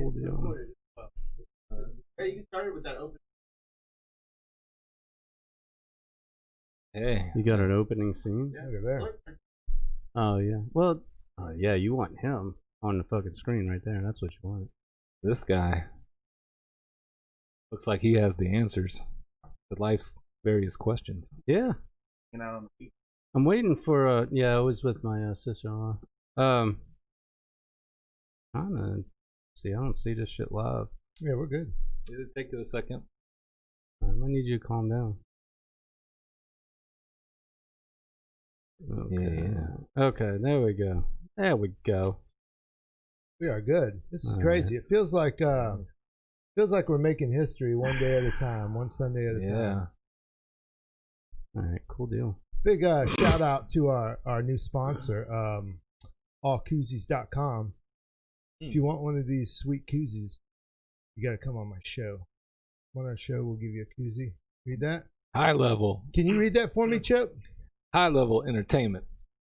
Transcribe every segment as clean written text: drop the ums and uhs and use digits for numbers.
Cool deal. Hey, you started with that open. Hey, You got an opening scene? Yeah. Look at there. Oh yeah. Well, yeah. You want him on the fucking screen right there. That's what you want. this guy looks like he has the answers to life's various questions. Yeah. You know, I'm waiting for. Yeah, I was with my sister-in-law. Trying to see. I don't see this shit live. Yeah, we're good. Did it take you a second? I need you to calm down. Okay. Yeah. Okay, there we go. There we go. We are good. This is All crazy. It feels like we're making history one day at a time, one Sunday at a time. All right, cool deal. Big shout out to our new sponsor, allkoozies.com. If you want one of these sweet koozies, you got to come on my show. On our show, we'll give you a koozie. Read that. High level. Can you read that for me, Chip? High level entertainment.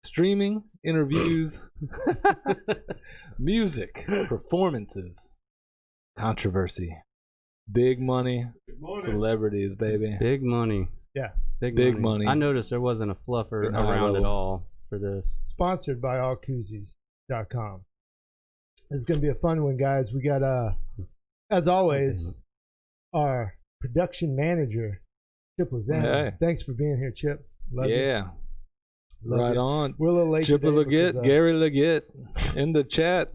Streaming, interviews, music, performances, controversy, big money, celebrities, baby. Big money. Yeah. Big money. I noticed there wasn't a fluffer Big high around at level. all for this. Sponsored by allkoozies.com. This is going to be a fun one, guys. We got, as always, our production manager, Chip Lazan. Hey. Thanks for being here, Chip. Love you. Yeah. Love Right you. on. We're a little late Chipper today Leggett, because, Gary Leggett in the chat.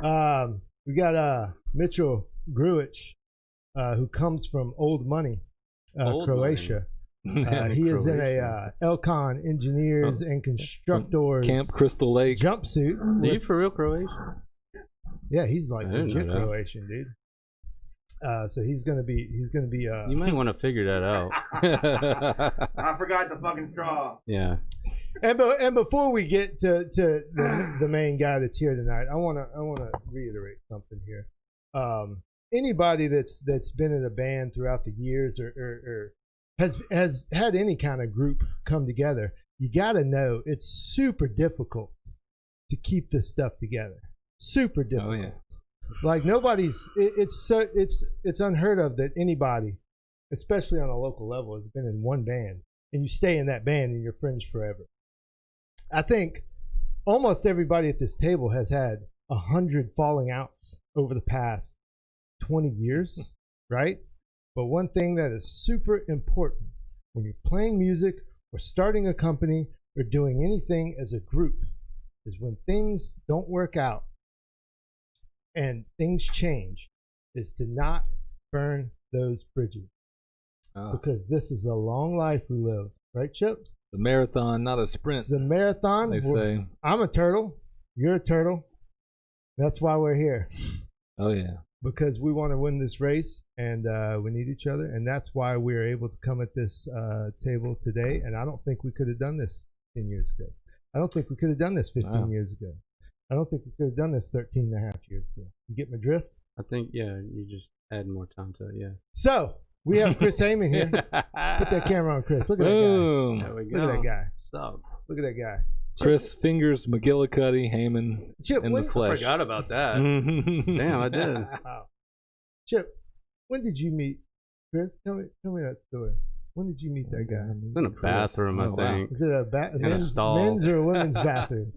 we got Mitchell Gruich, who comes from Old Money, Old Croatia. He is in a Elcon Engineers and Constructors Camp Crystal Lake. jumpsuit. Are you with- for real Croatian? yeah, he's like I didn't legit know that. Croatian, dude. So he's gonna be You might want to figure that out. I forgot the fucking straw. Yeah. and before we get to the main guy that's here tonight, I wanna reiterate something here. Anybody that's been in a band throughout the years or has had any kind of group come together, you gotta know it's super difficult to keep this stuff together. Super difficult. Oh yeah. Like nobody's. It's unheard of that anybody, especially on a local level, has been in one band and you stay in that band and you're friends forever. I think almost everybody at this table has had 100 falling outs over the past 20 years, right? But one thing that is super important when you're playing music or starting a company or doing anything as a group is when things don't work out and things change, is to not burn those bridges. Oh, Because this is a long life we live, right, Chip? the marathon, not a sprint. It's a marathon. They say. I'm a turtle. You're a turtle. That's why we're here, Oh yeah. because we want to win this race, and we need each other, and that's why we're able to come at this table today. And I don't think we could have done this 10 years ago. I don't think we could have done this 15 Wow. years ago. I don't think we could have done this 13 and a half years ago. You get my drift? I think, yeah, you just add more time to it, yeah. So, we have Kris Hayman here. Put that camera on Kris. Look at that Boom. There we guy. go. Look at that guy. Stop. Look at that guy. Chris Fingers McGillicuddy Hayman Chip, in when, the I flesh. forgot about that. Damn, Damn, I did. wow. Chip, when did you meet Kris? Tell me that story. When did you meet that guy? It's in a bathroom, Oh, I wow. think. Is it a a stall. men's or a women's bathroom?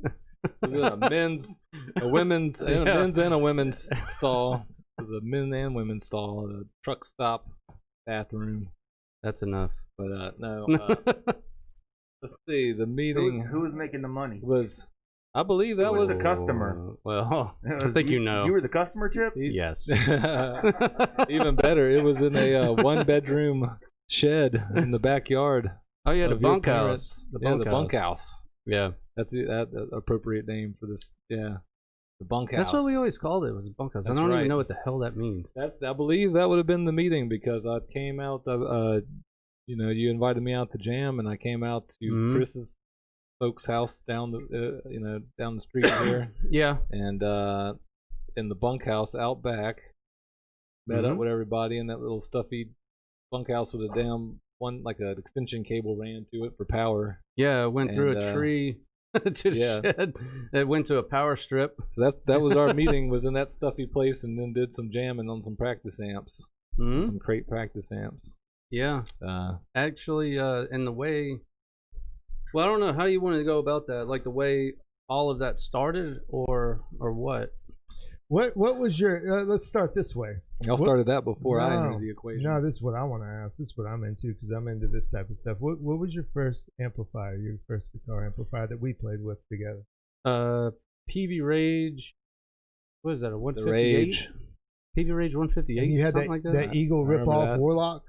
Was it a women's, Yeah. men's and a women's stall? It was a men and women's stall, a truck stop bathroom. That's enough. But no, let's see. The meeting Who was making the money? was, I believe that Who was was the customer? Well, I think you know. You were the customer, Chip? Yes. Even better. It was in a one-bedroom shed in the backyard. Oh, yeah, the of your bunkhouse. parents. The Yeah, the bunkhouse. bunkhouse. Yeah. That's the appropriate name for this. Yeah, the bunkhouse. That's what we always called it, was a bunkhouse. That's I don't right. even know what the hell that means. I believe that would have been the meeting, because I came out. You invited me out to jam, and I came out to Mhm. Chris's folks' house down the street here, Yeah. and in the bunkhouse out back, met up with everybody in that little stuffy bunkhouse with a damn one, like an extension cable ran to it for power. Yeah, it went through And, a tree. to the shed. It went to a power strip. So that was our meeting, was in that stuffy place, and then did some jamming on some practice amps. Mm-hmm. Some crate practice amps. Yeah. Actually, in the way, well, I don't know how you want to go about that, like the way all of that started, or what. What was your? Let's start this way. Y'all started that before I entered the equation. No, this is what I want to ask. This is what I'm into because I'm into this type of stuff. What was your first amplifier? Your first guitar amplifier that we played with together? PV Rage. What is that? A 158? The Rage. PV Rage 158. And you had something like that. That Eagle rip-off Warlock.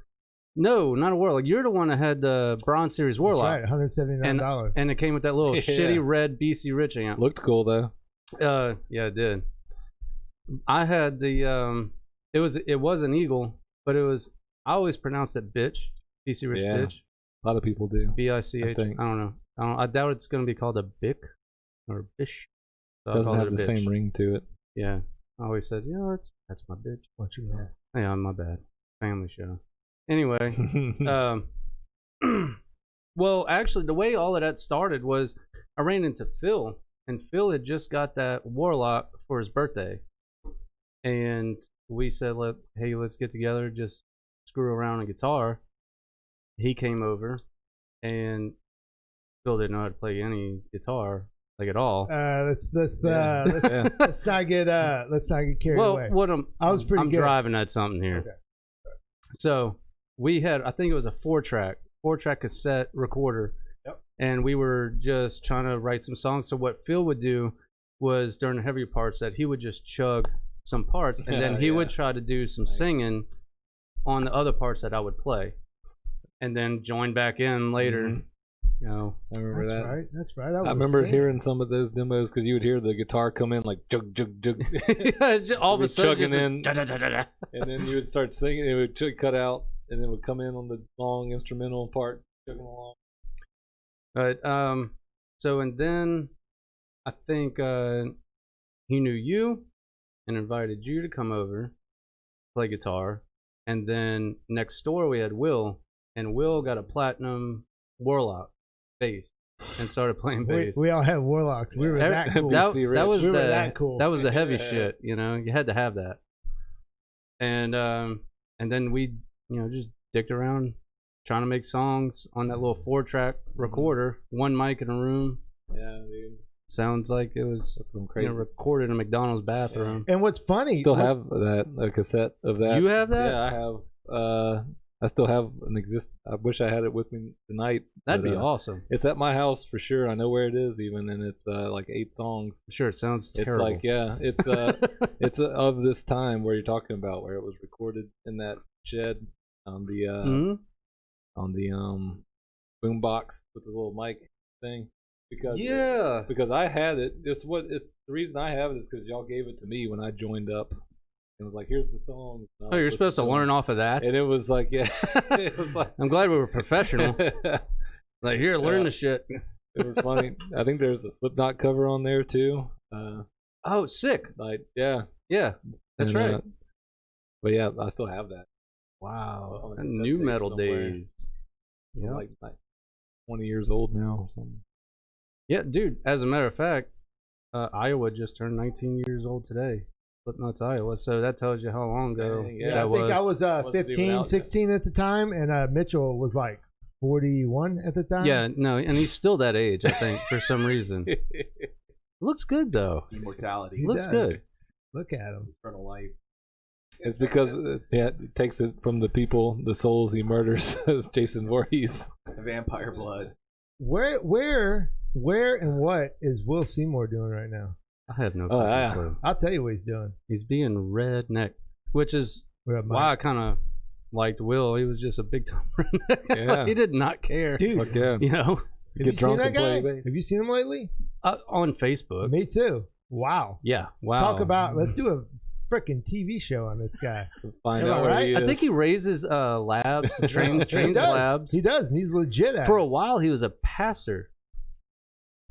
No, not a Warlock. You're the one that had the Bronze Series Warlock. That's right, $179. And it came with that little shitty red BC Rich amp. Looked cool though. Yeah, it did. I had the it was an Eagle, but it was, I always pronounced it bitch. BC Rich bitch. A lot of people do. BICH. I don't know. I doubt it's gonna be called a Bic or Bish. So doesn't have the same ring to it. Yeah. I always said, yeah, that's my bitch. What you know? Yeah, my bad. Family show. Anyway, well, actually, the way all of that started was I ran into Phil, and Phil had just got that Warlock for his birthday, and we said, hey, let's get together, just screw around on guitar. He came over, and Phil didn't know how to play any guitar, like at all. Let's not get carried away. Well, I'm good. Driving at something here. Okay. So we had, I think it was a four track cassette recorder. Yep. And we were just trying to write some songs. So what Phil would do was during the heavier parts that he would just chug some parts, and then he would try to do some singing on the other parts that I would play, and then join back in later. Mm-hmm. You know, I remember that. That's right. I remember hearing some of those demos because you would hear the guitar come in like jug jug jug. It's just, all of a sudden, chugging in, da-da-da-da-da. And then you would start singing. It would cut out, and it would come in on the long instrumental part, chugging along. But so and then I think he knew you and invited you to come over, play guitar, and then next door we had Will, and Will got a platinum Warlock bass and started playing bass. We all had Warlocks. We were that cool. That was that cool. That was the heavy shit. You know, you had to have that. And then we, just dicked around trying to make songs on that little 4-track recorder, one mic in a room. Yeah, dude. Sounds like it was some crazy recorded in a McDonald's bathroom. And what's funny, still have a cassette of that. You have that? Yeah, I have. I still have an I wish I had it with me tonight. That'd be awesome. It's at my house for sure. I know where it is even, and it's like 8 songs. Sure, it sounds terrible. It's like it's of this time where you're talking about, where it was recorded in that shed on the boom box with the little mic thing. Because I had it. The reason I have it is because y'all gave it to me when I joined up. It was like, here's the song. Oh, you're supposed to learn off of that? And it was like, yeah. It was like, I'm glad we were professional. Like, here, learn the shit. It was funny. I think there's a Slipknot cover on there too. Oh, sick. Like, yeah, that's right. But yeah, I still have that. Wow, new metal somewhere. days. Yeah, like 20 years old now or something. Yeah, dude. As a matter of fact, Iowa just turned 19 years old today. Slipknot's Iowa, so that tells you how long ago I think I was 15, 16 at the time, and Mitchell was like 41 at the time. Yeah, no, and he's still that age, I think, for some reason. Looks good, though. Immortality. Looks good. Look at him. Eternal life. It's because it takes it from the people, the souls he murders, as Jason Voorhees. Vampire blood. Where and what is Will Seymour doing right now? I have no clue. I'll tell you what he's doing. He's being redneck, which is why I kind of liked Will. He was just a big time redneck. Yeah. He did not care. Dude, yeah. Have you seen that guy? Have you seen him lately? On Facebook. Me too. Wow. Yeah. Wow. Talk about, let's do a freaking TV show on this guy. Find out where he is. I think he raises labs, trains labs. He does, and he's legit at it. For a while, he was a pastor.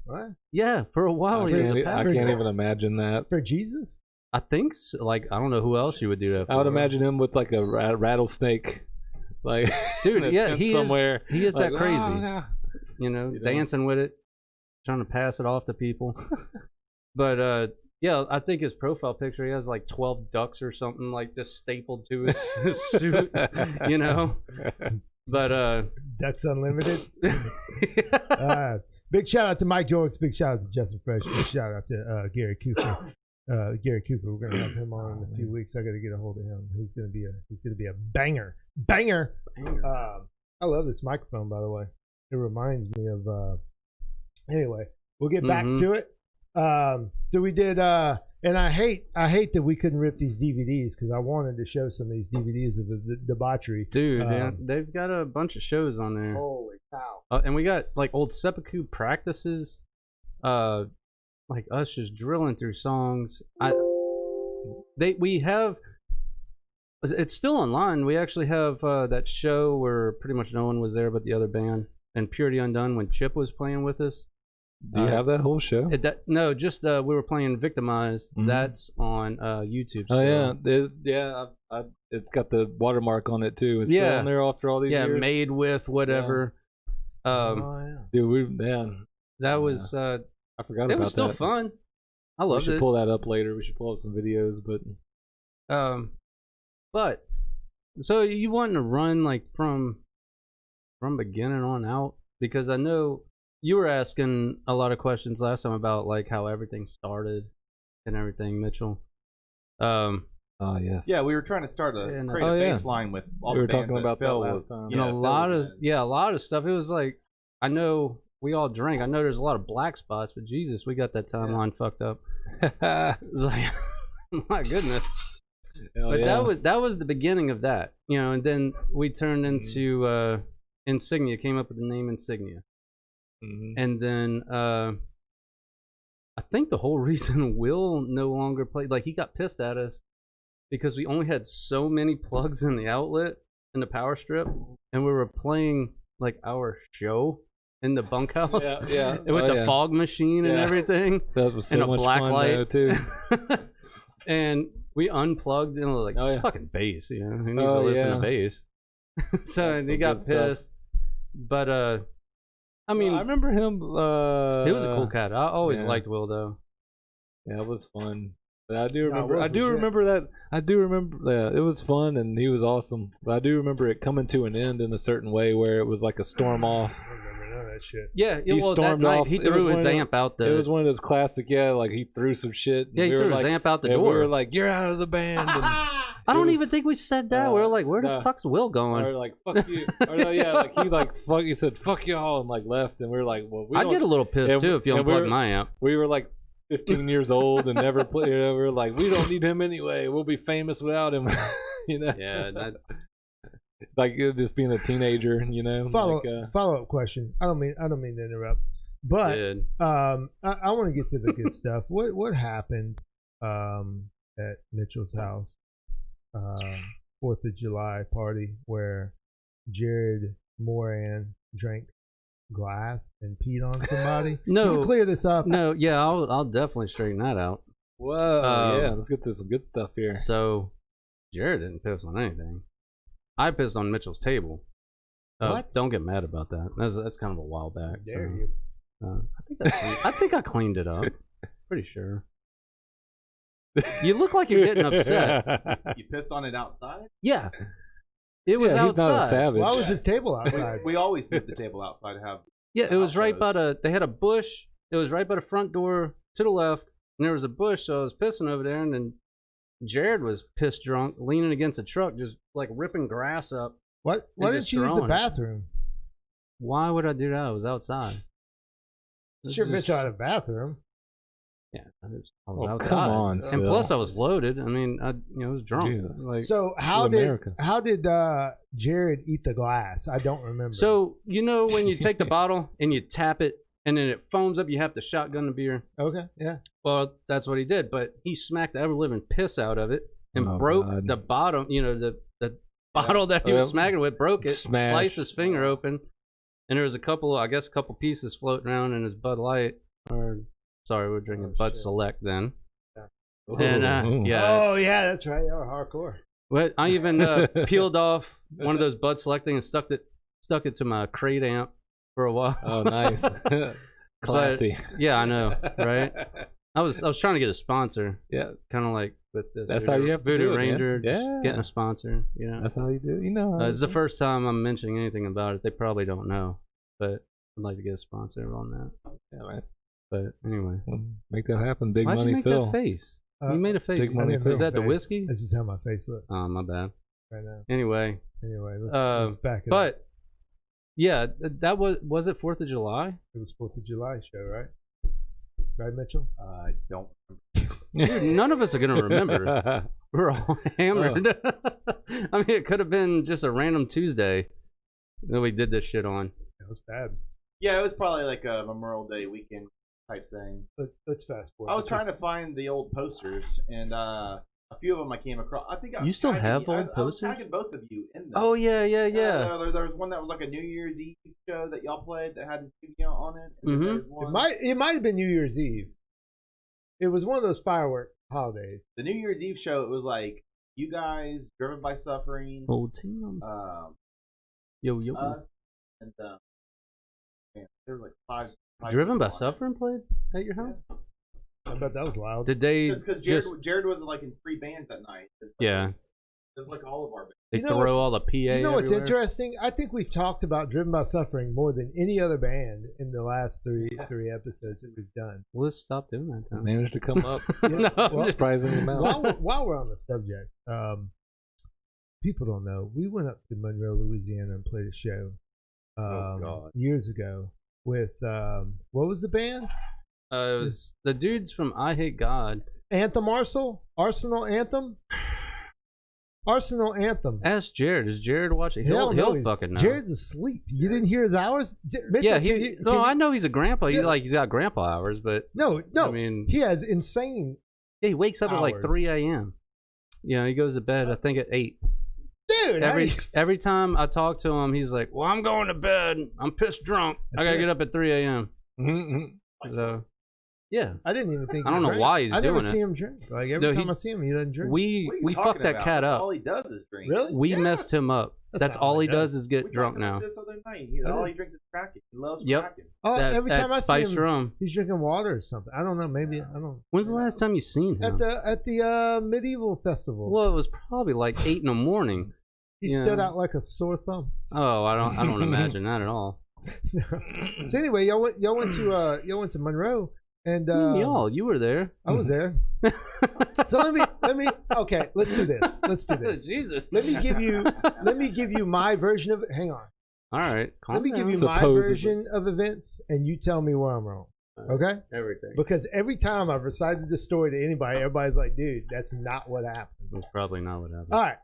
What? Yeah, for a while he was a pastor. I can't even imagine that. For Jesus? I think so. Like, I don't know who else you would do that for. I would imagine him with like a rattlesnake, like dude. Yeah, he somewhere. He is like, that crazy. You know, dancing with it. trying to pass it off to people. But yeah, I think his profile picture, he has like 12 ducks or something like just stapled to his suit, you know. But Ducks Unlimited. Big shout out to Mike Yorks. Big shout out to Justin Fresh. Big shout out to Gary Cooper. Gary Cooper, we're gonna have him on in a few weeks. I got to get a hold of him. He's gonna be a banger. I love this microphone, by the way. It reminds me of. Anyway, we'll get back to it. So we did, and I hate that we couldn't rip these DVDs because I wanted to show some of these DVDs of the debauchery. Dude, yeah, they've got a bunch of shows on there. Holy cow! And we got like old seppuku practices, like us just drilling through songs. We have. It's still online. We actually have that show where pretty much no one was there but the other band and Purity Undone when Chip was playing with us. Do you have that whole show? No, just we were playing Victimized. That's on YouTube. Still. Oh yeah, it's got the watermark on it too. It's still on there after all these years. Yeah, made with whatever. Dude, that was. I forgot about that. It was still fun. I loved it. We should pull that up later. We should pull up some videos, but so you wanting to run like from beginning on out, because I know you were asking a lot of questions last time about like how everything started and everything, Mitchell. Oh yes. Yeah, we were trying to start create a baseline with all the bands talking about Phil that was. last time. And a lot of stuff. It was like, I know we all drink. I know there's a lot of black spots, but Jesus, we got that timeline fucked up. It was like, my goodness. That was the beginning of that, you know. And then we turned into Insignia. Came up with the name Insignia. And then I think the whole reason Will no longer played, like he got pissed at us because we only had so many plugs in the outlet in the power strip, and we were playing like our show in the bunkhouse with the fog machine and everything. That was so and a much black fun light though, too. And we unplugged and we're like, fucking bass, you know, who needs to listen to bass? So he got pissed. But I mean, I remember him. He was a cool cat. I always liked Will, though. Yeah, it was fun. But I do remember. I do remember that. It was fun, and he was awesome. But I do remember it coming to an end in a certain way, where it was like a storm off. I don't remember none of that shit. Yeah, he stormed off. He threw his amp out the. It was one of those classic. Yeah, like he threw some shit. Yeah, he threw his amp out the door. We were like, "You're out of the band." I don't even think we said that. We were like, "Where the fuck's Will going?" Or like, "Fuck you." Or yeah, like he like fuck. He said, "Fuck y'all," and like left. And we were like, "Well, I'd get a little pissed too if you unplugged my amp." We were like 15 years old and never played. You know, we were like, "We don't need him anyway. We'll be famous without him." You know? Yeah. Like just being a teenager. You know. Follow up question. I don't mean to interrupt, but I want to get to the good stuff. What happened at Mitchell's house? 4th of July party where Jared Moran drank glass and peed on somebody. No, can you clear this up? No, yeah, I'll definitely straighten that out. Whoa, yeah, let's get to some good stuff here. So Jared didn't piss on anything. I pissed on Mitchell's table. What? Don't get mad about that. That's kind of a while back. How dare you? I think I cleaned it up. Pretty sure. You look like you're getting upset. You pissed on it outside? Yeah. It was outside. He's not a savage. Why was his table outside? We always put the table outside to have. Yeah, it was right by they had a bush. It was right by the front door to the left, and there was a bush, so I was pissing over there, and then Jared was pissed drunk, leaning against a truck, just like ripping grass up. What? Why didn't you use the bathroom? Why would I do that? I was outside. Sure, Mitchell had a bathroom. Yeah, I was outside. Come on, and Phil. Plus I was loaded. I mean, I was drunk. Like, so how did Jared eat the glass? I don't remember. So you know when you take the bottle and you tap it and then it foams up, you have to shotgun the beer. Okay, yeah. Well, that's what he did, but he smacked the ever living piss out of it and broke the bottom. You know, the bottle that he was smacking with, broke it, sliced his finger open, and there was a couple pieces floating around in his Bud Light. Or sorry, we're drinking Bud Select then. Yeah. And yeah. Oh yeah, that's right. Y'all are hardcore. But I even peeled off one of those Bud Select things and stuck it to my crate amp for a while. Oh, nice. Classy. But, yeah, I know, right? I was trying to get a sponsor. Yeah, kind of like with this. That's how you have to do Voodoo it, Ranger. man. Just getting a sponsor. You know, that's how you do it. You know, it's the first time I'm mentioning anything about it. They probably don't know, but I'd like to get a sponsor on that. Yeah, man. But anyway, make that happen. Big Why'd money, you make Phil. that face? You made a face. Big money. Is that the whiskey? This is how my face looks. Oh, my bad. Right now. Anyway, let's back it up. But yeah, that was it 4th of July? It was 4th of July show, right? Right, Mitchell? I don't Dude, none of us are going to remember. We're all hammered. I mean, it could have been just a random Tuesday that we did this shit on. It was bad. Yeah, it was probably like a Memorial Day weekend type thing. Let's fast forward. I was trying to find the old posters, and a few of them I came across. I think you still have old posters? I was tagging both of you in them. Oh yeah. There was one that was like a New Year's Eve show that y'all played that had the on it. Mm-hmm. It might have been New Year's Eve. It was one of those firework holidays. The New Year's Eve show. It was like you guys, Driven by Suffering, old team. Yo. Us, and man, there were like five Driven by Suffering played at your house. Yeah. I bet that was loud. Did they? Because Jared was like in 3 bands that night. Yeah. It was like all of our bands. They throw all the PA. You know what's everywhere? interesting? I think we've talked about Driven by Suffering more than any other band in the last three episodes that we've done. Well, let's stop doing that. Time. Managed to come up. Well, surprising amount. While we're on the subject, people don't know. We went up to Monroe, Louisiana, and played a show years ago with what was the band? It was the dudes from I Hate God. Arsenal Anthem. Ask Jared. Is Jared watching? He'll fucking know. Jared's asleep. You didn't hear his hours? Mitchell, I know he's a grandpa. He's got grandpa hours, but no. I mean, he has insane. Yeah, he wakes up hours. at like 3 a.m. You know, he goes to bed I think at 8. Dude, every time I talk to him, he's like, "Well, I'm going to bed. I'm pissed drunk. I gotta get up at 3 a.m." Mm-hmm. So. Yeah, I didn't even think. I don't know why he's doing it. I never see him drink. Like every time I see him, he doesn't drink. We fucked that cat up. All he does is drink. Really? We messed him up. That's all he does is get drunk now. This other night, all he drinks is Kraken. He loves Kraken. Oh, every time I see him, rum. he's drinking water or something. I don't know. Maybe I don't. When's the last time you seen him? At the medieval festival. Well, it was probably like 8 in the morning. He stood out like a sore thumb. Oh, I don't imagine that at all. So anyway, y'all went to Monroe. And you were there. I was there. So let me okay, let's do this. Jesus. Let me give you my version of it. Hang on. All right. Let me give you my version of events and you tell me where I'm wrong. Okay? Everything. Because every time I've recited this story to anybody, everybody's like, dude, that's not what happened. That's probably not what happened. All right.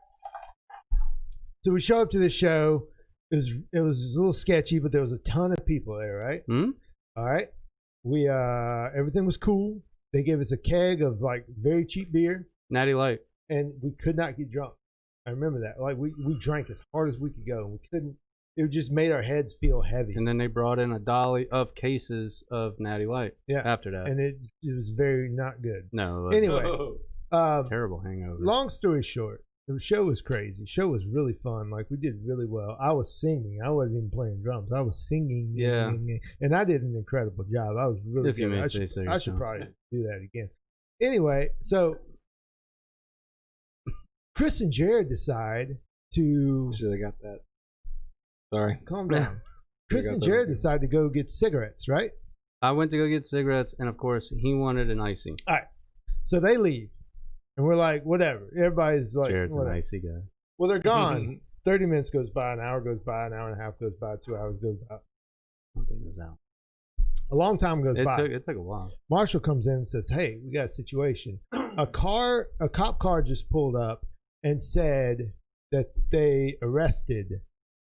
So we show up to this show. It was a little sketchy, but there was a ton of people there, right? All right. We everything was cool. They gave us a keg of like very cheap beer, Natty Light, and we could not get drunk. I remember that. Like we drank as hard as we could go, and we couldn't. It just made our heads feel heavy. And then they brought in a dolly of cases of Natty Light. Yeah. After that, and it was very not good. No. Anyway, terrible hangover. Long story short, the show was crazy. The show was really fun. Like we did really well. I was singing. I wasn't even playing drums. I was singing. Yeah. And I did an incredible job. I was really good. I should probably do that again. Anyway, so Kris and Jared decide to. Should have got that. Sorry. Calm down. Kris and Jared decide to go get cigarettes, right? I went to go get cigarettes, and of course, he wanted an icy. All right. So they leave. And we're like, whatever. Everybody's like, Jared's whatever. an icy guy. Well, they're gone. 30 minutes goes by, an hour goes by, an hour and a half goes by, 2 hours goes by. Something was out. A long time goes by. It took a while. Marshall comes in and says, hey, we got a situation. A cop car just pulled up and said that they arrested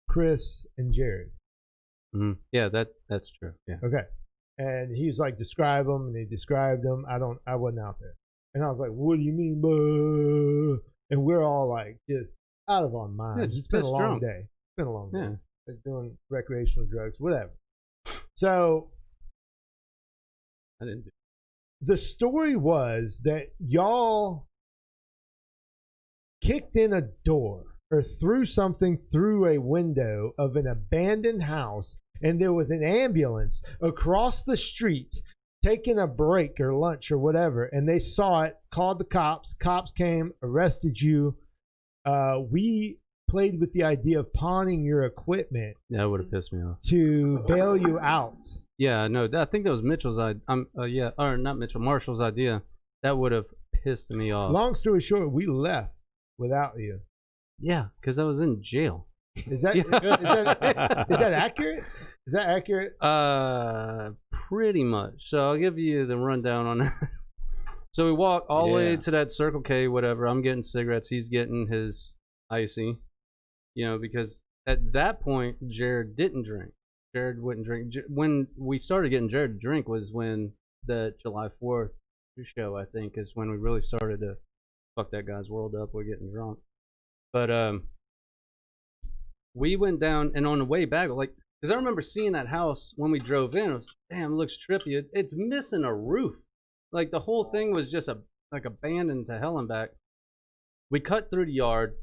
Kris and Jared. Mm-hmm. Yeah, that's true. Yeah. Okay. And he was like, describe them, and they described them. I wasn't out there. And I was like, what do you mean? Buh? And we're all like just out of our minds. Yeah, it's been a long day. It's been a long day. Yeah. Like doing recreational drugs, whatever. So I didn't do. The story was that y'all kicked in a door or threw something through a window of an abandoned house and there was an ambulance across the street taking a break or lunch or whatever, and they saw it, called the cops. Cops came, arrested you. We played with the idea of pawning your equipment. That would have pissed me off. To bail you out. Yeah, no, I think that was Mitchell's idea. Or not Mitchell, Marshall's idea. That would have pissed me off. Long story short, we left without you. Yeah, because I was in jail. Is that accurate? Is that accurate? Pretty much. So I'll give you the rundown on that. So we walk all the way to that Circle K, whatever. I'm getting cigarettes. He's getting his icy. Because at that point, Jared didn't drink. Jared wouldn't drink. When we started getting Jared to drink was when the July 4th show, I think, is when we really started to fuck that guy's world up with getting drunk. But we went down, and on the way back, because I remember seeing that house when we drove in. It was, damn, it looks trippy. It's missing a roof. Like, the whole thing was just abandoned to hell and back. We cut through the yard.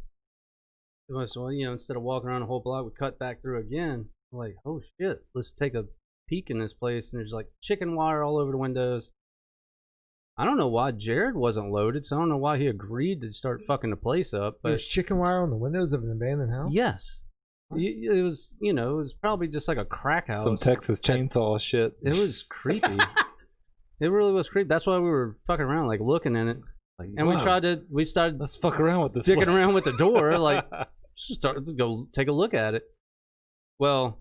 It was, instead of walking around the whole block, we cut back through again. We're like, oh shit, let's take a peek in this place. And there's like chicken wire all over the windows. I don't know why Jared wasn't loaded, so I don't know why he agreed to start fucking the place up. But there's chicken wire on the windows of an abandoned house? Yes. It was, it was probably just like a crack house. Some Texas chainsaw shit. It was creepy. It really was creepy. That's why we were fucking around, like looking in it. And wow. we started let's fuck around with this. Dicking around with the door, like started to go take a look at it. Well,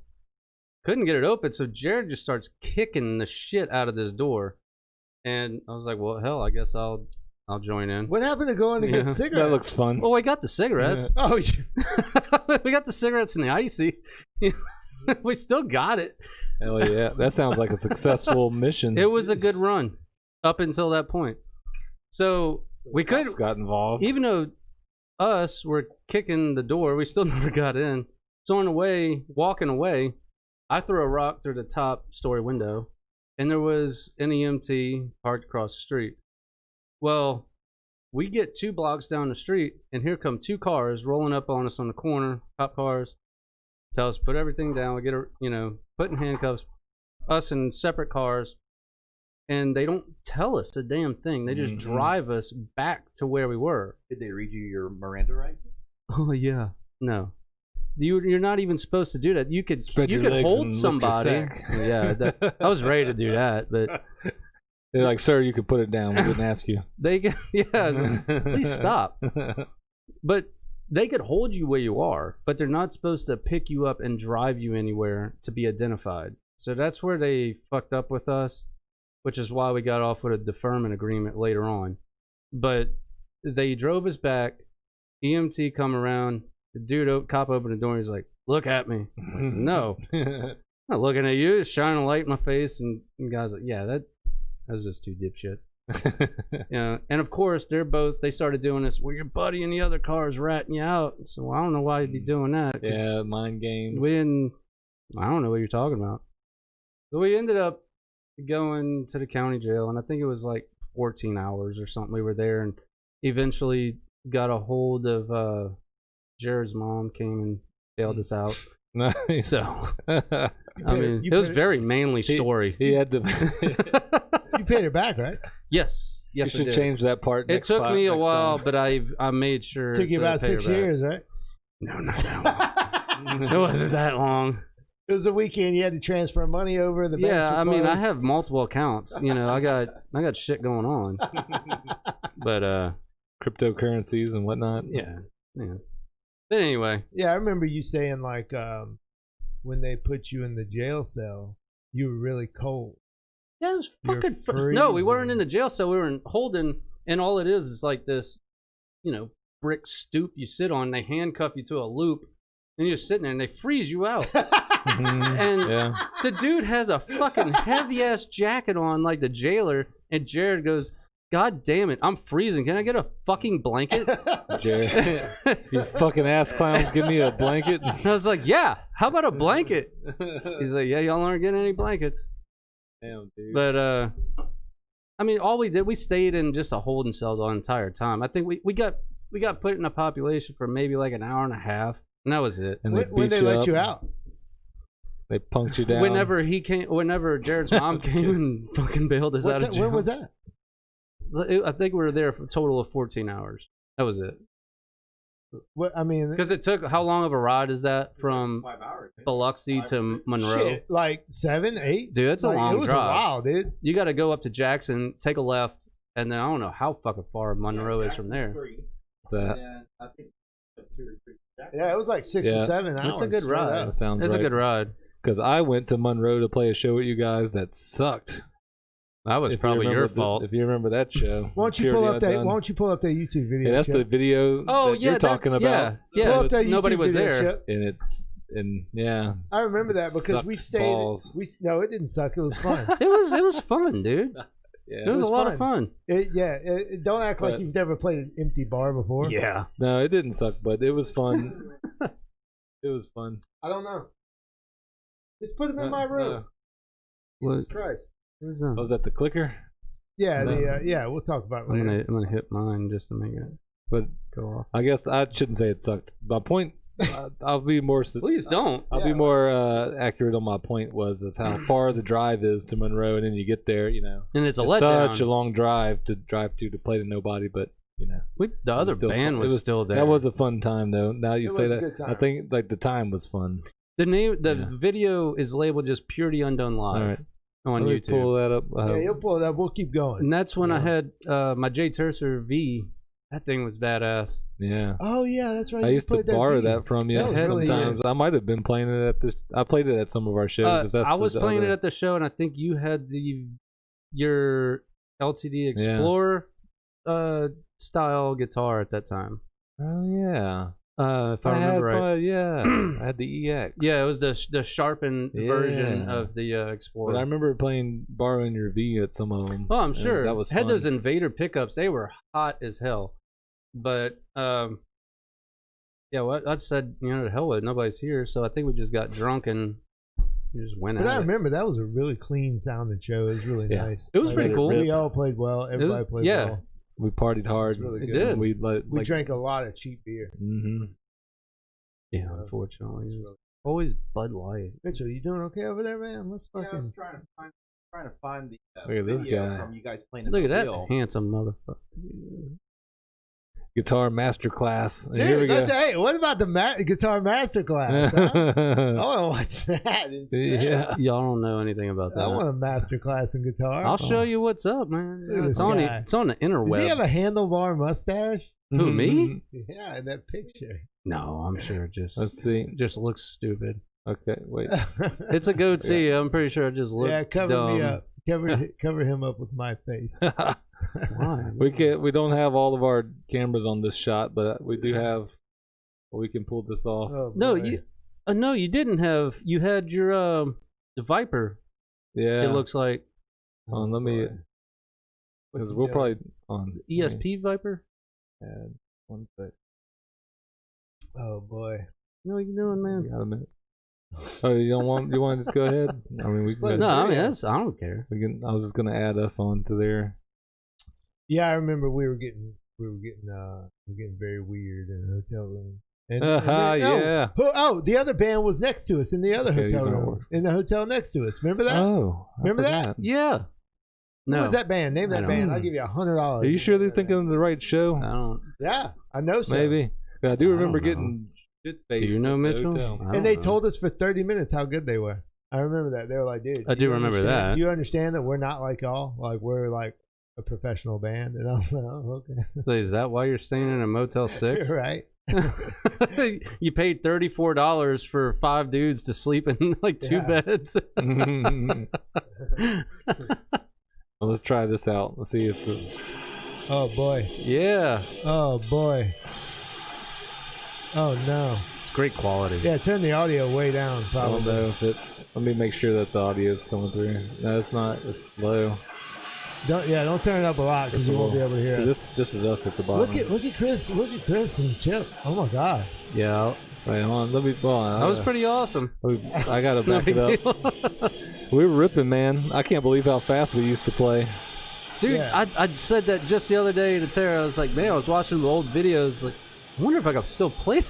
couldn't get it open, so Jared just starts kicking the shit out of this door. And I was like, well, hell, I guess I'll join in. What happened to going to get cigarettes? That looks fun. Oh, I got the cigarettes. Yeah. Oh, we got the cigarettes and the icy. We still got it. Hell yeah. That sounds like a successful mission. It was a good run up until that point. So we could got involved. Even though us were kicking the door, we still never got in. So on the way, walking away, I threw a rock through the top story window, and there was an EMT parked across the street. Well, we get 2 blocks down the street, and here come 2 cars rolling up on us on the corner, cop cars. Tell us, put everything down. We get, put in handcuffs, us in separate cars. And they don't tell us a damn thing. They just drive us back to where we were. Did they read you your Miranda rights? Oh, yeah. No. You're not even supposed to do that. You could legs hold somebody. Yeah, I was ready to do that, but they're like, "Sir, you could put it down. We didn't ask you." Please stop. But they could hold you where you are, but they're not supposed to pick you up and drive you anywhere to be identified. So that's where they fucked up with us, which is why we got off with a deferment agreement later on. But they drove us back. EMT come around. The cop opened the door and he's like, look at me. I'm like, no. I'm not looking at you. It's shining a light in my face. And the guy's like, yeah, that was just 2 dipshits. And of course, they started doing this. Well, your buddy in the other car is ratting you out. So I don't know why you'd be doing that. Yeah, mind games. I don't know what you're talking about. So we ended up going to the county jail, and I think it was like 14 hours or something. We were there, and eventually got a hold of Jared's mom, came and bailed us out. Nice. So I mean, it was a very manly story. He had to. You paid her back, right? Yes, you I should did. change that part. It took me a while, but I made sure. Took you about 6 years, right? No, not that long. It wasn't that long. It was a weekend. You had to transfer money over. The yeah, I mean, I have multiple accounts. I got shit going on. But cryptocurrencies and whatnot. Yeah. But anyway. Yeah, I remember you saying like when they put you in the jail cell, you were really cold. Yeah, it was fucking. No, we weren't in the jail cell. We were in holding, and all it is like this, brick stoop you sit on. They handcuff you to a loop, and you're sitting there, and they freeze you out. And the dude has a fucking heavy ass jacket on, like the jailer. And Jared goes, God damn it, I'm freezing. Can I get a fucking blanket? Jared, you fucking ass clowns, give me a blanket. I was like, yeah, how about a blanket? He's like, yeah, y'all aren't getting any blankets. Damn, dude. But, I mean, all we did, we stayed in just a holding cell the entire time. I think we got put in a population for maybe like an hour and a half, and that was it. And when they let you out? They punked you down. Whenever Jared's mom came and fucking bailed us out of jail. When was that? I think we were there for a total of 14 hours. That was it. What I mean, because it took how long of a ride is that from 5 hours, Biloxi to Monroe? Shit, like 7, 8. Dude, it's a long drive. It was a while, dude. You got to go up to Jackson, take a left, and then I don't know how fucking far Monroe is from there. I think 2 or 3. Yeah, it was like 6 or 7 hours. It's a good ride. That sounds It's right. a good ride. Because I went to Monroe to play a show with you guys that sucked. That was probably your fault. If you remember that show. Why don't you pull up that YouTube video? Yeah, that's the video that you're talking about. Yeah, pull up that nobody YouTube was video, there. Chip. Yeah. I remember that because we stayed. balls. No, it didn't suck. It was fun. It was fun, dude. Yeah. It was a lot of fun. Don't act like you've never played an empty bar before. Yeah. No, it didn't suck, but it was fun. It was fun. I don't know. Just put them in my room. Jesus Christ. Was that the clicker? Yeah, No. we'll talk about it I'm later. gonna hit mine just to make it go off. I guess I shouldn't say it sucked. My point, I'll be more. Please don't. I'll be more accurate on my point was of how far the drive is to Monroe, and then you get there, And it's a it's letdown. such a long drive to play to nobody, but The other band was still there. That was a fun time though. Now you It say was a that, good time. I think like the time was fun. The video is labeled just Purity Undone Live All right, on let me YouTube. pull that up. Yeah, you'll pull it up. We'll keep going. And that's when I had my J Tercer V. That thing was badass. Yeah. Oh yeah, that's right. I You used to played borrow V. that from you That was really sometimes. nice. I might have been playing it at this. I played it at some of our shows. If that's I was the playing other- it at the show, and I think you had your LTD Explorer style guitar at that time. Oh yeah. If I remember right. I had the EX. Yeah, it was the sharpened version of the Explorer. But I remember borrowing your V at some of them. Oh, I'm sure. That was had fun. those Invader pickups. They were hot as hell. But I said, to hell with it. Nobody's here, so I think we just got drunk and we just went But at I it. remember that was a really clean sounding show. It was really nice. It was pretty cool. We all played well. Everybody played well. We partied hard. It was really It good. did. We We drank a lot of cheap beer. Mm-hmm. Yeah, unfortunately. Always Bud Light. Mitchell, you doing okay over there, man? Let's Yeah, I was fucking. trying to find the Look at this video guy. from you guys playing in Look the at that wheel. handsome motherfucker. Guitar masterclass. And Dude, here we go. hey, what about the guitar masterclass? Huh? I want to watch that instead. Yeah. Y'all don't know anything about that. I want a masterclass in guitar. I'll show you what's up, man. Look at this It's on, guy. it's on the interwebs. Does he have a handlebar mustache? Who, me? Yeah, in that picture. No, I'm sure it Let's see. just looks stupid. Okay, wait. It's a goatee. I'm pretty sure it just looks Yeah, cover dumb. me up. Cover him up with my face. Why? We don't have all of our cameras on this shot, but we do have. We can pull this off. Oh, No, boy. you didn't have. You had your the Viper. Yeah. It looks like Let me. What's Because he we'll doing? probably on ESP Viper. Add 1 sec. Oh boy. You know what you're doing, man. Got a minute. Oh, you don't want? You want to just go ahead? I mean, we Split can. it. No, I mean Yeah. I don't care. We can. I was just gonna add us on to there. Yeah, I remember we were getting very weird in a hotel room. And Yeah. the other band was next to us in the other Okay, these hotel aren't room. working. In the hotel next to us. Remember that? Oh, I Remember that? forgot. Yeah. No. What was that band? Name I that don't band. know. I'll give you $100. Are you sure they're thinking of the right show? I don't. Yeah, I know so. Maybe. Yeah, I do I remember don't know. getting shit Do faced. you know at the Mitchell? hotel. I don't And they know. told us for 30 minutes how good they were. I remember that. They were like, dude. I do remember understand- that. Do you understand that we're not like y'all? Like, we're like a professional band? And I'm like, oh, okay. So is that why you're staying in a Motel 6? You're right. You paid $34 for 5 dudes to sleep in like 2 Yeah. beds. Well, let's try this out. Let's see if the. Oh, boy. Yeah, Oh, boy. Oh, no. it's great quality. Yeah, turn the audio way down, I don't probably. know if it's. Let me make sure that the audio is coming through. No, it's not. It's low. Don't turn it up a lot because It's a you won't be little- able to hear it. This is us at the bottom. Look at Chris and Chip. Oh my God. Yeah, Wait, hold on. Let me. Hold on. that was pretty awesome. I gotta It's no back it big up. deal. We were ripping, man. I can't believe how fast we used to play. Dude, Yeah. I said that just the other day to Tara. I was like, man, I was watching the old videos. Like, I wonder if I could still play it.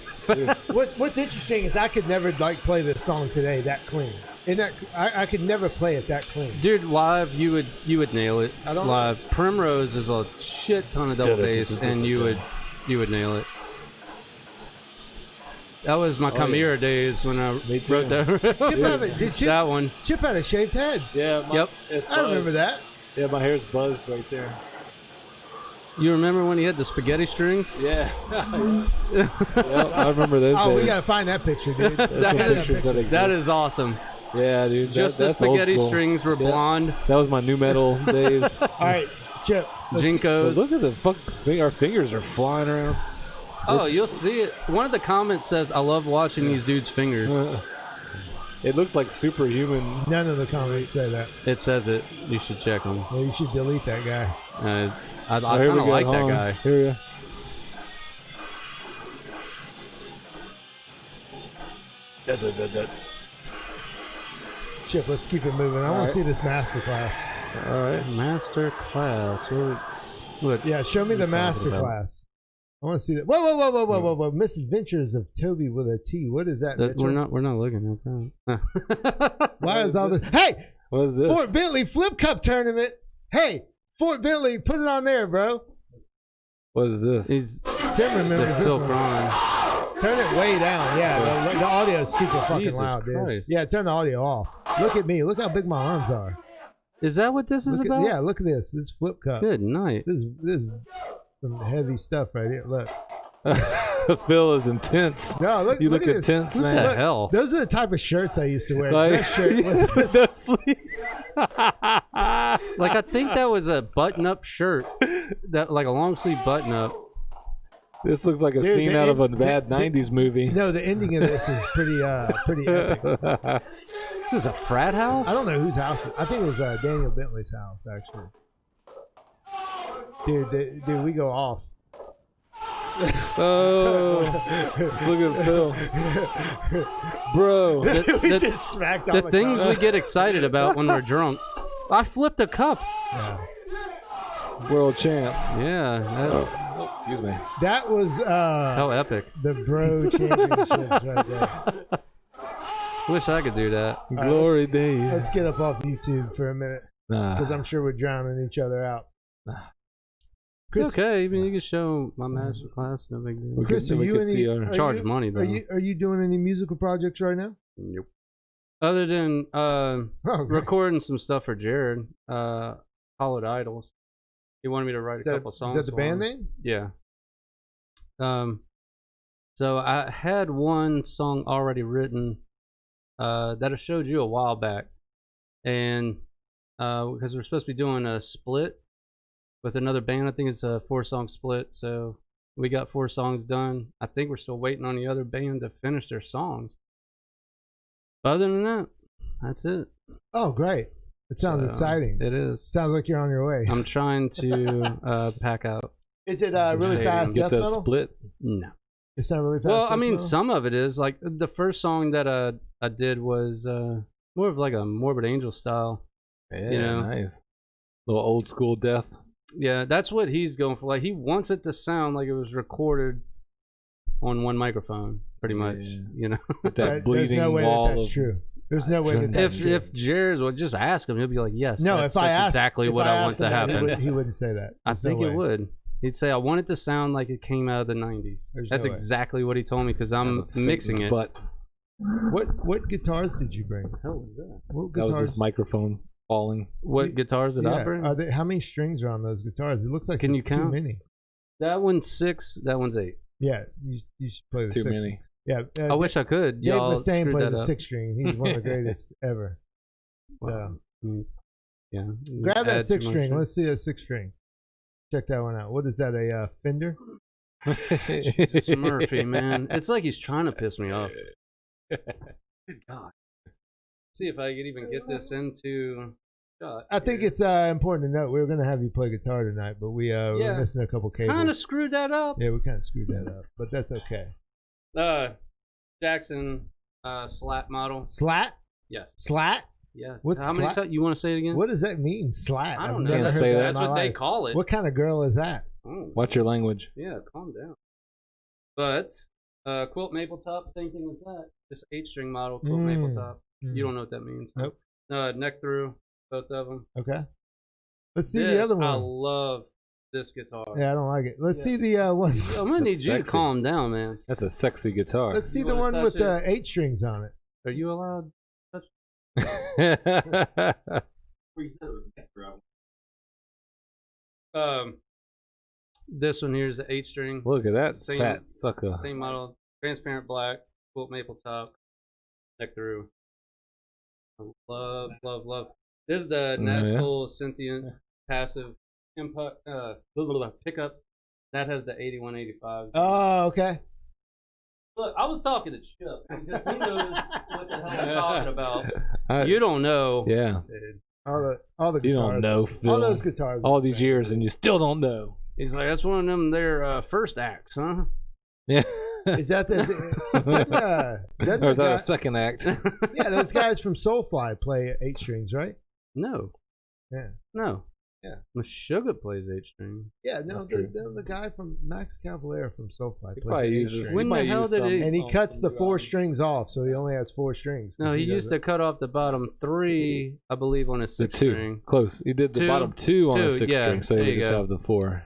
What's interesting is I could never like play this song today that clean. And that I could never play it that clean. Dude, live you would nail it. I don't live. Primrose is a shit ton of double bass, and you would nail it. That was my Chimera days when I wrote that. That one. Chip had a shaved head. Yeah. Yep. I remember that. Yeah, my hair's buzzed right there. You remember when he had the spaghetti strings? Yeah. Yep, I remember those days. We gotta find that picture, dude. That is awesome. Yeah, dude. Just the spaghetti strings were blonde. That was my new metal days. All right, Chip. Jinkos. Look at the fuck. Our fingers are flying around. Oh, you'll see it. One of the comments says, "I love watching these dudes' fingers." It looks like superhuman. None of the comments say that. It says it. You should check them. Well, you should delete that guy. I kind of like that guy. Here we go. Chip, let's keep it moving. I want to see this master class. All right, master class. What? Yeah, show me the master class. I want to see that. Whoa! Misadventures of Toby with a T. What is that? We're not looking at that. Why is all this? Hey, what is this? Fort Bentley Flip Cup tournament. Hey, Fort Bentley, put it on there, bro. What is this? Tim remembers this one. Turn it way down. Yeah, the audio is super fucking loud, dude. Yeah, turn the audio off. Look at me. Look how big my arms are. Is that what this is about? Yeah, look at this. This flip cup. Good night. This is some heavy stuff right here. Look. Phil is intense. No, look. You look at intense, this. man. What the Look, hell? Those are the type of shirts I used to wear. Like, Dress shirt with Like, I think that was a button-up shirt, that like a long sleeve button-up. This looks like a scene out of a bad '90s movie. No, the ending of this is pretty epic. This is a frat house? I don't know whose house. I think it was Daniel Bentley's house, actually. Dude, we go off. Oh, look at Phil, bro. We just smacked on the things we get excited about when we're drunk. I flipped a cup. Yeah. World champ. Yeah. Excuse me. That was How epic. the bro championships right there. Wish I could do that. Glory days. Let's get up off YouTube for a minute, because I'm sure we're drowning each other out. Chris, it's okay. Even you can show my master class. No big deal. Chris, Charge money though. Are you doing any musical projects right now? Nope. Other than recording some stuff for Jared, Hollowed Idols. He wanted me to write a couple songs. Is that the band name? Yeah. So I had one song already written that I showed you a while back, and because we're supposed to be doing a split with another band. I think it's a 4-song split, so we got 4 songs done. I think we're still waiting on the other band to finish their songs. But other than that, that's it. Oh, great. It sounds exciting. It is. Sounds like you're on your way. I'm trying to pack out. Is it really fast death Get that metal? split. No. It's not really fast. Well, I death mean, metal? some of it is. Like the first song that I did was more of like a Morbid Angel style. Yeah, you know? Nice. Little old school death. Yeah, that's what he's going for. Like, he wants it to sound like it was recorded on one microphone, pretty much. Yeah. You know, With that There's bleeding no way wall that's of. true. There's no way that that's true. if Jared would just ask him, he'll be like, "Yes, No, that's, if I that's asked, exactly what I want to happen." He wouldn't say that. I There's think no it way. would. He'd say, "I want it to sound like it came out of the '90s." There's That's no way. exactly what he told me because I'm mixing it. But What guitars did you bring? What the hell was that? What that was guitars? his microphone falling. What guitars did I bring? How many strings are on those guitars? It looks like Can you count? too many. That one's 6. That one's 8. Yeah, you should play the Too 6. many. Yeah, I wish I could. Dave Y'all Mustaine screwed plays that a up. 6-string. He's one of the greatest ever. Well, So yeah. grab that Add too 6-string. much. Let's see a 6-string. Check that one out. What is that? A Fender? Jesus Murphy, man. It's like he's trying to piss me off. Good God. See if I could even get this into shot. I think it's important to note we were going to have you play guitar tonight, but we're missing a couple cables. Kind of screwed that up. Yeah, we kind of screwed that up, but that's okay. Jackson slat model. Slat? Yes. Slat? Yeah. What's How many slat? times? You want to say it again? What does that mean, slat? I I've don't never know. Can't heard say that that. in That's my what they life. call it. What kind of girl is that? Oh, Watch your language. yeah, calm down. But quilt maple top, same thing with that. Just 8-string model quilt maple top. You don't know what that means. Nope. Neck through, both of them. Okay. Let's see the other one. I love this guitar. Yeah, I don't like it. Let's see the one. I'm gonna need you to calm down, man. That's a sexy guitar. Let's see the one with the 8 strings on it. Are you allowed? This one here is the 8-string. Look at that Same- fat sucker. Same model, transparent black, quilt maple top, neck through. I love, love, love. This is the Nazgul Sentient passive input pickups. That has the 8185. Oh, okay. Look, I was talking to Chip because he knows what the hell I'm talking about. You don't know. Yeah. Dude. All the guitars. You don't know, Phil. All those guitars. All these years and you still don't know. He's like, that's one of them their first acts, huh? Yeah. Is that the? Or is that a second act? Yeah, those guys from Soulfly play 8 strings, right? No. Yeah. No. Yeah. Meshuggah plays 8-string. Yeah, no, That's true. the guy from Max Cavalera from Soulfly He plays probably 8 uses. strings. When the hell did he- And he cuts the 4 strings off, so he only has 4 strings. No, he used to cut off the bottom 3, I believe, on a The 6-string. close. He did the Two. bottom 2 on a 6 yeah, string, so there he you just go. have the 4.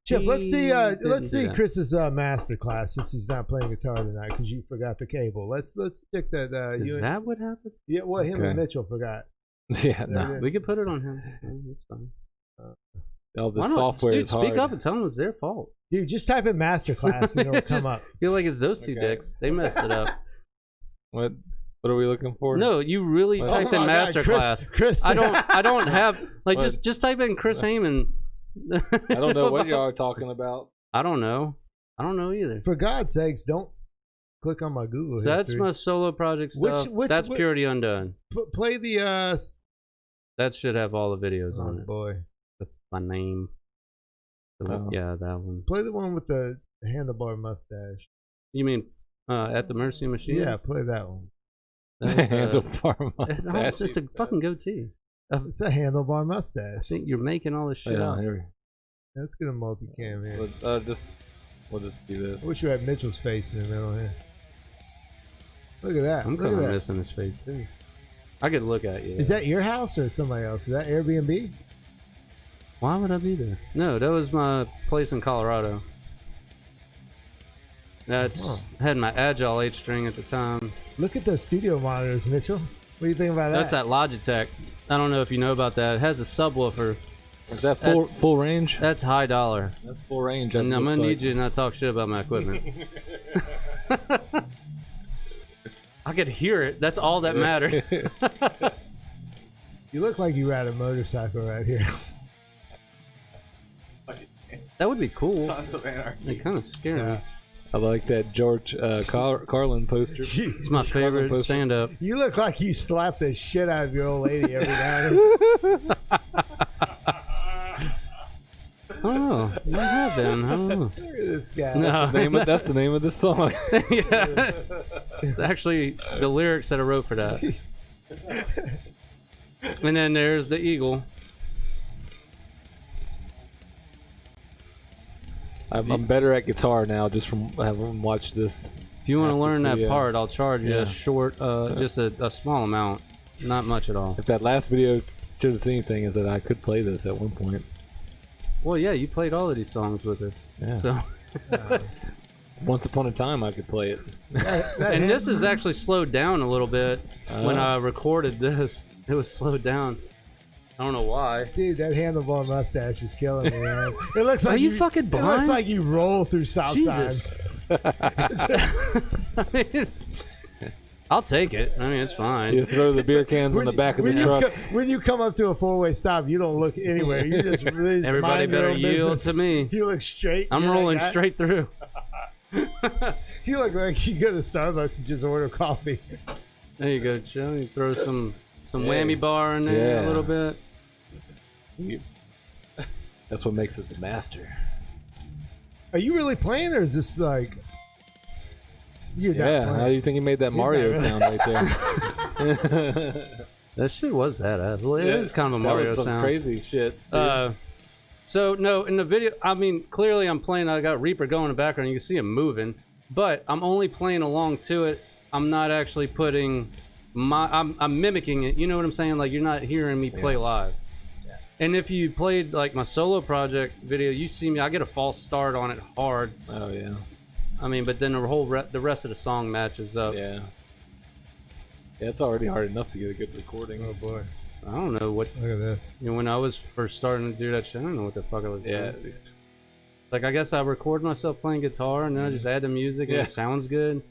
Chip, let's see. He Let's see didn't do that. Chris's master class since he's not playing guitar tonight because you forgot the cable. Let's stick that. Is that what happened? Yeah, well, him Okay. and Mitchell forgot. Yeah, no. We could put it on him. That's fine. All the Why not- software dude, is hard. speak up and tell them it's their fault. Dude, just type in master class and it'll come Just up. feel like it's those two Okay. dicks. They messed it up. What are we looking for? No, you really Oh typed my in God, master class. Chris. I don't have like What? just type in Chris Hayman. I don't know what y'all are talking about. I don't know. I don't know either. For God's sakes, don't click on my Google So that's history. my solo project Which- stuff. which- That's which- Purity Undone. Play the. That should have all the videos Oh on it. boy, That's my name. So, Oh. yeah, that one. play the one with the handlebar mustache. You mean At the Mercy of Machines? Yeah, play that one. That is, Handlebar it's a fucking goatee. It's a handlebar I mustache. think you're making all this shit Yeah, up. here Let's get a multicam here. we'll just do this. I wish you had Mitchell's face in the middle here. Look at that. I'm Look kind at of that. missing his face too. I could look at you. Is that your house or somebody else? Is that Airbnb? Why would I be there? No, that was my place in Colorado. That's had my Agile 8-string at the time. Look at those studio monitors, Mitchell. What do you think about That's that? that Logitech. I don't know if you know about that. It has a subwoofer. Is that That's- full range? That's high dollar. That's full range. And I'm gonna need you to not talk shit about my equipment. I could hear it. That's all that mattered. You look like you ride a motorcycle right here. That would be cool. Sons of Anarchy. It kind of scared me. I like that George Carlin poster. It's my favorite stand-up. You look like you slap the shit out of your old lady every now and then. Oh, what happened? I don't know. Look at this guy. No. That's the name of the song. Yeah. It's actually the lyrics that I wrote for that. And then there's the eagle. I'm better at guitar now just from having watched this. If you want to After learn this that video. part, I'll charge you Yeah. a short, just a small amount. Not much at all. If that last video showed us anything, is that I could play this at one point. Well, yeah, you played all of these songs with us. Yeah. So, Once upon a time, I could play it. and this is actually slowed down a little bit. When I recorded this, it was slowed down. I don't know why. Dude, that handlebar mustache is killing me, man. It looks like Are you fucking It blind? looks like you roll through stop Jesus. signs. I mean, I'll take it. I mean, it's fine. You throw the beer cans on the back of the truck. When you come up to a four-way stop, you don't look anywhere. You just really Everybody mind your better own yield business. to me. You look straight. I'm You're that rolling guy. straight through. You look like you go to Starbucks and just order coffee. There you go, Joe. You throw some whammy bar in there Yeah. a little bit. That's what makes it the master. Are you really playing, or is this like? You're not Yeah, playing? how do you think he made that He's Mario not really- sound right there? That shit was badass. Well, it is kind of a That was Mario some sound. crazy shit. dude. So no, in the video, I mean, clearly I'm playing. I got Reaper going in the background. You can see him moving, but I'm only playing along to it. I'm not actually putting my. I'm mimicking it. You know what I'm saying? Like you're not hearing me play live. Yeah. And if you played like my solo project video, you see me. I get a false start on it hard. Oh yeah. I mean, but then the rest of the song matches up. Yeah. Yeah, it's already hard enough to get a good recording. Oh boy. I don't know what. Look at this. You know, when I was first starting to do that shit, I don't know what the fuck I was doing. Yeah. Like, I guess I record myself playing guitar, and then I just add the music, and it sounds good.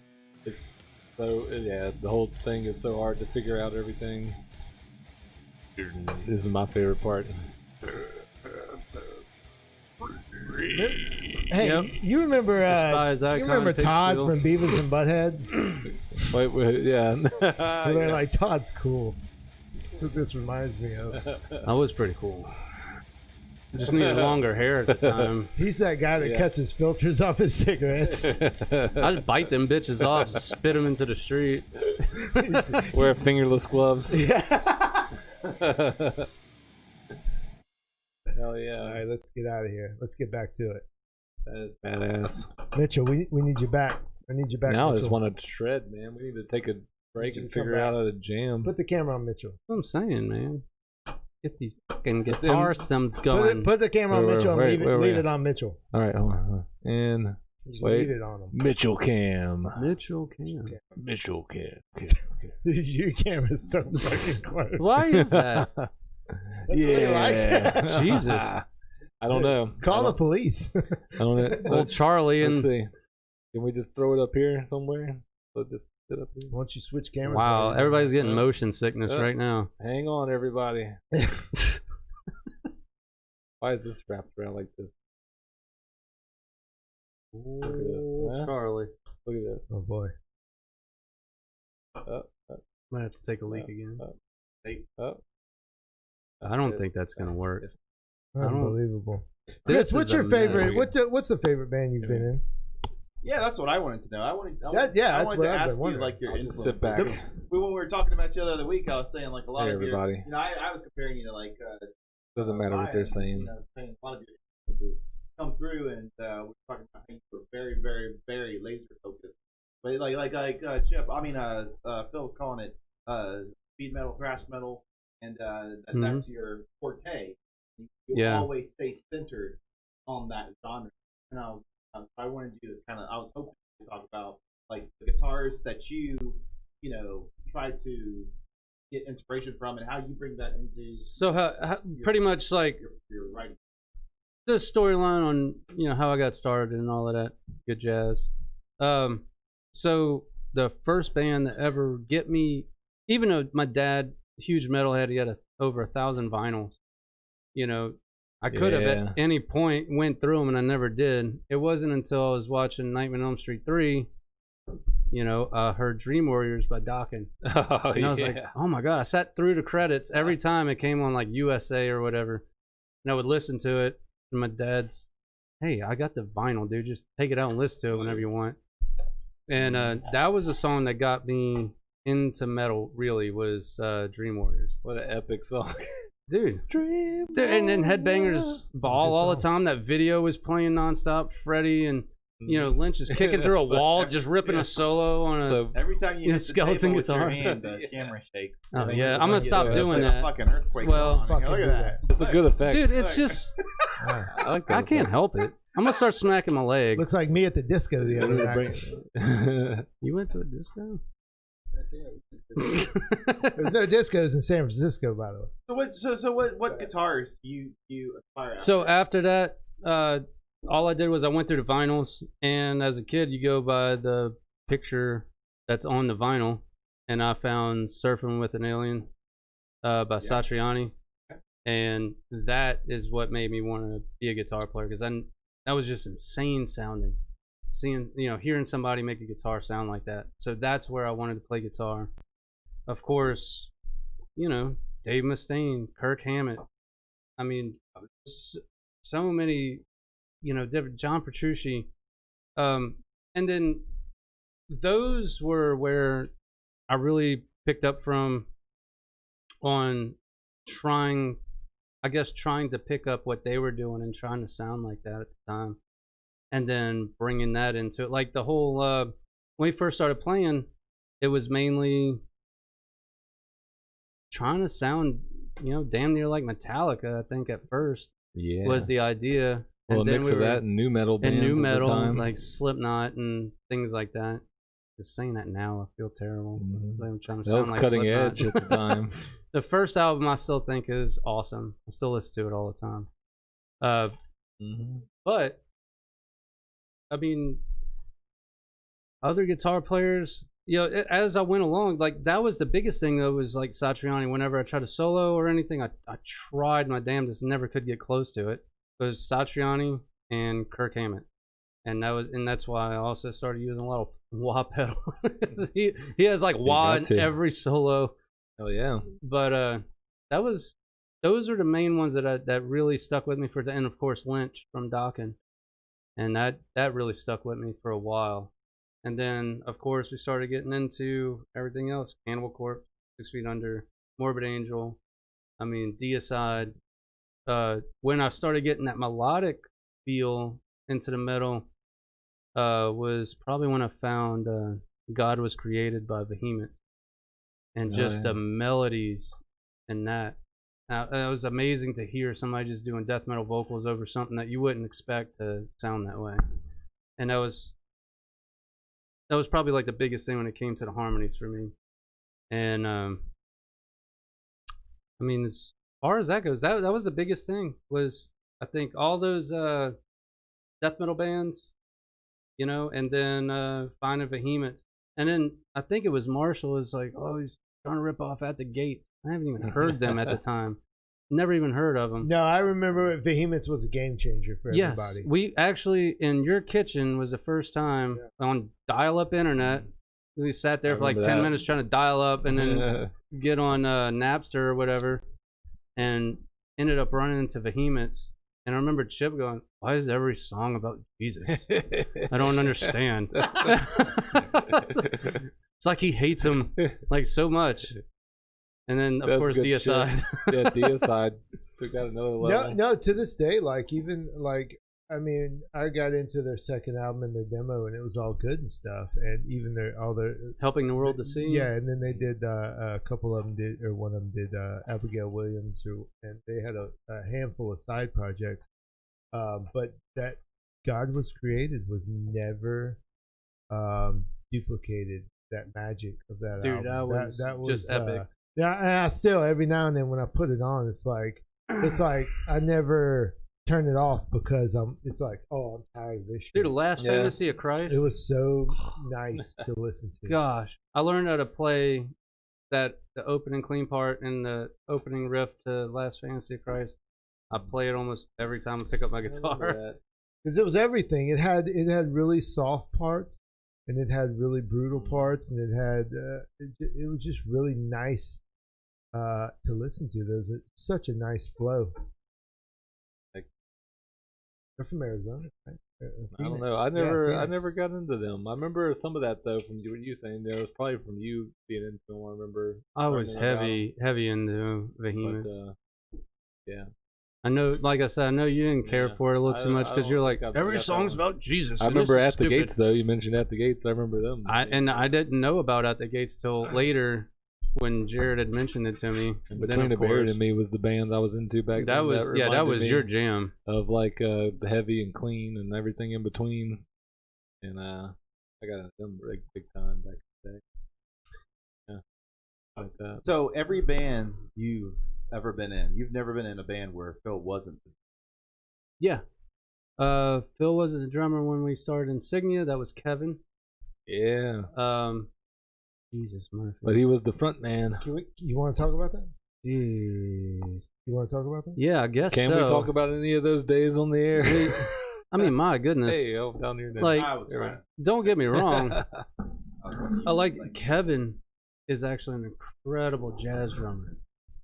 So, yeah, the whole thing is so hard to figure out everything. This is my favorite part. Hey, you remember Todd from Beavis and Butthead? Wait, yeah. They're like, Todd's cool. That's what this reminds me of. I was pretty cool. I just needed longer hair at the time. He's that guy that cuts his filters off his cigarettes. I just bite them bitches off, spit them into the street. Wear fingerless gloves. Yeah. Hell yeah. All right, let's get out of here. Let's get back to it. That is badass. Mitchell, we need you back. I need you back. Now Mitchell. I just want to shred, man. We need to take a break and figure out how to jam. Put the camera on Mitchell. That's what I'm saying, man. Get these fucking guitar sims going. Put the camera on Mitchell and leave it on Mitchell. All right, hold on. And just leave it on him. Mitchell cam. Mitchell cam. Mitchell cam. Your camera's so fucking close. Why is that? Yeah. Jesus. I don't know. Call the police. I don't know. Old Charlie and. Let's see. Can we just throw it up here somewhere? Let this sit up here. Why don't you switch cameras? Wow, everybody's getting motion sickness right now. Hang on, everybody. Why is this wrapped around like this? Look at this. Charlie. Look at this. Oh boy. Might have to take a leak again. I don't think that's gonna work. Unbelievable. Kris, what's your favorite? What's the favorite band you've been in? Yeah, that's what I wanted to know. I wanted to ask you like your influence. Sit back. When we were talking about you the other week, I was saying like a lot of everybody. Your, I was comparing you to like. Doesn't matter what they're saying. Saying a lot of your influences come through, and we're talking about how you were very, very, very laser focused. But like Chip, Phil was calling it speed metal, thrash metal, and that's your forte. You always stay centered on that genre. And I wanted you to I was hoping to talk about like the guitars that you try to get inspiration from and how you bring that into. So pretty much like your writing. The storyline on how I got started and all of that good jazz. So the first band that ever get me, even though my dad, huge metalhead, he had over 1,000 vinyls. I could have at any point went through them, and I never did. It wasn't until I was watching Nightmare on Elm Street 3, heard Dream Warriors by Dokken. And I was like, oh my God. I sat through the credits every time it came on like USA or whatever. And I would listen to it. And my dad's, hey, I got the vinyl, dude. Just take it out and listen to it whenever you want. And that was a song that got me into metal, really, was Dream Warriors. What an epic song. Dude, and then Headbangers Ball all the time. That video was playing nonstop. Freddie and Lynch is kicking through a wall, just ripping a solo on every time you hit skeleton the guitar. With your hand, the camera shakes. Oh, yeah, I'm gonna stop doing that. A fucking earthquake. Well, look at that. It's a good effect, dude. It's just I can't help it. I'm gonna start smacking my leg. Looks like me at the disco the other night. You went to a disco? There's no discos in San Francisco, by the way. So what guitars do you aspire? So after that, all I did was I went through the vinyls, and as a kid, you go by the picture that's on the vinyl, and I found "Surfing with an Alien" by Satriani, and that is what made me want to be a guitar player, because that was just insane sounding. Hearing somebody make a guitar sound like that. So that's where I wanted to play guitar. Of course, Dave Mustaine, Kirk Hammett. I mean, so many, different, John Petrucci. And then those were where I really picked up from on trying. I guess trying to pick up what they were doing and trying to sound like that at the time, and then bringing that into it. Like the whole when we first started playing, it was mainly trying to sound, damn near like Metallica. I think at first was the idea. Well, and a then mix of that and new metal bands and new at the time. like Slipknot and things like that. Just saying that now, I feel terrible. I'm trying to That was sound like cutting Slipknot. edge at the time. The first album I still think is awesome. I still listen to it all the time. But I mean, other guitar players, as I went along, like that was the biggest thing though, was like Satriani. Whenever I tried to solo or anything, I tried my damnedest, never could get close to it. It was Satriani and Kirk Hammett. And that's why I also started using a lot of wah pedal. he has like wah in every solo. Oh yeah. But those are the main ones that really stuck with me and of course Lynch from Dokken. And that really stuck with me for a while. And then of course we started getting into everything else. Cannibal Corpse, 6 Feet Under, Morbid Angel, Deicide. When I started getting that melodic feel into the metal, was probably when I found God Was Created by Behemoth, and just the melodies and that. Now, it was amazing to hear somebody just doing death metal vocals over something that you wouldn't expect to sound that way. And that was probably like the biggest thing when it came to the harmonies for me. And as far as that goes, that was the biggest thing. Was I think all those death metal bands, and then finding Behemoths. And then I think it was Marshall was like, oh, he's trying to rip off At the Gates. I haven't even heard them at the time. Never even heard of them. No, I remember Behemoths was a game changer for everybody. Yes, we actually, in your kitchen was the first time on dial-up internet. We sat there for like 10 minutes trying to dial up and then get on Napster or whatever, and ended up running into Behemoths. And I remember Chip going, why is every song about Jesus? I don't understand. It's like he hates him like so much. And then, of course, Deicide. Yeah, Deicide took that another level. No, to this day, I got into their second album and their demo, and it was all good and stuff. And even all their Helping the World to See. Yeah, and then they did a couple of them did, or one of them did Abigail Williams, and they had a handful of side projects. But that God Was Created was never duplicated. That magic of that album. That was just epic. Yeah, and I still every now and then when I put it on, it's like I never turn it off because it's like, oh, I'm tired of this shit. Dude, the Last Fantasy of Christ. It was so nice to listen to. Gosh, I learned how to play the opening clean part and the opening riff to Last Fantasy of Christ. I play it almost every time I pick up my guitar. Because it was everything. It had really soft parts, and it had really brutal parts, and it had it was just really nice to listen to. There was such a nice flow. They're from Arizona, right? I don't know. I never got into them. I remember some of that though from what you saying. It was probably from you being into them. I remember. I was heavy into Behemoths. Yeah. I know, like I said, I know you didn't care for it a little too much because you're like, every song's about Jesus. I remember At the Gates though. You mentioned At the Gates. I remember them. I didn't know about At the Gates till later when Jared had mentioned it to me. And Between the Buried and Me was the band I was into back then. That was your jam of like the heavy and clean and everything in between. And I got into them big time back in the day. Yeah, like that. So every band you've ever been in, you've never been in a band where Phil wasn't. Yeah. Phil was the drummer when we started Insignia. That was Kevin. Yeah. Jesus, Murphy. But he was the front man. You want to talk about that? Jeez. You want to talk about that? Yeah, I guess Can we talk about any of those days on the air? I mean, my goodness. Hey, down here now. Like, don't get me wrong. I like Kevin is actually an incredible jazz drummer.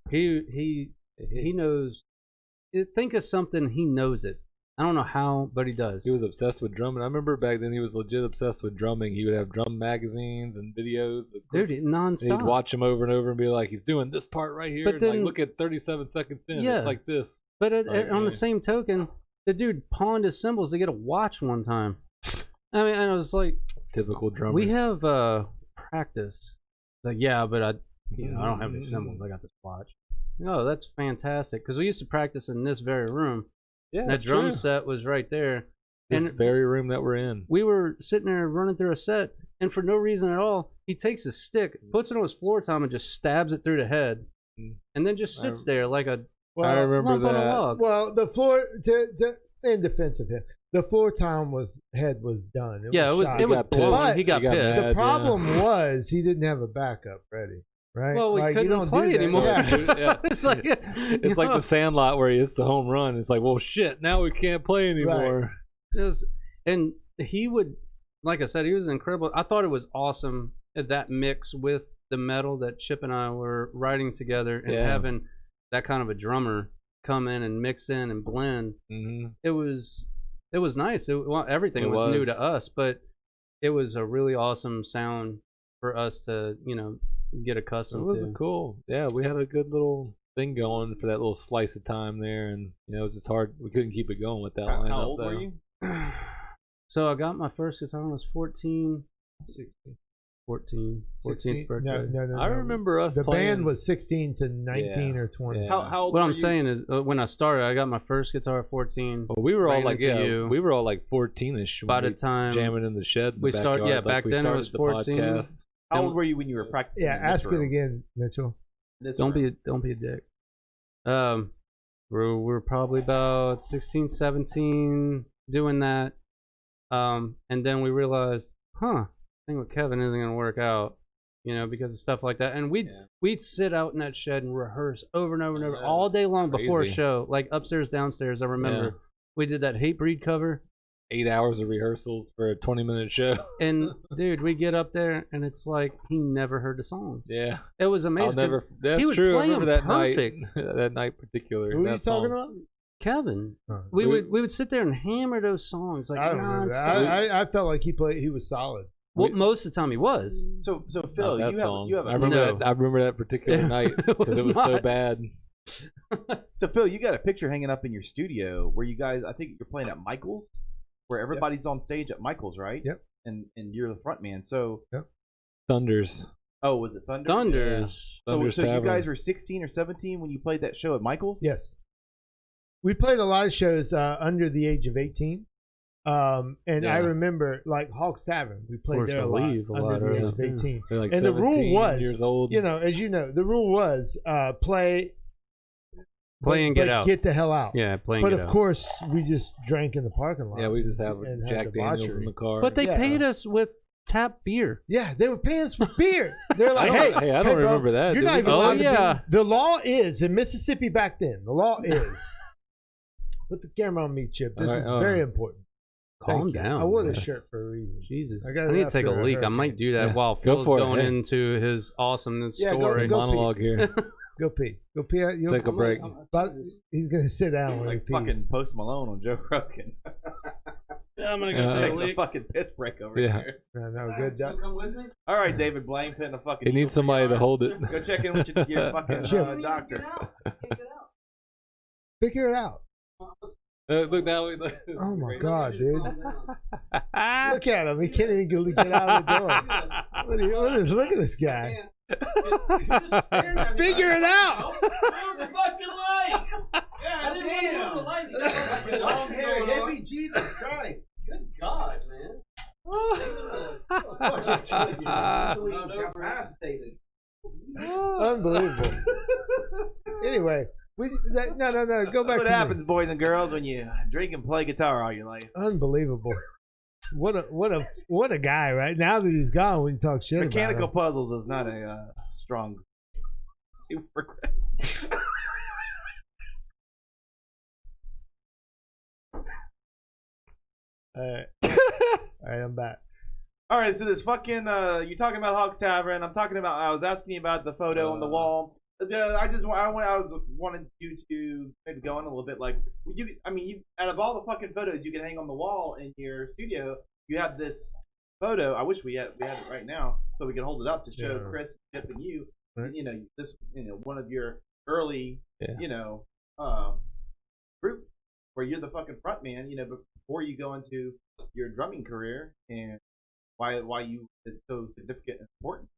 He knows. Think of something, he knows it. I don't know how, but he does. He was obsessed with drumming. I remember back then he was legit obsessed with drumming. He would have drum magazines and videos. Dude, nonstop. He'd watch him over and over and be like, he's doing this part right here. But And then, like, look at 37 seconds in. Yeah. It's like this. But on the same token, the dude pawned his cymbals to get a watch one time. I mean, and I was like, typical drummers. we have practice. It's like, yeah, but I don't have any cymbals. I got this watch. Oh, that's fantastic. Because we used to practice in this very room. Yeah, That drum set was right there. This And very room that we're in. we were sitting there running through a set, and for no reason at all, he takes his stick, puts it on his floor tom, and just stabs it through the head, and then just sits there like a I remember lump on a that. log. Well, the floor in defense of him, the floor tom head was done. It was shot. it was got blown. pissed. He got He got pissed. mad. The problem was he didn't have a backup ready. Right? Well, we Like, you couldn't don't play do that. anymore. Yeah. Yeah. It's like It's like the Sandlot where he hits the home run. It's like, well, shit, now we can't play anymore. and he would, like I said, he was incredible. I thought it was awesome that mix with the metal that Chip and I were writing together, and having that kind of a drummer come in and mix in and blend. Mm-hmm. It was nice. Everything was new to us, but it was a really awesome sound for us to get accustomed to. It was cool. Yeah, we had a good little thing going for that little slice of time there, and it was just hard. We couldn't keep it going with that lineup. How old were you? So I got my first guitar when I was 14. 14th birthday. No. I remember us The playing. band was 16 to 19 or 20. Yeah. How old What were I'm you? saying is, when I started, I got my first guitar at 14. Well, we were all ran like, into you. we were all like 14ish. By the time jamming in the shed. In we the started, backyard, back we then it started was the 14. podcast. How old were you when you were practicing? Yeah, in this ask it room? again, Mitchell. This Don't room. be a dick. We're probably about 16, 17 doing that. And then we realized, I think with Kevin isn't gonna work out, because of stuff like that. And we'd sit out in that shed and rehearse over and over and over all day long before a crazy. show, like upstairs, downstairs. I remember we did that Hate Breed cover. 8 hours of rehearsals for a 20-minute show. And dude, we get up there and it's like he never heard the songs. Yeah, It was amazing. 'cause That's he would true. I play remember them that perfect. night. That night particular. Who are you that song. talking about? Kevin, Oh. we would sit there and hammer those songs like I don't remember that. nonstop. I felt like he was solid. Well, most of the time he was. So Not Phil, that you song. have I remember No. that. I remember that particular night because it was so not. bad. So Phil, you got a picture hanging up in your studio where you guys, I think you're playing at Michael's, where everybody's on stage at Michael's, right? Yep. And you're the front man. So Thunders. oh, was it Thunder? Thunders. So Thunders you Tavern. guys were 16 or 17 when you played that show at Michael's? Yes. We played a lot of shows under the age of 18. And Yeah. I remember, like, Hawk's Tavern. We played course, there I a lot believe a under lot the age earlier, of too. 18. They're like And the rule 17 was, years old. As you know, the rule was play Play and get out. Get the hell out. Yeah, playing But it of out. course, we just drank in the parking lot. Yeah, we just have and had Jack Daniels in debauchery. the car. But they Yeah. paid us with tap beer. Yeah, they were paying us for beer. They're like, I hey, don't bro, remember that. You're Did not we? even Oh, allowed to yeah. be. The law is in Mississippi back then. The law is. Put the camera on me, Chip. This All right, is very important. Calm Thank you. down. I wore man. this shirt for a reason. Jesus. I I, got it need to take a after a leak. I hurricane. might do that Yeah, while go Phil's for it, going hey. into his awesomeness Yeah, go- story. go Monologue here. Go pee. Go pee. You'll, Take a break. But he's gonna sit down when Like he pees. fucking Post Malone on Joe Rogan. I'm gonna go take a Take a leak. fucking piss break over Yeah. here. No, good. Come with me? All right, David Blaine putting a fucking. He needs somebody to hold it. Go check in with your fucking Chip. doctor. Figure it out. Look now. Oh my god, dude! Look at him. He can't even get out of the door. Look at this guy. Figure it out. the fucking light. God damn. Long hair, hippie, Jesus Christ. Good God, man. Incapacitated. Unbelievable. Anyway, no. Go back What to happens, boys and girls, when you drink and play guitar all your life? Unbelievable. What a guy! Right now that he's gone, we can talk shit Mechanical about puzzles is not a strong super Chris. him. All right, I'm back. All right, so this fucking you're talking about Hawks Tavern. I was asking you about the photo on the wall. I was wanted you to maybe go in a little bit. Like you, out of all the fucking photos you can hang on the wall in your studio, you have this photo. I wish we had it right now so we could hold it up to show Kris, Chip, and you. Right. This one of your early groups where you're the fucking front man. Before you go into your drumming career, and why it's so significant and important.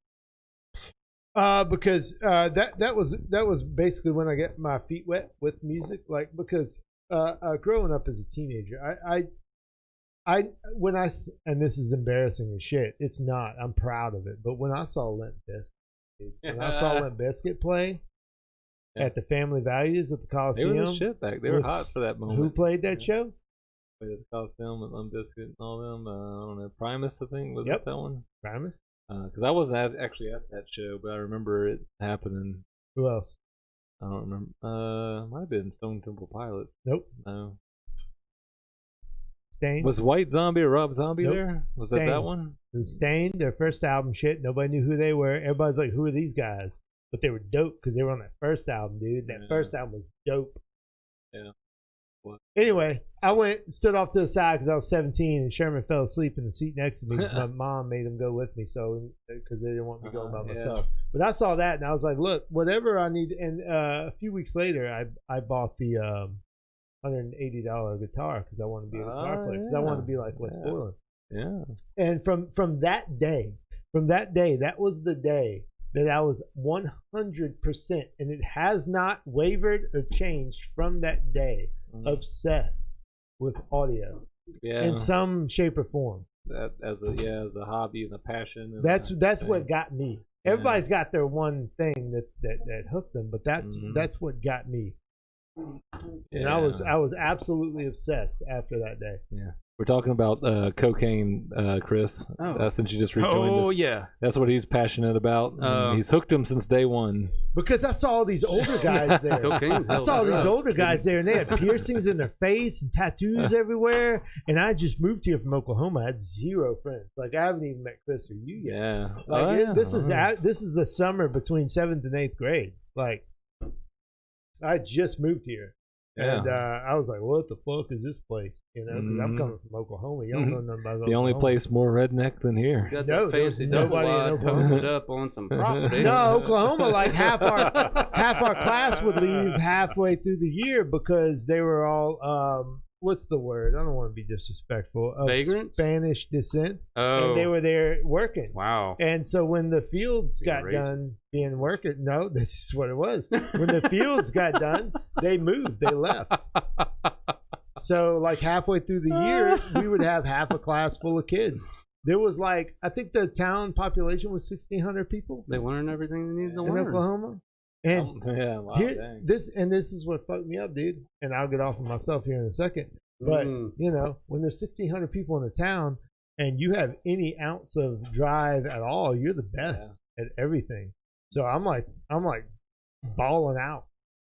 Because that was basically when I got my feet wet with music. Like because growing up as a teenager, and this is embarrassing as shit. It's not. I'm proud of it. But when I saw Limp Bizkit play at the Family Values at the Coliseum, they were the shit back. They were hot for that moment. Who played that show? Played at the Coliseum with Limp Bizkit and all them. I don't know. Primus, I think, was that one? Primus. Because I wasn't actually at that show, but I remember it happening. Who else? I don't remember. Might have been Stone Temple Pilots. Nope. No. Staind. Was White Zombie or Rob Zombie Nope. there? Was Staind. that one? It was Staind, their first album shit. Nobody knew who they were. Everybody's like, who are these guys? But they were dope because they were on that first album, dude. That first album was dope. Yeah. What? Anyway, I stood off to the side because I was 17 and Sherman fell asleep in the seat next to me because my mom made him go with me because they didn't want me going by myself. But I saw that and I was like, look, whatever I need. And a few weeks later, I bought the $180 guitar because I wanted to be a guitar player because I wanted to be like West Borland. Yeah. And from that day, that was the day that I was 100%, and it has not wavered or changed from that day. Obsessed with audio, in some shape or form. That as a hobby and a passion. And that's what got me. Everybody's got their one thing that hooked them, but that's what got me. And I was absolutely obsessed after that day. Yeah. We're talking about cocaine, Kris. Since you just rejoined us. Oh, yeah. That's what he's passionate about. He's hooked him since day one. Because I saw all these older guys there. I saw all these older guys there, and they had piercings in their face and tattoos everywhere. And I just moved here from Oklahoma. I had zero friends. Like, I haven't even met Kris or you yet. Yeah. Like, this is the summer between 7th and 8th grade. Like, I just moved here. Yeah. And I was like, what the fuck is this place? Because I'm coming from Oklahoma. You don't know nothing about Oklahoma. The only place more redneck than here. Got that fancy nobody in Oklahoma posted up on some property. No, Oklahoma, like half our class would leave halfway through the year because they were all what's the word? I don't want to be disrespectful. Vagrants? Spanish descent. Oh. And they were there working. Wow. And so when the fields got done being working, no, this is what it was. When the fields got done, they moved. They left. So like halfway through the year, we would have half a class full of kids. There was like, I think the town population was 1,600 people. They learned everything they needed to learn. In Oklahoma. And this is what fucked me up, dude. And I'll get off of myself here in a second. But when there's 1,600 people in the town, and you have any ounce of drive at all, you're the best at everything. So I'm like balling out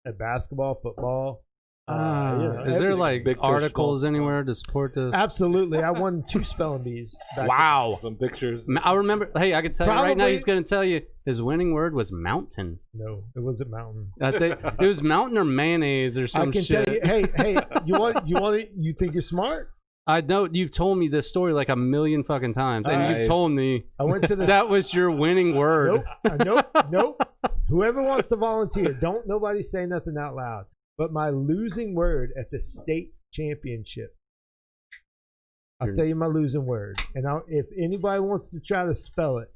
at basketball, football. Is there like big articles anywhere to support this? Absolutely. I won 2 spelling bees. Wow. Some pictures. I remember. Hey, I can tell you right now. He's going to tell you his winning word was mountain. No, it wasn't mountain. I think it was mountain or mayonnaise or some shit. I can tell you. Hey, you want it? You think you're smart? I know you've told me this story like a million fucking times, and you've told me I went to that was your winning word. Nope. Whoever wants to volunteer, don't nobody say nothing out loud. But my losing word at the state championship, I'll tell you my losing word. And if anybody wants to try to spell it.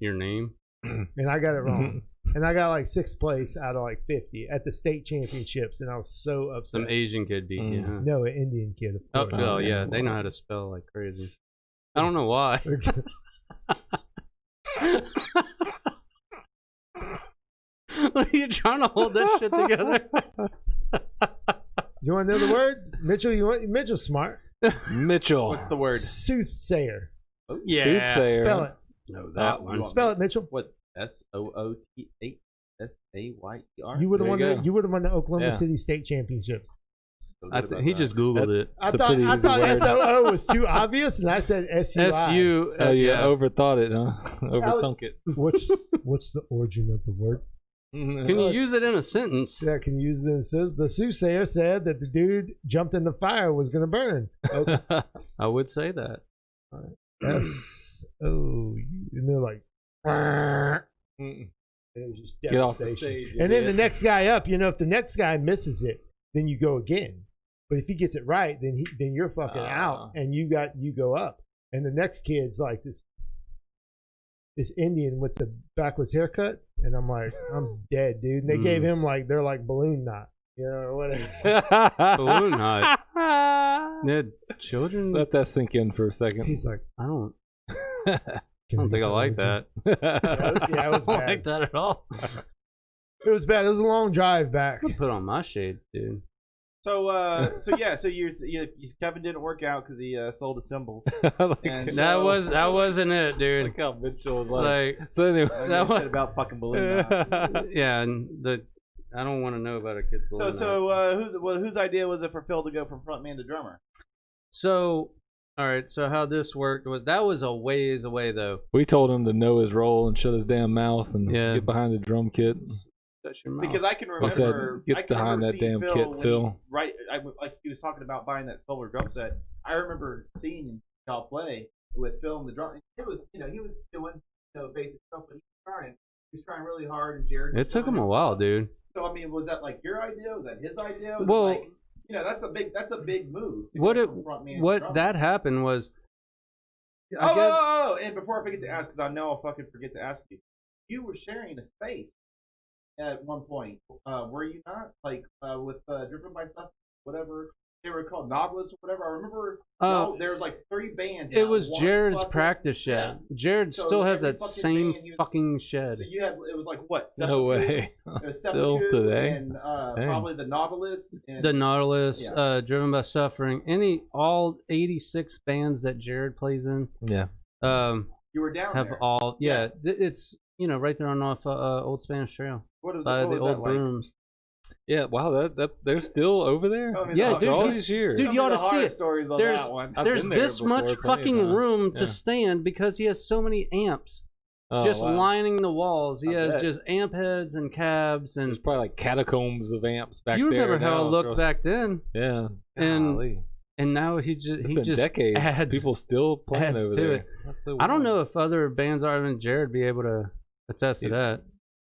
Your name? And I got it wrong. And I got like 6th place out of like 50 at the state championships. And I was so upset. Some Asian kid beat you, huh? No, an Indian kid. Of course. Oh, yeah. They know how to spell like crazy. I don't know why. You're trying to hold that shit together. You want to know the word? Mitchell, Mitchell's smart. Mitchell. What's the word? Soothsayer. Oh, yeah. Soothsayer. Spell it. No, that one. Spell it, Mitchell. What? SOOTHSAYER? You would have won the Oklahoma City State Championships. He just Googled it. I thought SOO was too obvious, and I said SUI. SU. Overthought it, huh? Overthunk it. What's the origin of the word? Can you use it in a sentence? Yeah, can you use this? The soothsayer said that the dude jumped in the fire was going to burn. Okay. I would say that. Yes. Oh, and they're like, and it was just Get off the devastation. stage. And then the next guy up, if the next guy misses it, then you go again. But if he gets it right, then you're fucking out, and you go up. And the next kid's like this Indian with the backwards haircut, and I'm like, I'm dead, dude. And they gave him they're like balloon knot, or whatever. Balloon knot. Yeah, children. Let that sink in for a second. He's like, I don't think I like that. Yeah, it was I don't bad. like that at all. It was bad. It was a long drive back. I'm gonna put on my shades, dude. So Kevin didn't work out because he sold his symbols. And That wasn't it, dude. Like how Mitchell was Like, so anyway, that shit about fucking balloon knot. yeah, and I don't want to know about a kid's balloon. So whose idea was it for Phil to go from frontman to drummer? So, all right. So how this worked was that was a ways away though. we told him to know his role and shut his damn mouth and Yeah. get behind the drum kit. Shut your mouth. Because I can I remember, said, get I can behind remember that damn seeing kit, when Phil. like he was talking about buying that solar drum set. I remember seeing y'all play with Phil and the drum. It was, he was doing basic stuff, but he was trying really hard. And Jared. It took him a while, dude. So I mean, was that like your idea? Was that his idea? Was Well, it like, that's a big move. to What go it from frontman to what drummer. that happened was. I guess, Oh, and before I forget to ask, because I know I'll fucking forget to ask you, you were sharing a space at one point, were you not? Like with Driven by Stuff, whatever they were called, Nautilus or whatever. I remember there was like 3 bands. It was one Jared's fucking- practice shed. Yeah. Jared So still has every that fucking same band you- fucking shed. So you had, it was like what? No way. It was Still Sepultura today? and probably the Nautilus. And, The Nautilus, Yeah. Driven by Suffering, all 86 bands that Jared plays in, Yeah. you were down have there. all. Yeah, it's right there on off Old Spanish Trail What was by what the was that old like? brooms. Yeah. Wow. That they're still over there. Tell me Yeah, the dude, After all horror- these years. dude, tell me you ought the to see horror it. stories on There's- that one. I've There's been there this before much plenty of fucking times. room Yeah. to stand because he has so many amps Oh, just wow. lining the walls. He I has bet. just amp heads and cabs, and There's probably like catacombs of amps back you there. remember how it now. looked back then. Yeah. And- Golly. And now he It's just been decades. adds. People still playing adds over to there. it. That's so I don't weird. know if other bands other than Jared be able to attest to that.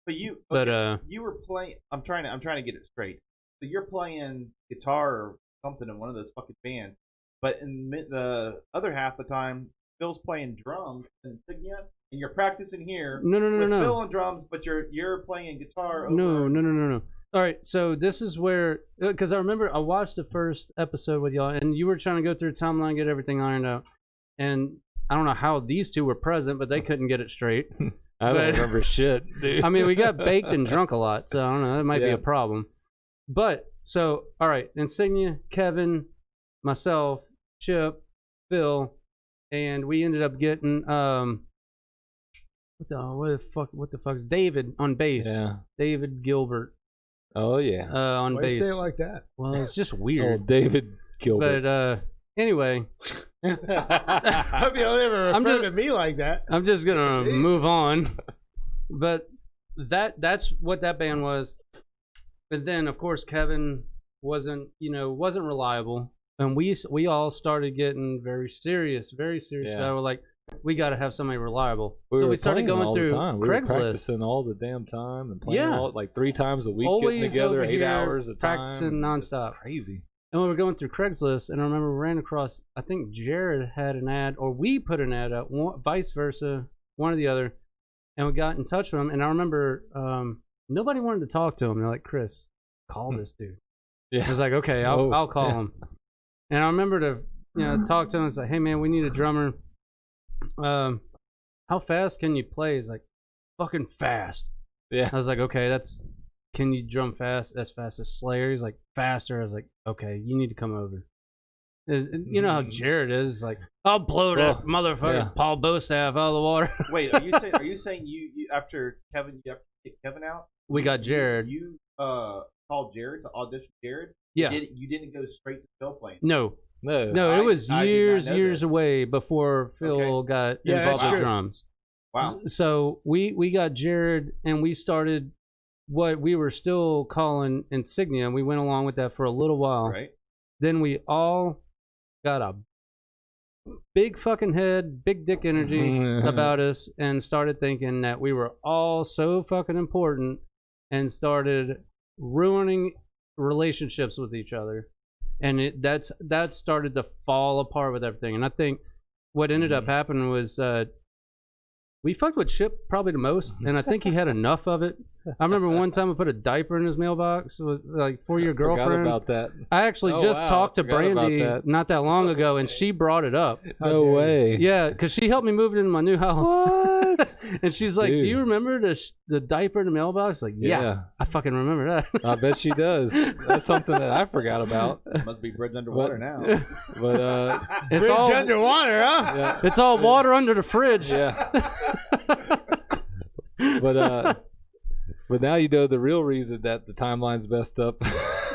But But you were playing. I'm trying to get it straight. So you're playing guitar or something in one of those fucking bands, but in the other half of the time, Phil's playing drums and Insignia, and you're practicing here no, with no. Phil on drums, but you're playing guitar. Over... No. All right, so this is where, because I remember I watched the first episode with y'all, and you were trying to go through the timeline, get everything ironed out, and I don't know how these two were present, but they couldn't get it straight. I don't remember shit, dude. I mean, we got baked and drunk a lot, so I don't know, that might be Yeah. a problem. But, so, all right, Insignia, Kevin, myself, Chip, Phil, and we ended up getting, what the fuck's David on bass. Yeah. David Gilbert. Oh yeah. On Why bass. you say it like that? Well, it's just Oh, weird. David Gilbert. But anyway, I hope you'll never I'm refer just- to me like that. I'm just gonna move on. But that's what that band was. But then, of course, Kevin wasn't reliable, and we all started getting very serious. Yeah. We're like, we got to have somebody reliable. we So were we started playing going all through the time. We were Craigslist. practicing all the damn time and playing Yeah. like 3 times a week, Always getting together over 8 here hours a time. practicing nonstop. It's crazy. And we were going through Craigslist, and I remember we ran across, I think Jared had an ad, or we put an ad out, vice versa, one or the other, and we got in touch with him. And I remember nobody wanted to talk to him. They're like, Kris, call this dude. Yeah. I was like, okay, I'll call him. And I remember to talk to him and say, hey man, we need a drummer. How fast can you play? He's like, fucking fast. Yeah. I was like, okay, can you drum fast as Slayer? He's like, faster. I was like, okay, you need to come over. You know how Jared is, like, I'll blow that motherfucker Paul Bostaff out of the water. Wait, are you saying you after Kevin, you have to kick Kevin out? We got Jared. You called Jared to audition Jared? Yeah. You didn't go straight to Phil playing. No, No. it was I did not years know years this. away before Phil got Yeah, involved that's with true. drums. Wow. So we got Jared, and we started what we were still calling Insignia. We went along with that for a little while. Right. Then we all got a big fucking head, big dick energy about us, and started thinking that we were all so fucking important, and started ruining relationships with each other. And that started to fall apart with everything. And I think what ended up happening was we fucked with Chip probably the most, and I think he had enough of it. I remember one time I put a diaper in his mailbox for your girlfriend. Forgot about that. I actually just talked to Brandy not that long ago, and she brought it up. No way. Yeah, because she helped me move it into my new house. What? And she's like, Dude. "Do you remember the diaper in the mailbox?" Like, yeah, I fucking remember that. I bet she does. That's something that I forgot about. Must be bridge underwater now. But it's Bridge all underwater, huh? yeah, it's all water under the fridge. yeah. But now you know the real reason that the timeline's messed up.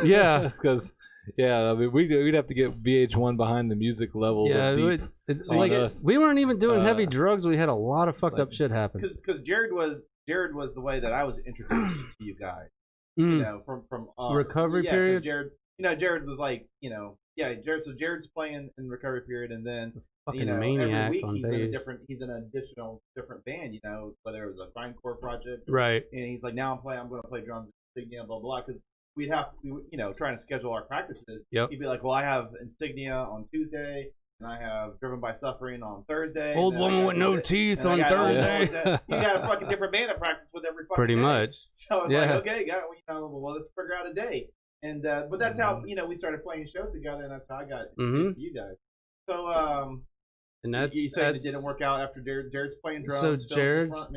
Yeah. It's because, I mean, we'd have to get VH1 behind the music level. Yeah, on us. we weren't even doing heavy drugs. We had a lot of fucked up shit happen. Because Jared was the way that I was introduced to you guys. You know, from recovery period. Jared, Jared was like, Jared. So Jared's playing in recovery period, and then Fucking every maniac week on he's bass. he's in an additional different band. Whether it was a grindcore project, Right. And he's like, now I'm going to play drums, Insignia, blah blah. Because we'd have to, trying to schedule our practices. Yep. He'd be like, well, I have Insignia on Tuesday, and I have Driven by Suffering on Thursday. Old woman with no teeth on Thursday. You got a fucking different band to practice with every fucking Pretty day. much. So it's like, okay, well, let's figure out a day. And but that's how we started playing shows together, and that's how I got introduced to you guys. So and that's you saying it didn't work out after Jared's playing drums. So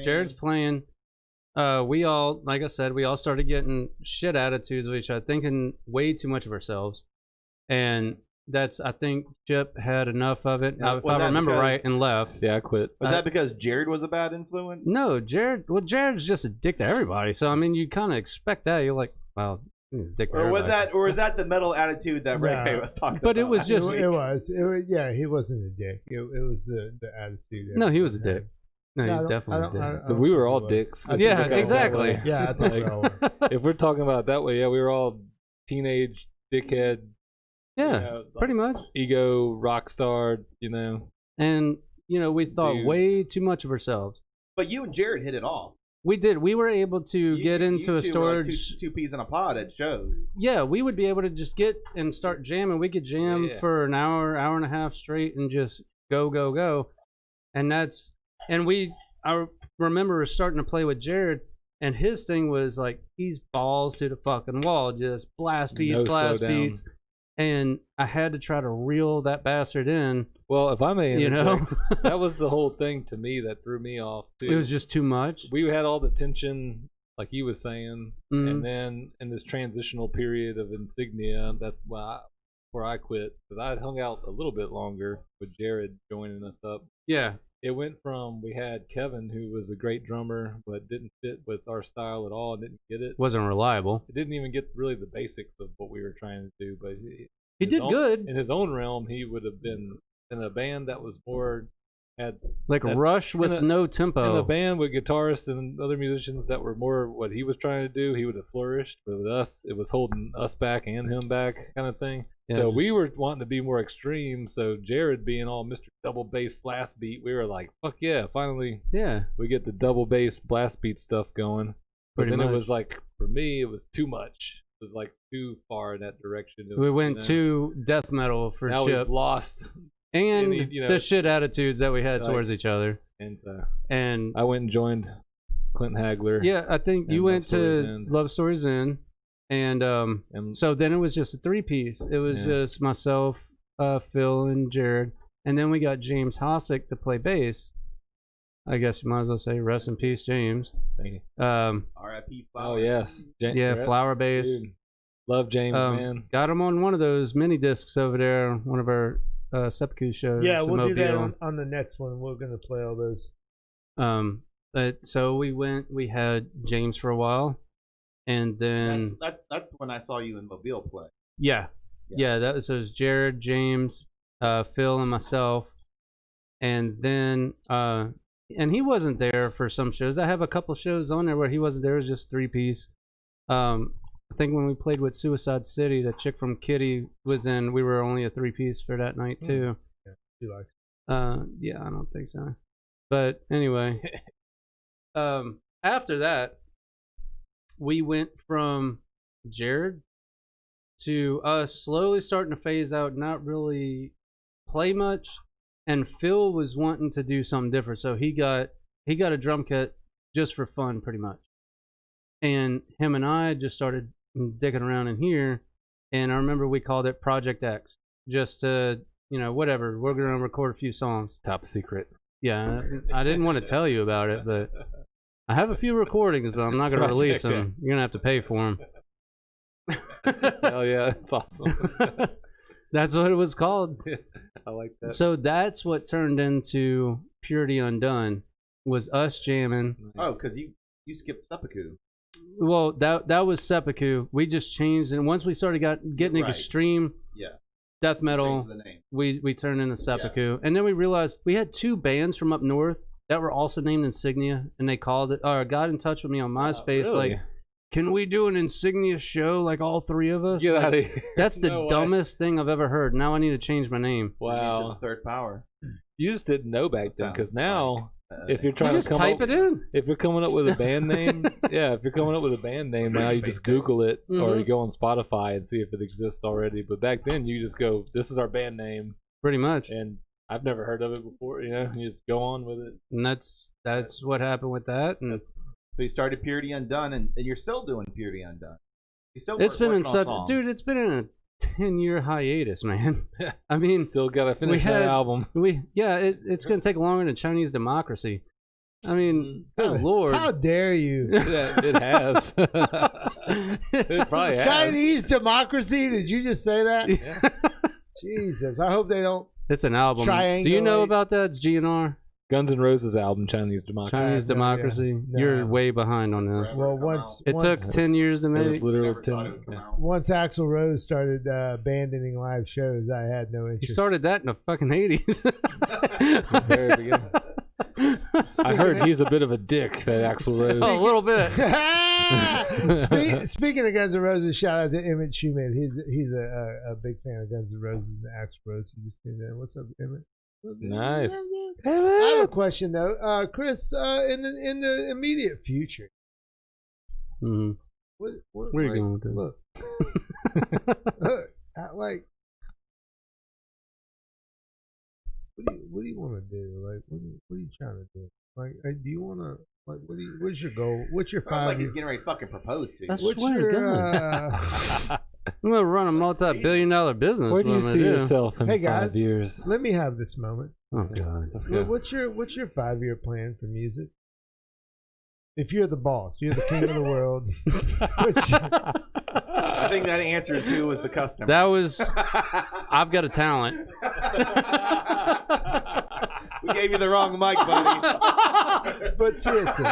Jared's playing. We all, like I said, we all started getting shit attitudes of each other, thinking way too much of ourselves, and I think Chip had enough of it, if I remember right, and left. Yeah, I quit. Was that because Jared was a bad influence? No, Jared's just a dick to everybody. So I mean, you kind of expect that. You're like, wow, dick to everybody. Or was that the metal attitude that Ray Pay was talking about? But it was just It was. Yeah, he wasn't a dick. It was the attitude. No, he was a dick. No, he's definitely a dick. But we were all dicks. Yeah, exactly. Yeah, I think we all were. If we're talking about it that way, we were all teenage dickhead. Yeah, pretty much. Ego, rock star, And, we thought Dudes. way too much of ourselves. But you and Jared hit it off. We did. We were able to get into a two storage. were like two peas in a pod at shows. Yeah, we would be able to just get and start jamming. We could jam for an hour and a half straight and just go. And I remember starting to play with Jared, and his thing was like, he's balls to the fucking wall, just blast beats. And I had to try to reel that bastard in. Well, if I may interject, that was the whole thing to me that threw me off too. It was just too much. We had all the tension, like he was saying, and then in this transitional period of Insignia, that's where I quit, because I had hung out a little bit longer with Jared joining us up. Yeah. It went from, we had Kevin, who was a great drummer, but didn't fit with our style at all, didn't get it. Wasn't reliable. It didn't even get really the basics of what we were trying to do, but he did good. In his own realm, he would have been in a band that was more, Rush with no tempo. In a band with guitarists and other musicians that were more what he was trying to do, he would have flourished. But with us, it was holding us back and him back kind of thing. Yeah, so we were wanting to be more extreme. So Jared being all Mr. Double Bass Blast Beat, we were like, fuck yeah, finally we get the double bass blast beat stuff going. But then it was like, for me, it was too much. It was like too far in that direction. We went too death metal for now Chip. We've lost and the shit attitudes that we had towards each other. And I went and joined Clint Hagler. Yeah, I think you went to Love Stories Inn, and so then it was just a three-piece. It was just myself, Phil, and Jared, and then we got James Hosick to play bass. I guess you might as well say rest in peace, James. Thank you. R.I.P. Oh yes, Flower bass. Dude. Love James, man. Got him on one of those mini discs over there, one of our seppuku shows. Yeah, we'll do that on the next one. We're gonna play all those. So we had James for a while, and then that's when I saw you in Mobile play. Yeah, that was Jared, James, Phil, and myself, and then and he wasn't there for some shows. I have a couple shows on there where he wasn't there. It was just three-piece. I think when we played with Suicide City, the chick from Kitty was in. We were only a 3-piece for that night too. Yeah, she likes. Yeah, I don't think so. But anyway, after that, we went from Jared to us slowly starting to phase out, not really play much, and Phil was wanting to do something different, so he got a drum kit just for fun, pretty much. And him and I just started dicking around in here, and I remember we called it Project X, just to, whatever, we're gonna record a few songs. Top secret. Yeah, I didn't want to tell you about it, but I have a few recordings, but I'm not gonna release them. You're gonna have to pay for them. Hell yeah, that's awesome. That's what it was called. I like that. So that's what turned into Purity Undone, was us jamming. Oh, because you skipped Seppuku. Well, that was Seppuku. We just changed, and once we started getting extreme death metal, the name. we turned into Seppuku. And then we realized we had 2 bands from up north that were also named Insignia, and they called it, or got in touch with me on MySpace, really? like, can we do an Insignia show, like all 3 of us? Get out of here. That's the No way. dumbest thing I've ever heard. Now I need to change my name. Wow. Third power. You just didn't know back then, because now, if you're You trying just to come type up, it in. if you're coming up with a band name, if you're coming up with a band name now, you just Google it, or you go on Spotify and see if it exists already. But back then, you just go, "This is our band name," Pretty much. and I've never heard of it before. You just go on with it. And that's what happened with that. And So you started Purity Undone, and you're still doing Purity Undone. You still it's been in working on such, songs. dude. It's been in a 10-year hiatus, man. I mean, Still gotta finish that album. It's gonna take longer than Chinese Democracy. I mean, good lord. How dare you? Yeah, it has. It probably has. Chinese democracy? Did you just say that? Yeah. Jesus, I hope they don't. It's an album. Triangulate. Do you know about that? It's GNR. Guns N' Roses album, Chinese Democracy. Chinese no, Democracy. yeah. No. You're way behind on this. Well, once It took 10 years to It was make. literally Never thought 10. it would come Yeah. out. once Axl Rose started abandoning live shows, I had no interest. He started that in the fucking 80s. Very beginning. I heard he's a bit of a dick, that Axl Rose. Oh, a little bit. Speaking of Guns N' Roses, shout out to Emmett Shoemate. He's a big fan of Guns N' Roses and Axl Rose. You just tuned in. What's up, Emmett? Nice. I have a question though, Kris. In the immediate future, Mhm. what Where are you going with this? Look, like, what do you want to do? Like, what are you trying to do? Like, do you want to? Like, what's your goal? What's your Sounds 5 like he's year? getting ready to fucking propose to you. That's- What's swear to your? I'm gonna run a multi-billion-dollar business. Where do you what I'm see gonna do. yourself in Hey, 5 guys. years? Let me have this moment. Oh god. Let's go. What's your 5 year plan for music? If you're the boss, you're the king of the world. I think that answers who was the customer. That was. I've got a talent. We gave you the wrong mic, buddy. But seriously,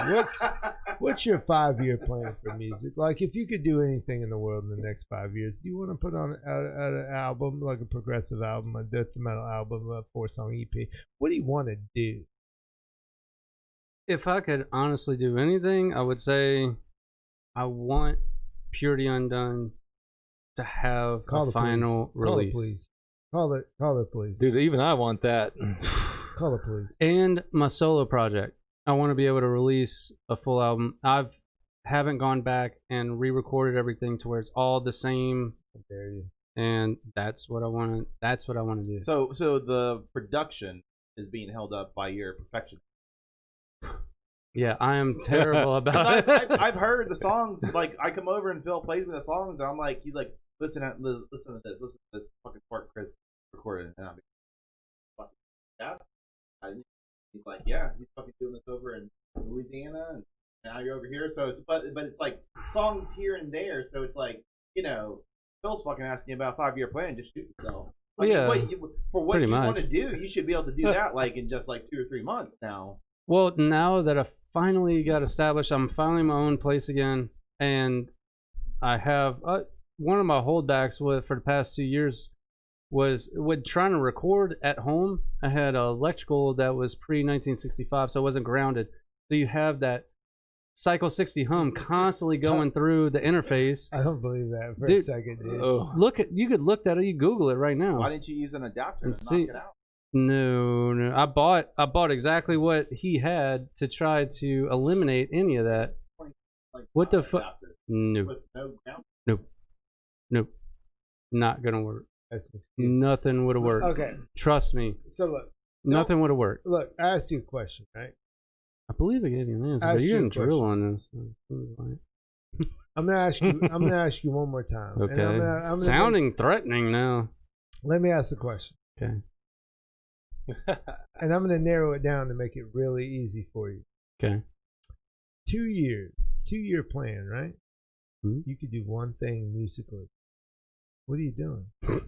what's your 5 year plan for music? Like, if you could do anything in the world in the next 5 years, do you want to put on an album, like a progressive album, a death metal album, a 4-song EP? What do you want to do? If I could honestly do anything, I would say I want Purity Undone to have a final release. Call it, please. Dude, even I want that. Call it, please. And my solo project. I want to be able to release a full album. Haven't gone back and re-recorded everything to where it's all the same. How dare you? And that's what I want to do. So the production is being held up by your perfection. Yeah, I am terrible about Because it. I've heard the songs. Like, I come over and Phil plays me the songs, and I'm like, he's like, listen to this fucking part Kris recorded, and I'm like, yeah. He's like, yeah, he's fucking doing this over in Louisiana, and now you're over here. So it's but it's like songs here and there. So it's like, Phil's fucking asking about a 5-year plan. Just shoot yourself. Like, Yeah, for what pretty you want much. to do, you should be able to do that like in just like 2 or 3 months now. Well, now that I finally got established, I'm finally in my own place again, and I have one of my holdbacks for the past 2 years was with trying to record at home. I had electrical that was pre-1965, so it wasn't grounded. So you have that Cycle 60 hum constantly going through the interface. I don't believe that for a Dude, second, dude. You could look that up. You Google it right now. Why didn't you use an adapter And to see- knock it out? No. I bought exactly what he had to try to eliminate any of that. Like, What the adapter fuck? No. with no ground? Nope. Not gonna work. That's an excuse. Nothing would have worked. Okay, Trust me. so look, Nothing would have worked. look. I asked you a question, right? I believe I gave you an answer, Ask but you you a didn't drill question. on this. It seems like- I'm gonna ask you. I'm gonna ask you one more time. And Okay. I'm gonna Sounding threatening now. Let me ask a question, Okay. and I'm gonna narrow it down to make it really easy for you. Okay. 2 years, 2-year plan, right? Mhm. You could do one thing musically. What are you doing? What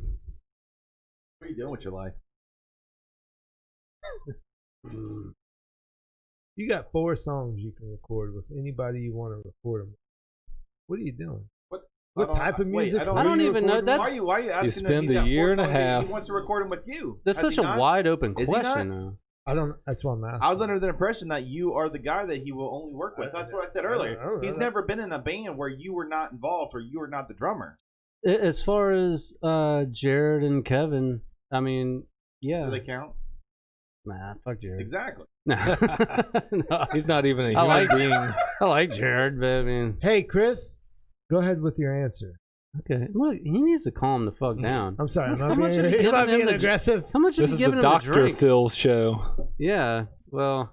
are you doing with your life? You got 4 songs you can record with anybody you want to record them with. What are you doing? What type of music? I don't even know. Why are you asking him? spend He's a got year 4 and a songs and half. He wants to record them with you. That's Has such he a not? wide open Is he question, not? though. I don't. That's what I'm asking. I was under the impression that you are the guy that he will only work with. That's what I said earlier. I don't know. He's never been in a band where you were not involved or you were not the drummer. As far as Jared and Kevin, I mean, yeah. Do they count? Nah, fuck Jared. Exactly. Nah. No, He's not even a I human like- being. I like Jared, but I mean, Hey, Chris, go ahead with your answer. okay. Look, he needs to calm the fuck down. I'm sorry. I'm How not much being, have you am I given him being to- aggressive. How much have This you is given the him to Dr. drink? Phil show. Yeah. Well,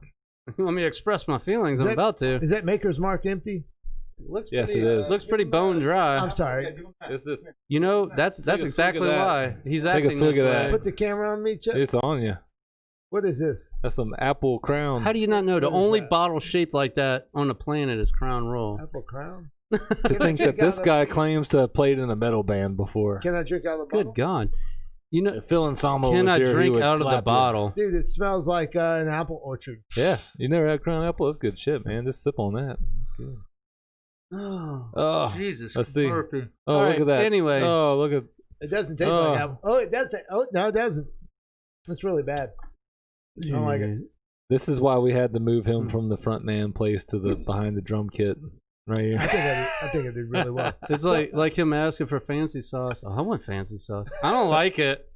let me express my feelings. Is I'm that- about to. Is that Maker's Mark empty? Looks Yes, pretty, it is. Looks pretty bone dry. I'm sorry. Is this? You know, that's Take a swig exactly of that. why he's Take a acting swig this of way. that. Put the camera on me, Chip. It's on you. What is this? That's some Apple Crown. How do you not know the What is only that? bottle shaped like that on the planet is Crown Royal? Apple Crown. to Can I think drink that this out of- guy claims to have played in a metal band before? Can I drink out of the bottle? Good God! You know, If Phil Anselmo can was I here, he drink would out of the slap you. bottle? Dude, it smells like an apple orchard. Yes. You never had Crown Apple? That's good shit, man. Just sip on that. That's good. Oh, Oh, Jesus! let's see. Murphy. Oh, All look right, at that. Anyway, Oh, look at. It doesn't taste Oh. like apple. Oh, it does. Oh, no, it doesn't. That's really bad. I don't like it. This is why we had to move him from the front man place to the behind the drum kit right here. I think I did really well. It's like him asking for fancy sauce. Oh, I want fancy sauce. I don't like it.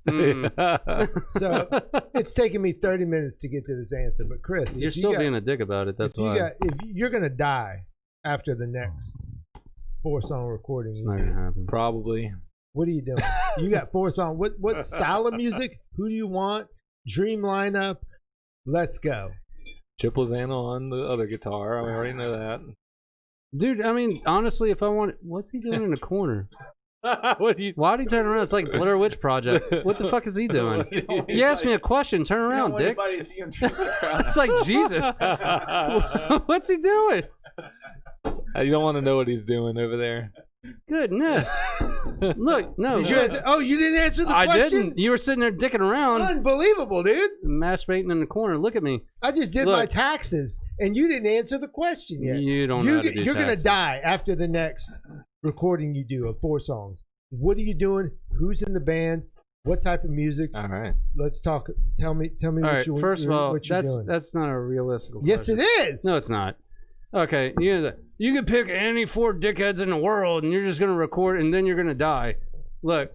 So it's taken me 30 minutes to get to this answer, but Chris, You're if you still got- being a dick about it. That's if you why. got, if you're gonna die after the next 4-song recording, It's not gonna happen. Probably. what are you doing? You got 4 songs. What style of music? Who do you want? Dream lineup. Let's go. Chip was in on the other guitar. I already know that. Dude, I mean, honestly, if I want, what's he doing in the corner? What do you? Why'd he turn around? It's like Blair Witch Project. What the fuck is he doing? You asked me a question. Turn around, dick. It's like Jesus. What's he doing? You don't want to know what he's doing over there. Goodness. Look, no. Did you answer? Oh, you didn't answer the I question? didn't. You were sitting there dicking around, Unbelievable, dude. masturbating in the corner. Look at me. I just did Look. my taxes, and you didn't answer the question yet. You don't know how to do You're going to taxes. die after the next recording you do of 4 songs. What are you doing? Who's in the band? What type of music? All right. Let's talk. Tell me All what right. you First of all, what you're doing. that's not a realistic. Yes, it question. is. No, it's not. Okay, you could pick any 4 dickheads in the world, and you're just gonna record, and then you're gonna die. Look,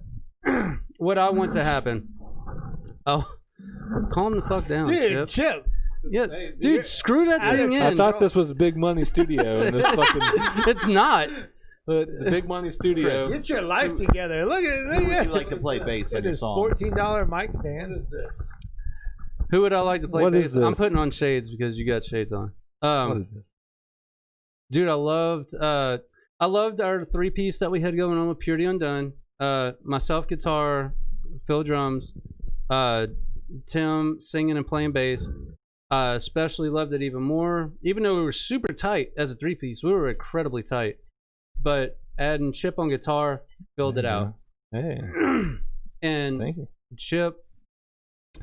what I want to happen. Oh, calm the fuck down, dude, Chip. Chip. Yeah, dude, screw that thing in. I thought this was Big Money Studio, and this fucking It's not. the Big Money Studio. Get your life together. Look at Who would it. you like to play bass in It your is song? $14 mic stand. What is this? Who would I like to play What bass? is I'm this? putting on shades because you got shades on. What is this? Dude, I loved our 3-piece that we had going on with Purity Undone. Myself guitar, Phil drums, Tim singing and playing bass. Especially loved it even more. Even though we were super tight as a 3-piece, we were incredibly tight. But adding Chip on guitar filled it out. Hey, And thank you. Chip,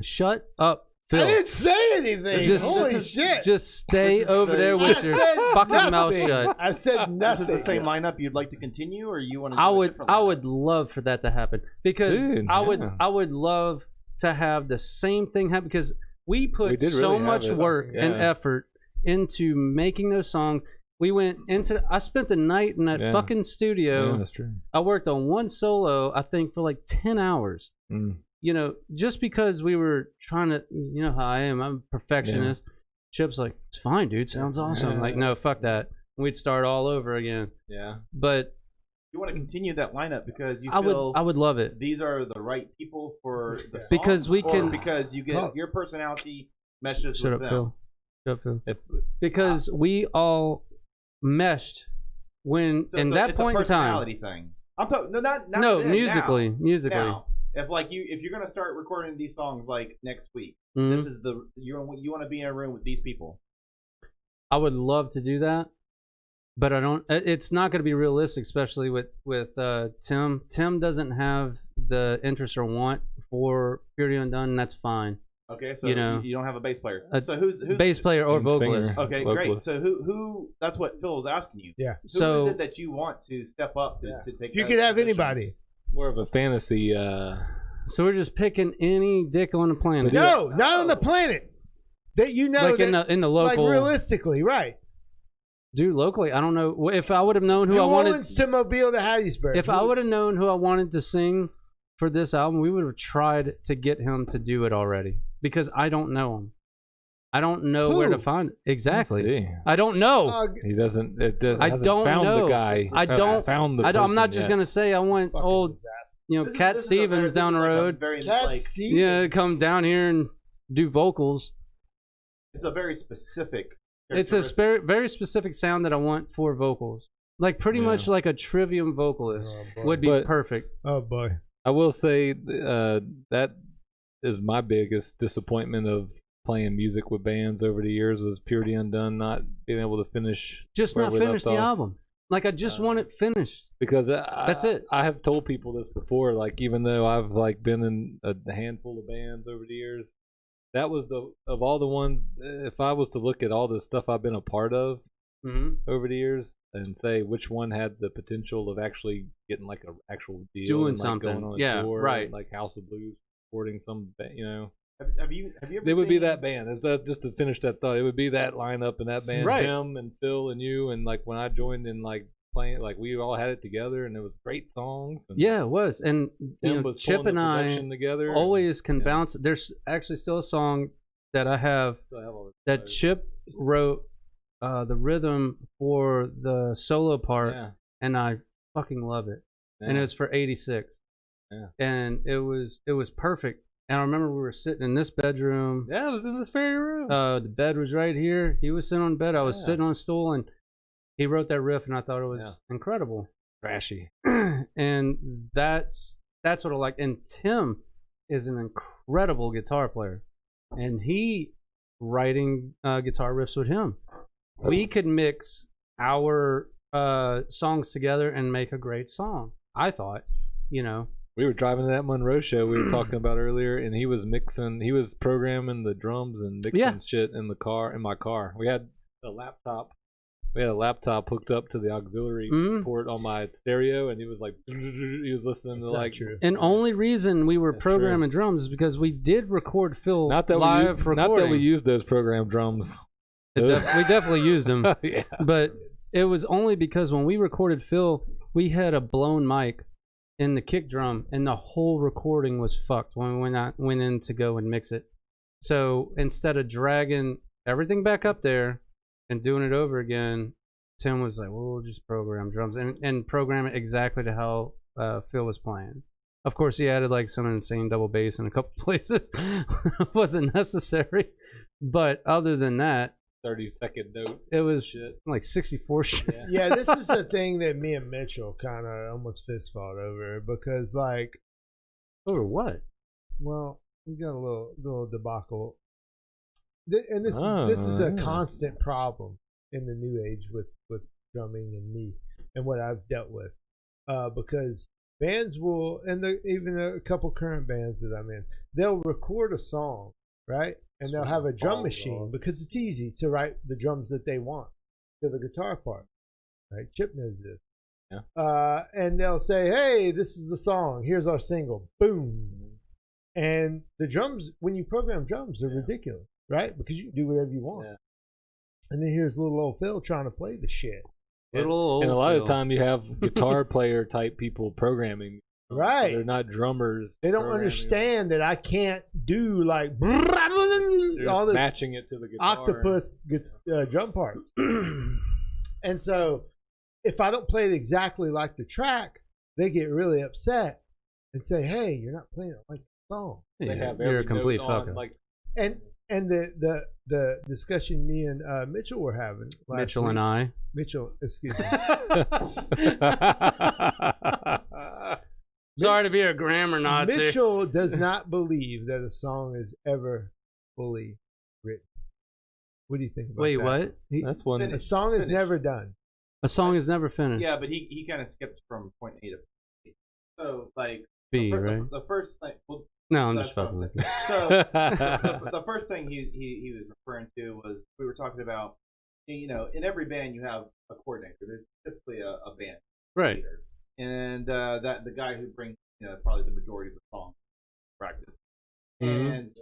shut up, Phil. I didn't say anything. Just- Holy shit. Just stay This is over the- there I with your said fucking mouth nothing. shut. I said This nothing. is the same lineup you'd like to continue, or you want to? I do a would different I lineup? would love for that to happen because Dude, I would yeah. I would love to have the same thing happen because we put We did so really have much it. work and Yeah. effort into making those songs We went into. I spent the night in that fucking studio. Yeah, that's true. I worked on one solo, I think, for like 10 hours. You know, just because we were trying to, you know how I am. I'm a perfectionist. Chip's like, it's fine, dude. Sounds awesome. I'm like, no, fuck that. We'd start all over again. Yeah. But you want to continue that lineup because you I feel would love it. These are the right people for the songs, because we can because you get your personality meshes shut with up, them. Phil. Shut up, Phil. Because we all meshed when So in that it's point a in time. personality thing. I'm talking not then, musically, now. musically. Now, if you're gonna start recording these songs like next week, Mhm. this is you want to be in a room with these people. I would love to do that, but I don't. It's not going to be realistic, especially with Tim. Tim doesn't have the interest or want for Purity Undone, and that's fine. Okay, so you know, you don't have a bass player. So who's bass player or vocalist? Okay, great. So who? That's what Phil was asking you. Yeah. Who is it that you want to step up to take? If you could have positions? anybody. More of a fantasy. So we're just picking any dick on the planet. No, not on the planet. That you know, like in the local. Like realistically, right? Dude, locally, I don't know if I would have known who New I wanted. Orleans to Mobile to Hattiesburg. If I would have known who I wanted to sing for this album, we would have tried to get him to do it already. Because I don't know him. I don't know where to find it. Exactly. I don't know. He doesn't. I don't found know. the guy. I don't. Found the I'm not person just yet. gonna say I want Fucking old, disaster. Cat Stevens down the road. Cat Stevens. Yeah, come down here and do vocals. It's a very specific. It's a very specific sound that I want for vocals. Like pretty much like a Trivium vocalist would be perfect. Oh boy. I will say that is my biggest disappointment of playing music with bands over the years was Purity Undone not being able to finish. Just where not we finish left the off. album. Like I just want it finished. Because That's it. I have told people this before. Like even though I've like been in a handful of bands over the years, that was of all the ones. If I was to look at all the stuff I've been a part of over the years and say which one had the potential of actually getting like an actual deal, Doing and, like, something, going on a yeah, tour, right. like House of Blues, recording some, Have you ever? It would be seen- that band. Just to finish that thought, it would be that lineup and that band, Right. Jim and Phil and you, and like when I joined in like playing, like we all had it together, and it was great songs. And Yeah, it was. And Tim was Chip pulling and the I production together. always can yeah. bounce. There's actually still a song that I have Still have all the that guys. Chip wrote the rhythm for the solo part, Yeah. and I fucking love it. Yeah. And it was for 86. Yeah. And it was perfect. And I remember we were sitting in this bedroom. Yeah, it was in this very room. The bed was right here. He was sitting on the bed. I was Yeah. sitting on a stool, and he wrote that riff, and I thought it was incredible. Trashy. And that's what I like. And Tim is an incredible guitar player, and he writing guitar riffs with him. We could mix our songs together and make a great song. I thought, We were driving to that Monroe show we were talking about earlier, and he was programming the drums and mixing shit in my car. We had a laptop. We had a laptop hooked up to the auxiliary port on my stereo, and he was like, he was listening to like. True. And only reason we were That's programming drums is because we did record Phil Not that live recording. Not that we used those program drums. We definitely used them. Yeah. But it was only because when we recorded Phil, we had a blown mic in the kick drum, and the whole recording was fucked when we went in to go and mix it. So instead of dragging everything back up there and doing it over again, Tim was like, well, we'll just program drums and program it exactly to how Phil was playing. Of course, he added like some insane double bass in a couple places. It wasn't necessary. But other than that, 30-second note. it was Shit. like 64 shit. Yeah, this is a thing that me and Mitchell kind of almost fist fought over because, like, Over what? well, we got a little debacle, and this is a constant problem in the new age with drumming and me and what I've dealt with, because bands will, and even a couple current bands that I'm in, they'll record a song, right? And they'll have a drum machine because it's easy to write the drums that they want to the guitar part, right? Chip knows this. Yeah. And they'll say, hey, this is the song. Here's our single. Boom. And the drums, when you program drums, they're ridiculous, right? Because you can do whatever you want. Yeah. And then here's little old Phil trying to play the shit. And a lot of the time you have guitar player type people programming. Right. They're not drummers. They don't understand that I can't do like all this matching it to the guitar. octopus drum parts. And so if I don't play it exactly like the track, they get really upset and say, "Hey, you're not playing it like the song." They have you're a complete fucker. like, And the discussion me and Mitchell were having last Mitchell week, and I. Mitchell, excuse me. Sorry to be a grammar Nazi. Mitchell does not believe that a song is ever fully written. What do you think about Wait, that? what? that's one. A song is Finished. never done. A song is never finished. Yeah, but he kind of skipped from point A to B. So like B, the, right? the first thing. Well, No, I'm that's just what fucking with saying. you. So the first thing he was referring to was we were talking about, you know, in every band you have a coordinator. There's typically a band Right. leader, and that the guy who brings, you know, probably the majority of the song practice. Mhm. And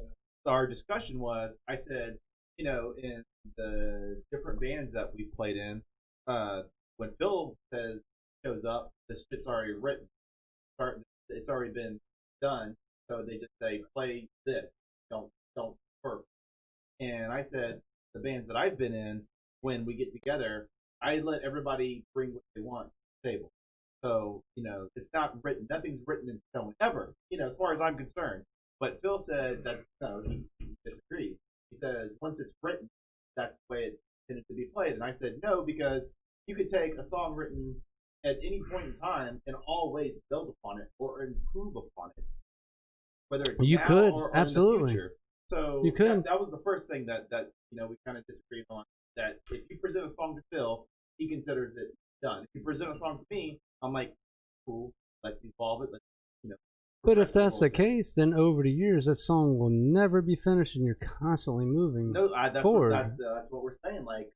our discussion was, I said, you know, in the different bands that we played in, when Phil shows up, the shit's already written. It's already been done. So they just say, play this. Don't work. And I said, the bands that I've been in, when we get together, I let everybody bring what they want to the table. So, you know, it's not written. Nothing's written in stone ever, you know, as far as I'm concerned. But Phil said that, no, he disagrees. He says, once it's written, that's the way it's intended to be played. And I said, no, because you could take a song written at any point in time and always build upon it or improve upon it. Whether it's You now could, or absolutely. in the future. So You could. that was the first thing that you know we kind of disagreed on. That if you present a song to Phil, he considers it done. If you present a song to me, I'm like, cool, let's evolve it. Let's, you know. But if that's the progress case, then over the years, that song will never be finished, and you're constantly moving a little bit. That's forward. that's what we're saying. Like,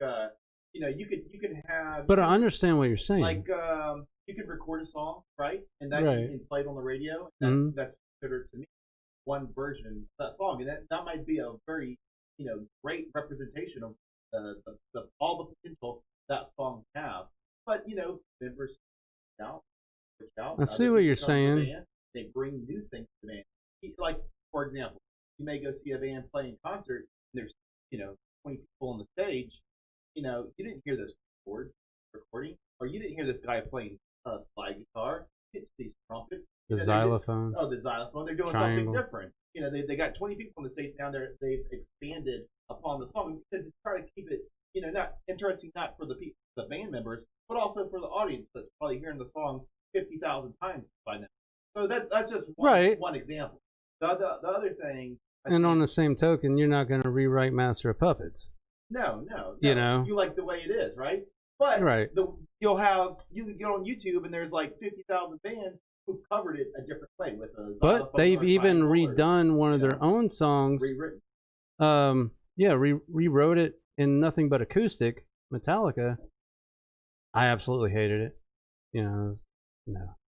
you know, you can have. But I understand what you're saying. Like, you could record a song, right, and that Right. and play it on the radio. That's considered to me one version of that song, and that might be a very, you know, great representation of all the potential that song have. But you know, members switch out. I see what you're saying. Band, they bring new things to the band. Like, for example, you may go see a band playing concert, and there's, you know, 20 people on the stage. You know, you didn't hear those chords recording, or you didn't hear this guy playing slide guitar. It's these trumpets. The xylophone. The xylophone. They're doing Triangle. something different. You know, they got 20 people on the stage now. They've expanded upon the song to try to keep it, you know, not interesting, not for the band members, but also for the audience that's probably hearing the song 50,000 times by now. So that's just one example. The other thing. And on the same token, you're not going to rewrite Master of Puppets. No. You know, you like the way it is, right? But right. You can go on YouTube and there's like 50,000 bands who've covered it a different way with a xylophone. But they've or a even triangle redone one you of their know, own songs. rewritten. Rewrote it in nothing but acoustic. Metallica. I absolutely hated it. You know,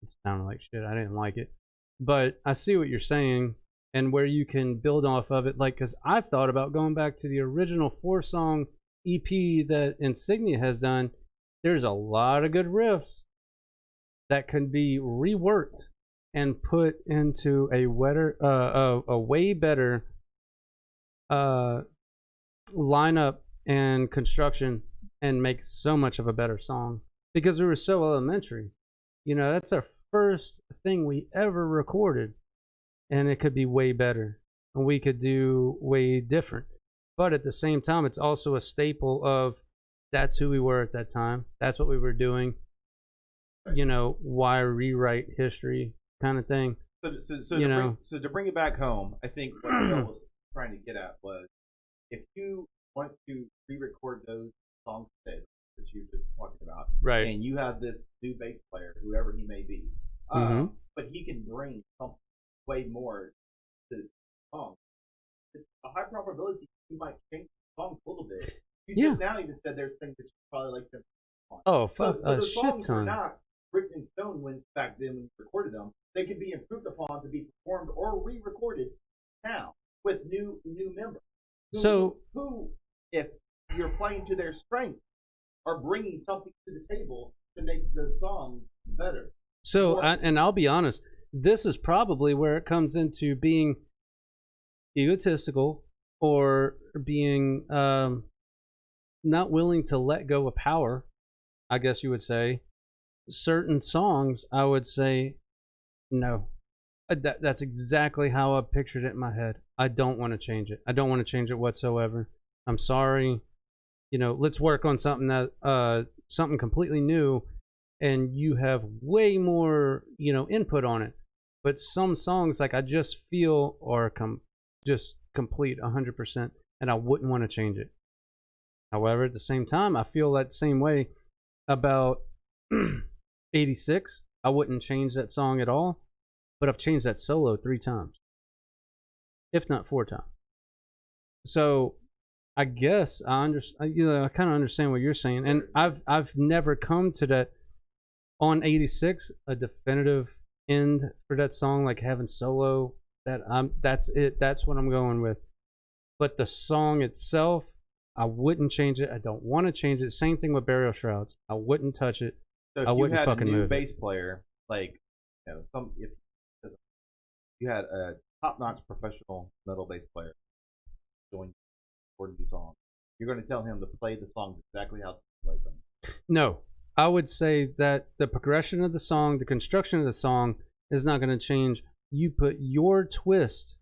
it sounded like shit. I didn't like it. But I see what you're saying, and where you can build off of it. Like, because I've thought about going back to the original 4-song EP that Insignia has done. There's a lot of good riffs that can be reworked and put into a way better lineup and construction, and make so much of a better song because we were so elementary. You know, that's our first thing we ever recorded, and it could be way better, and we could do way different. But at the same time, it's also a staple of that's who we were at that time. That's what we were doing. You know, why rewrite history kind of thing. So to bring it back home, I think what Bill was trying to get at was, if you want to re-record those songs that you were just talking about, right? And you have this new bass player, whoever he may be, but he can bring something way more to the song. It's a high probability you might change the songs a little bit. You just now even said there's things that you probably like to. Oh, fuck, so a the shit songs were ton. not written in stone when back then when we recorded them. They can be improved upon to be performed or re-recorded now with new members. Who, if you're playing to their strength or bringing something to the table to make the song better. So, and I'll be honest, this is probably where it comes into being egotistical or being not willing to let go of power, I guess you would say. Certain songs, I would say, no. That's exactly how I pictured it in my head. I don't want to change it. I don't want to change it whatsoever. I'm sorry. You know, let's work on something that something completely new, and you have way more, you know, input on it. But some songs, like, I just feel are just complete 100%, and I wouldn't want to change it. However, at the same time, I feel that same way about 86. I wouldn't change that song at all, but I've changed that solo 3 times, if not 4 times. So I guess I understand. You know, I kind of understand what you're saying, and I've never come to that on 86 a definitive end for that song, like having solo. That's it. That's what I'm going with. But the song itself, I wouldn't change it. I don't want to change it. Same thing with Burial Shrouds. I wouldn't touch it. So if I wouldn't you had fucking a new move bass player, like, you know, if you had a top-notch professional metal bass player join for the song, you're going to tell him to play the songs exactly how to play them. No, I would say that the progression of the song, the construction of the song is not going to change. You put your twist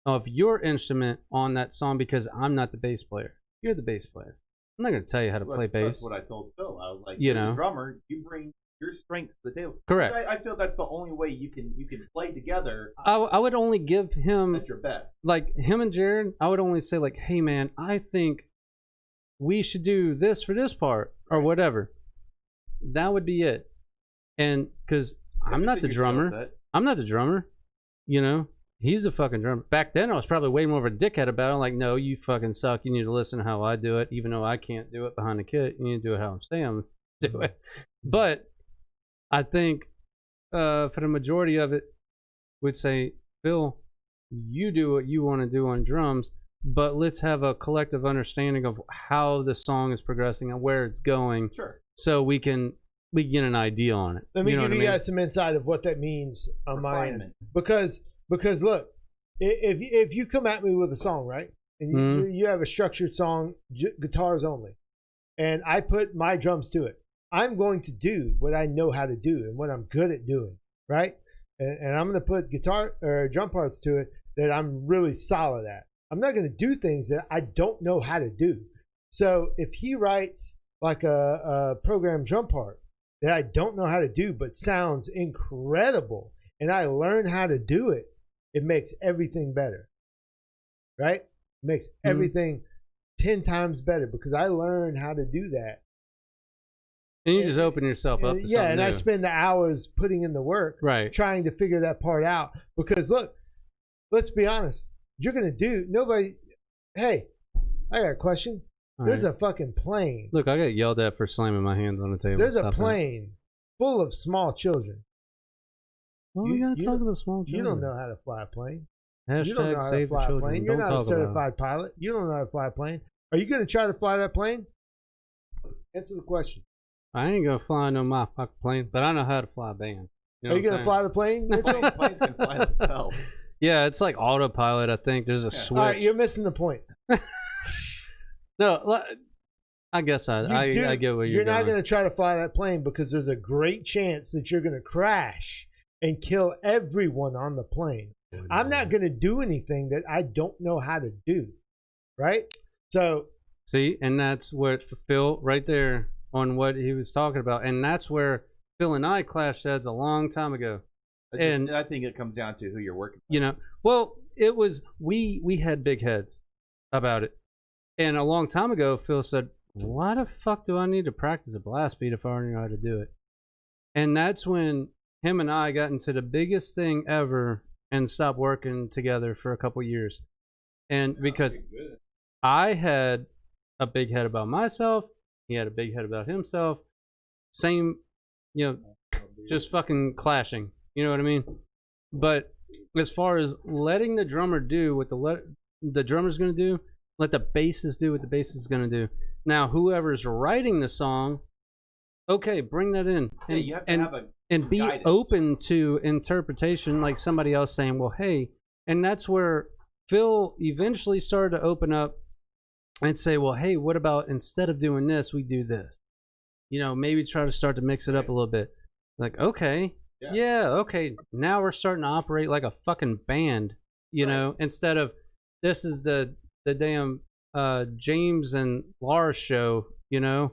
of your instrument on that song because I'm not the bass player. You're the bass player. I'm not going to tell you how to play bass. That's what I told Phil. I was like, you you're know, the drummer, you bring your strengths to the table. Correct. I feel that's the only way you can play together. I would only give him at your best. Like him and Jared, I would only say, like, hey man, I think we should do this for this part or whatever. That would be it. And because I'm not the drummer. I'm not the drummer. You know, he's a fucking drummer. Back then I was probably way more of a dickhead about it. I'm like, no, you fucking suck. You need to listen to how I do it, even though I can't do it behind the kit. You need to do it how I'm saying I'm do it. But I think for the majority of it, would say, Phil, you do what you want to do on drums, but let's have a collective understanding of how the song is progressing and where it's going. Sure. So we get an idea on it. Let me give you guys some insight of what that means on my end. Because look, if you come at me with a song, right, and you have a structured song, guitars only, and I put my drums to it, I'm going to do what I know how to do and what I'm good at doing, right? And I'm going to put guitar or drum parts to it that I'm really solid at. I'm not going to do things that I don't know how to do. So if he writes like a programmed drum part that I don't know how to do but sounds incredible, and I learn how to do it, it makes everything better, right? It makes everything 10 times better because I learned how to do that. And you just open yourself up to something and new. I spend the hours putting in the work, right, trying to figure that part out. Because look, let's be honest. You're going to do, nobody, hey, I got a question. There's a fucking plane. Look, I got yelled at for slamming my hands on the table. There's a plane full of small children. Well, we got to talk about small children. You don't know how to fly a plane. Hashtag you don't know how save to fly the a children. plane. You're Don't not a talk about certified pilot. You don't know how to fly a plane. Are you going to try to fly that plane? Answer the question. I ain't going to fly no my fucking plane, but I know how to fly a band. You know Are you going to fly the plane? Planes can fly themselves. Yeah, it's like autopilot, I think. There's a switch. All right, you're missing the point. No, I guess I get where you're going. You're not going to try to fly that plane because there's a great chance that you're going to crash and kill everyone on the plane. I'm not going to do anything that I don't know how to do, right? So see, and that's what Phil right there on what he was talking about, and that's where Phil and I clashed heads a long time ago. And I think it comes down to who you're working with. You know, well, it was we had big heads about it, and a long time ago, Phil said, "Why the fuck do I need to practice a blast beat if I already know how to do it?" And that's when him and I got into the biggest thing ever and stopped working together for a couple years. And because I had a big head about myself, he had a big head about himself. Same, you know, just fucking clashing. You know what I mean? But as far as letting the drummer do what the drummer's going to do, let the bassist do what the bassist is going to do. Now, whoever's writing the song, okay, bring that in. And, you have to and, have and be guidance. open to interpretation, like somebody else saying, well, hey, and that's where Phil eventually started to open up and say, well, hey, what about instead of doing this, we do this? You know, maybe try to start to mix it up a little bit. Like, okay, yeah, okay, now we're starting to operate like a fucking band, you know, instead of this is the damn James and Lars show, you know?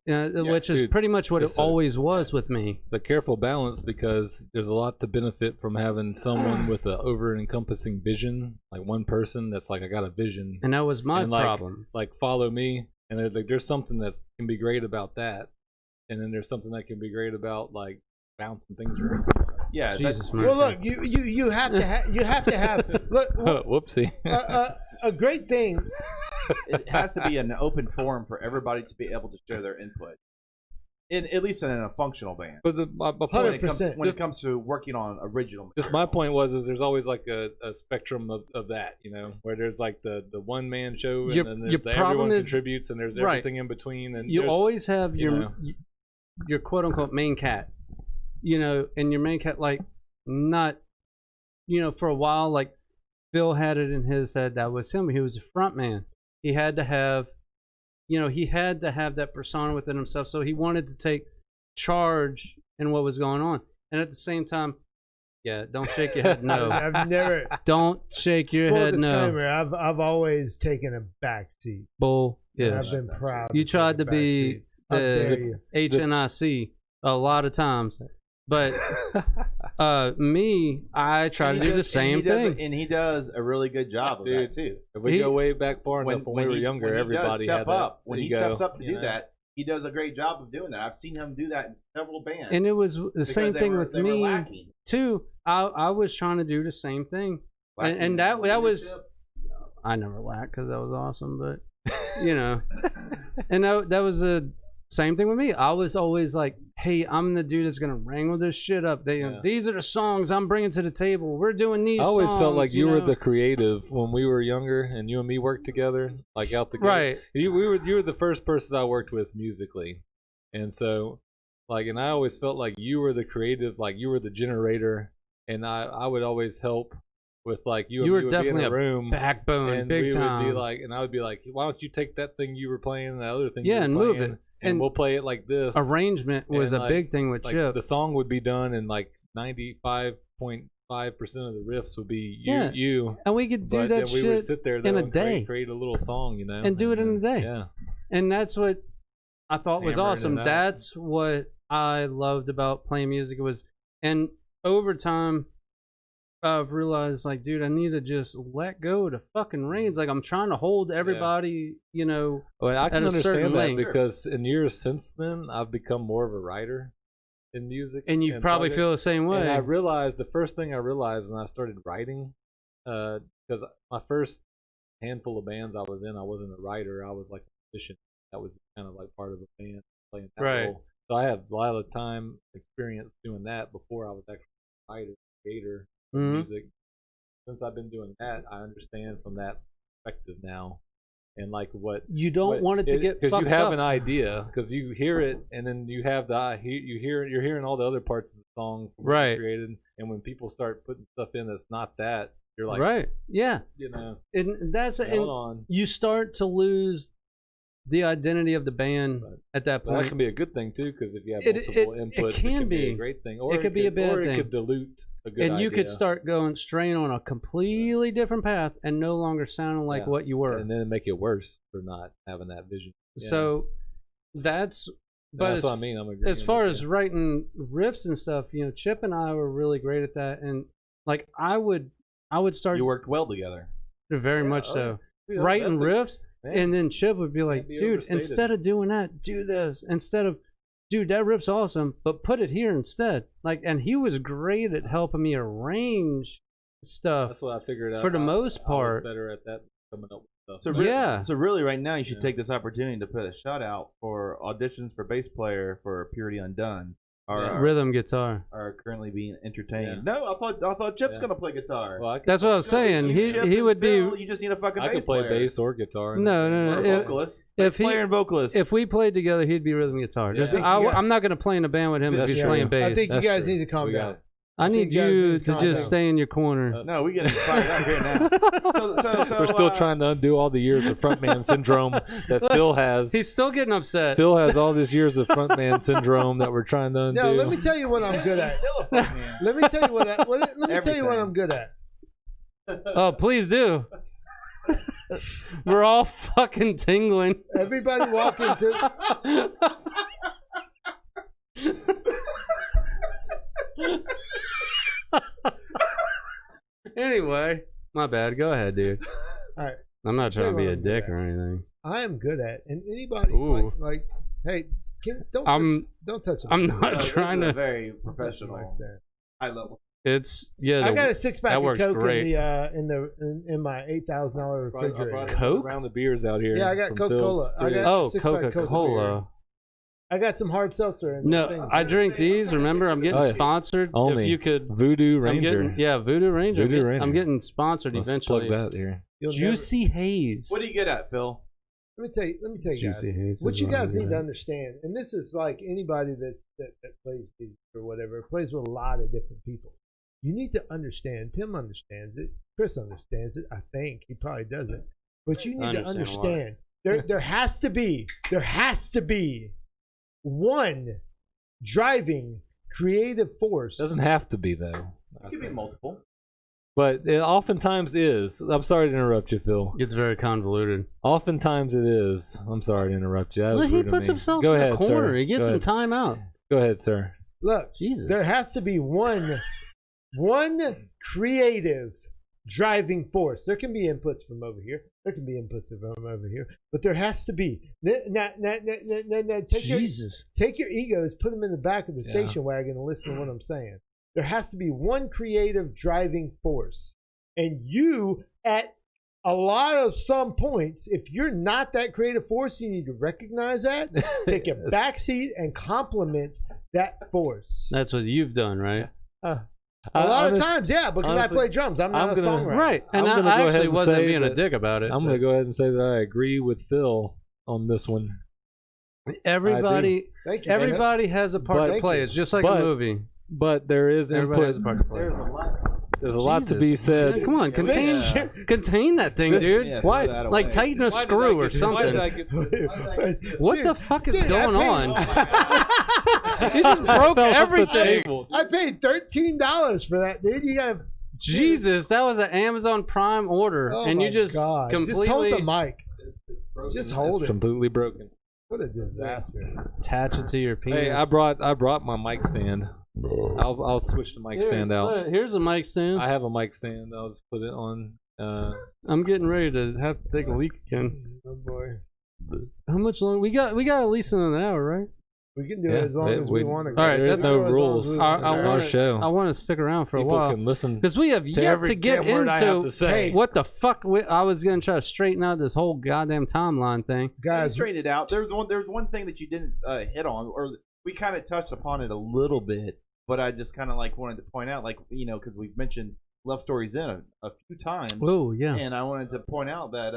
Which is pretty much what it always was with me. It's a careful balance because there's a lot to benefit from having someone with an over-encompassing vision, like one person that's like, I got a vision. And that was my problem. Like, follow me. And there's something that can be great about that. And then there's something that can be great about, like, bouncing things around. Yeah, Jesus, well, look, you have to have look. Whoopsie. A great thing. It has to be an open forum for everybody to be able to share their input. At least in a functional band. But my point, when it comes to working on original material. Just my point was there's always like a spectrum of that, you know, where there's like the one man show and then there's everyone contributes and there's everything in between, and you always have your quote unquote main cat, you know, and your main cat, like, not, you know, for a while, like Phil had it in his head that was him. He was a front man. He had to have, you know, that persona within himself. So he wanted to take charge in what was going on. And at the same time, don't shake your head no. I've never. Don't shake your head disclaimer, no. I've always taken a back seat. Bull. Yeah. I've been proud. You tried to be the HNIC a lot of times. But me, I try to do the same thing. And he does a really good job of that, too. If we go way back far enough when we were younger, everybody had that. When he steps up to do that, he does a great job of doing that. I've seen him do that in several bands. And it was the same thing with me, too. I was trying to do the same thing. And that was... I never lacked because that was awesome, but, you know. And that was the same thing with me. I was always like, hey, I'm the dude that's going to wrangle this shit up. These are the songs I'm bringing to the table. We're doing these songs. I always felt like you were the creative when we were younger and you and me worked together, like out the gate. Right. You were the first person I worked with musically. And so, like, and I always felt like you were the creative, like you were the generator. And I would always help with, like, you and me would be in a room. Backbone, and big we time. would be like, and I would be like, why don't you take that thing you were playing and that other thing you were and playing, move it. And we'll play it like this. Arrangement was a big thing with Chip. The song would be done, and like 95.5% of the riffs would be you. And we could do that shit we would sit there in a day. Create a little song, you know. And do it in a day. Yeah. And that's what I thought was awesome. That's what I loved about playing music. And over time, I've realized, like, dude, I need to just let go of the fucking reins. Like, I'm trying to hold everybody, you know. Well, I can understand that length. because in years since then, I've become more of a writer in music. And you probably feel the same way. And I realized, the first thing I realized when I started writing, because my first handful of bands I was in, I wasn't a writer. I was like a musician. That was kind of like part of the band, playing that role. So I had a lot of time experience doing that before I was actually a writer, creator. Music. Since I've been doing that, I understand from that perspective now, and like what you don't want it to get because you have up. an idea because you hear it and then you have you're hearing all the other parts of the song created, and when people start putting stuff in that's not that, you're like you know, and that's and you start to lose the identity of the band at that point. Well, that can be a good thing too, because if you have multiple inputs, it can be a great thing, or it could be a bad thing. It could dilute a good idea. And you could start straying on a completely different path and no longer sounding like what you were, and then make it worse for not having that vision. So that's what I mean. I'm agreeing. As far as writing riffs and stuff, you know, Chip and I were really great at that, and like I would start. You worked well together. Very much so. Dude, writing riffs. Man. And then Chip would be like, dude, instead of doing that, do this. Instead of, dude, that riff's awesome, but put it here instead. Like, and he was great at helping me arrange stuff. That's what I figured out. For the most part. I was better at that, coming up with stuff. So really right now you should take this opportunity to put a shout out for auditions for bass player for Purity Undone. rhythm guitar. are currently being entertained. Yeah. No, I thought Chip's gonna play guitar. Well, That's what I was saying. Chip He and would be. Phil, you just need a fucking I bass could play player. bass or guitar. No. Or a vocalist. Bass player and vocalist. If we played together, he'd be rhythm guitar. Yeah. I'm not going to play in a band with him if That's he's true. playing bass. I think you That's guys true. need to calm We down. got it. I need you guys you need to to calm just down. stay in your corner. no, we getting fired up here now. So We're still trying to undo all the years of frontman syndrome that Phil has. He's still getting upset. Phil has all these years of frontman syndrome that we're trying to undo. No, let me tell you what I'm good He's at. still a fuck man. Let me tell you what I'm good at. Oh, please do. We're all fucking tingling. Everybody walk into. Anyway, my bad. Go ahead, dude. All right. I'm not Tell trying to you be a what I'm good dick at. or anything. I am good at, and anybody Ooh. like, hey, don't touch it. I'm No, not this trying is a to. very Don't touch professional, the mic stand. high level. It's I got a 6-pack that of works Coke great. in my $8,000 refrigerator. Coke? Around the beers out here. Yeah, I got from Coca-Cola. Phil's I got- fridge. Oh, six-pack Coke Coca-Cola. I got some hard seltzer in the No, thing. I drink these. Remember, I'm getting Oh, yes. sponsored. Only If you could, Voodoo I'm Ranger. getting, yeah, Voodoo Ranger. Voodoo Ranger. I'm getting sponsored Let's eventually. plug that here. You'll Juicy Haze. What are you good at, Phil? Let me tell you guys. Juicy Haze. What is you I'm guys good need to at. understand, and this is like anybody that plays beats or whatever, plays with a lot of different people. You need to understand. Tim understands it. Chris understands it. I think he probably doesn't. But you need to understand understand. There has to be one driving creative force. Doesn't have to be though. It could be multiple. But it oftentimes is. I'm sorry to interrupt you, Phil. It's very convoluted. Oftentimes it is. I'm sorry to interrupt you. That was Well, he rude of puts me. himself Go in ahead, the corner. sir. He gets Go some ahead. time out. Go ahead, sir. Look, Jesus. there has to be one creative driving force. There can be inputs from over here. There can be inputs from over here. But there has to be. Now, Jesus. take your egos, put them in the back of the Yeah. station wagon and listen to what I'm saying. There has to be one creative driving force. And you, at a lot of some points, if you're not that creative force, you need to recognize that, take a backseat, and compliment that force. That's what you've done, right? A lot of times, yeah, because honestly, I play drums. I'm not I'm a gonna- songwriter. Right. And I'm gonna I go ahead actually and wasn't say being a that dick about it. I'm going to go ahead and say that I agree with Phil on this one. Everybody, Thank you. everybody has a part But- to play. It's just like but- a movie. But there is Everybody has a input. part to play. There's a lot to Jesus. be said. Man, come on, contain, Yeah. contain that thing, This- dude. Yeah, Why- throw that Like away. tighten a screw or something. What the fuck is going on? He just broke everything. I paid $13 for that, dude. You got Jesus, that was an Amazon Prime order, oh and my you just God. completely Just hold the mic. Just hold It's it. completely broken. What a disaster. attach it to your penis. Hey, I brought my mic stand. I'll switch the mic stand out. Look, here's a mic stand. I have a mic stand. I'll just put it on. I'm getting ready to have to take a leak again. Oh boy. How much longer? We got at least another hour, right? We can do Yeah, it as long as we want to. All right, there's that's- no rules. I It's our wanna- show. I want to stick around for People a while can listen because we have to yet every to get damn word I have into to say. what the fuck. I was gonna try to straighten out this whole goddamn timeline thing. Guys, Guys, straighten it out. There's one thing that you didn't hit on, or we kind of touched upon it a little bit, but I just kind of like wanted to point out, like, you know, because we've mentioned Love Stories in a few times, Oh yeah. and I wanted to point out that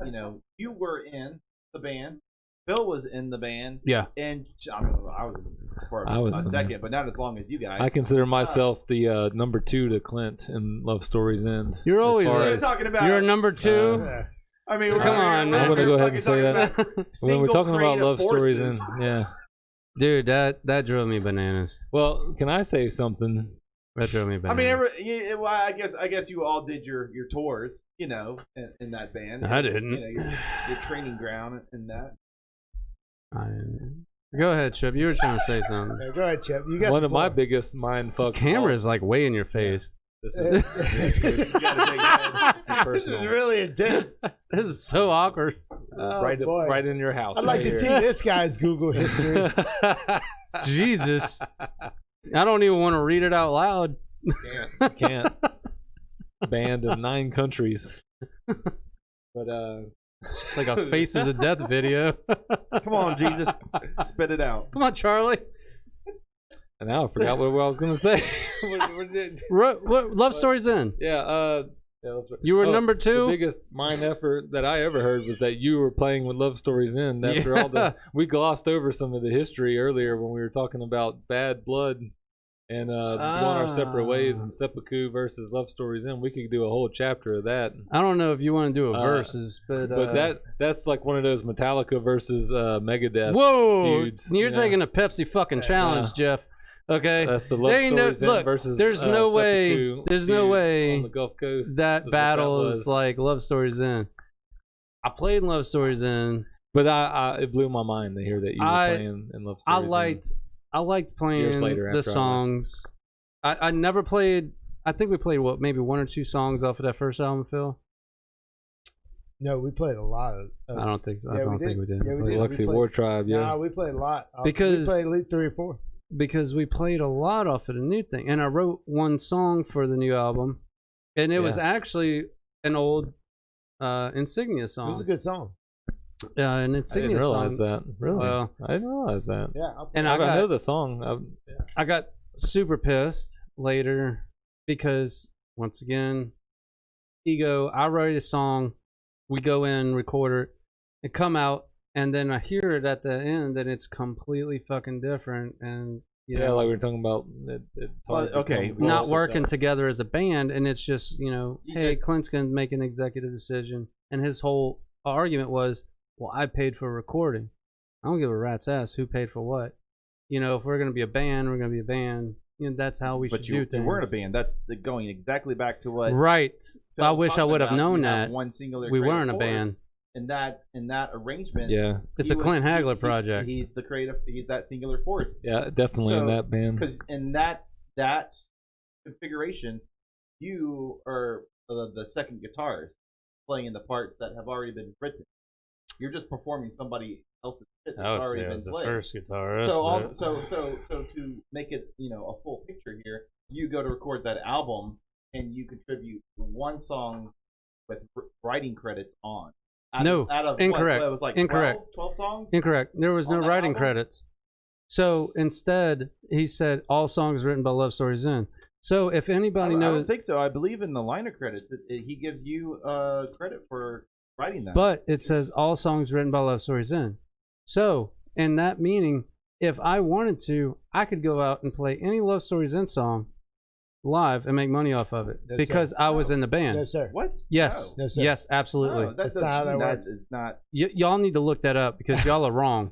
you know, you were in the band, Phil was in the band, Yeah. and I mean, I was in for I was a in the second, but not as long as you guys. I consider myself the number 2 to Clint in Love Stories End. You're as always far We're as- talking about. You're number 2. yeah. I mean, Come on, man. I'm gonna go ahead and say that. About when we're single talking about creative Love Stories forces. End, yeah. Dude, that drove me bananas. Well, can I say something? That drove me I bananas. mean, well, I guess you all did your tours, you know, in that band. I It's, didn't. You know, your training ground and that. Go ahead, Chip. You were trying to say something. Yeah, go ahead, Chip. You got One the of my floor. biggest mind fucks. Camera's like way in your face. This Uh, is You gotta take that. This is personal. really intense. This is so awkward. Oh, right, boy. right in your house. I'd like right to see here. this guy's Google history. Jesus. I don't even want to read it out loud. Can't. Banned in 9 countries. But Like a Faces of Death video. Come on, Jesus, spit it out. Come on, Charlie. And now I forgot what I was gonna say. What Love Stories In? Yeah. You were number 2. The biggest mind effort that I ever heard was that you were playing with Love Stories In. After all we glossed over some of the history earlier when we were talking about Bad Blood and going our separate ways and Seppuku versus Love Stories In. We could do a whole chapter of that. I don't know if you want to do a versus, but that's like one of those Metallica versus Megadeth feuds. You're taking a Pepsi fucking challenge, Jeff. Okay, that's the Love Stories In versus there's no way on the Gulf Coast that battle is like Love Stories In. I played Love Stories In, but it blew my mind to hear that you were playing in Love Stories In. I liked playing the songs. I never played. I think we played maybe 1 or 2 songs off of that first album, Phil. No, we played a lot of. I don't think so. Yeah, I don't think we did. Yeah, we did. Luxy War Tribe. Yeah, no, we played a lot. Because we played at least 3 or 4. Because we played a lot off of the new thing, and I wrote one song for the new album, and it was actually an old Insignia song. It was a good song. An Insignia song. I didn't realize that. Really? Well, I didn't realize that. Yeah, and I know the song. I got super pissed later because once again, ego. I write a song, we go in, record it come out. And then I hear it at the end, and it's completely fucking different. And like we were talking about, not working together as a band. And it's just, hey, Clint's gonna make an executive decision. And his whole argument was, I paid for recording. I don't give a rat's ass who paid for what. If we're gonna be a band, we're gonna be a band. That's how we should do things. But you weren't a band. That's going exactly back to what. Right. I wish I would have known that. One singular. We weren't a band. In that arrangement, it's a Clint Hagler project. He's the creative. He's that singular force. Yeah, definitely in that band. Because in that configuration, you are the second guitarist playing in the parts that have already been written. You're just performing somebody else's shit that's already been played. The first guitarist. So to make it a full picture here, you go to record that album and you contribute one song with writing credits on. Out of incorrect. What, it was like incorrect. 12 songs? Incorrect. There was no writing album? Credits. So instead, he said all songs written by Love Stories In. So if anybody knows, I don't think so. I believe in the liner credits, he gives you credit for writing that. But it says all songs written by Love Stories In. So in that meaning, if I wanted to, I could go out and play any Love Stories In song live and make money off of it because I was in the band. No, sir. What? Yes. No, sir. Yes, absolutely. No, that's not how that works. It's not. Y'all need to look that up because y'all are wrong.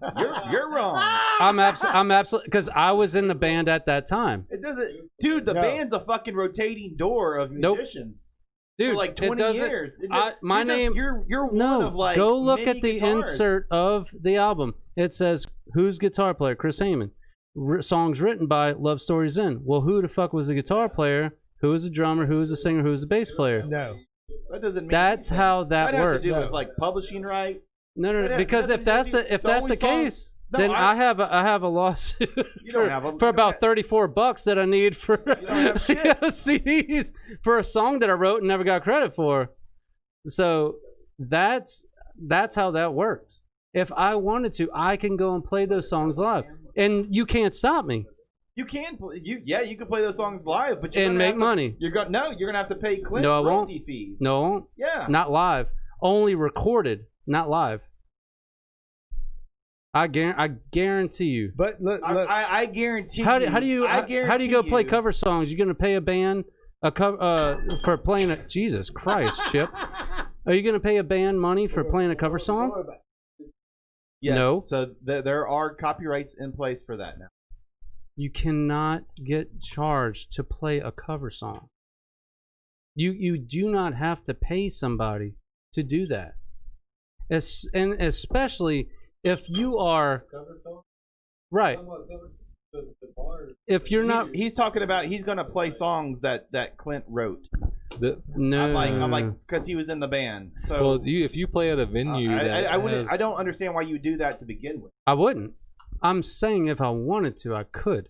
You're wrong. I'm absolutely because I was in the band at that time. It doesn't, dude. The band's a fucking rotating door of musicians. Dude, for like 20 years. My name. You're one of like. Go look at the guitars. insert of the album. It says who's guitar player, Kris Hayman. Songs written by Love Stories In. Well, who the fuck was the guitar player? Who was the drummer? Who was the singer? Who was the bass player? No, that doesn't mean. That's anything. that works. Has to do with like publishing rights. No. Because if that's the case, then I have a lawsuit for about $34 that I need for CDs for a song that I wrote and never got credit for. So that's how that works. If I wanted to, I can go and play those songs live. And you can't stop me. You can, you can play those songs live, but you're and make money. You're gonna have to pay Clint royalty fees. No, I won't. Yeah, not live. Only recorded, not live. I guarantee you. But look, I guarantee. How do you go play cover songs? You're gonna pay a band for playing a Jesus Christ, Chip? Are you gonna pay a band money for playing a cover song? Yes. No. So there are copyrights in place for that now. You cannot get charged to play a cover song. You do not have to pay somebody to do that. And especially if you are right. If you're not, he's talking about he's going to play songs that Clint wrote. No, I'm like because he was in the band. So well, if you play at a venue, I don't understand why you would do that to begin with. I wouldn't. I'm saying if I wanted to, I could.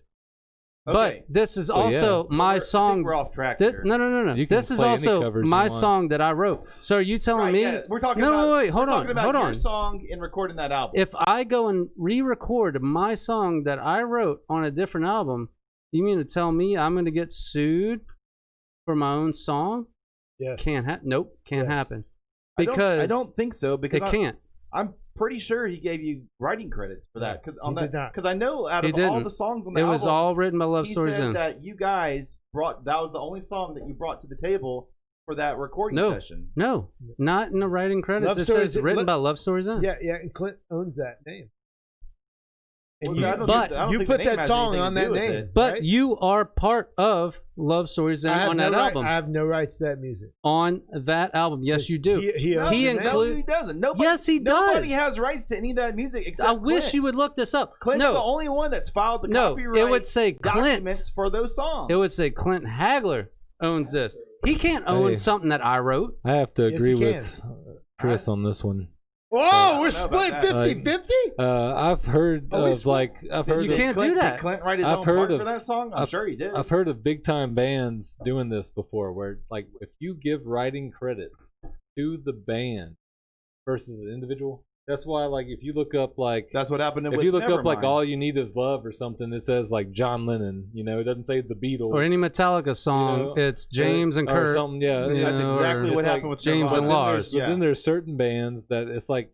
Okay. But this is also my song. I think we're off track here. No. This is also my song that I wrote. So are you telling me? Yeah. We're talking wait, hold on. Your song in recording that album. If I go and re-record my song that I wrote on a different album, You mean to tell me I'm going to get sued for my own song? Yes. Can't happen. Nope, can't happen. I Because don't think so. Because it can't. I'm pretty sure he gave you writing credits for that. Because I know out He of all didn't. the songs on the It album, was all written by Love he Stories said In. that you guys that was the only song that you brought to the table for that recording session. No, not in the writing credits. Love It Stories- says written Lo- by Love Stories In. Yeah, and Clint owns that name. And Well, I don't think- I don't you think put the name that has song anything to on do that with name. it. But right? you are part of Love Stories In I have on no that right- album. I have no rights to that music. On that album, yes, you do. He No, owns He the name. include- he doesn't. Nobody, Yes, he Nobody does. has rights to any of that music except I wish Clint. you would look this up. Clint's no, the only one that's filed the no, copyright it would say documents Clint. for those songs. It would say Clint Hagler owns this. He can't own Hey. something that I wrote. I have to Yes, agree he with Chris on this one. Whoa, I we're don't know split about that. 50-50? I've heard Oh, we of split? I've Did- heard You of, can't do Clint, that. Did Clint write his I've own heard part of- for that song? I'm sure he did. I've heard of big time bands doing this before, where like if you give writing credits to the band versus an individual, that's why like if you look up like That's what happened if with you look up like Nevermind. All You Need Is Love or something, it says like John Lennon. You know, it doesn't say the Beatles Or any Metallica song, You know, it's James and or Kurt. something. Yeah, you That's know, exactly or what it's happened like with James Nirvana. and Lars. But then there's certain bands that it's like,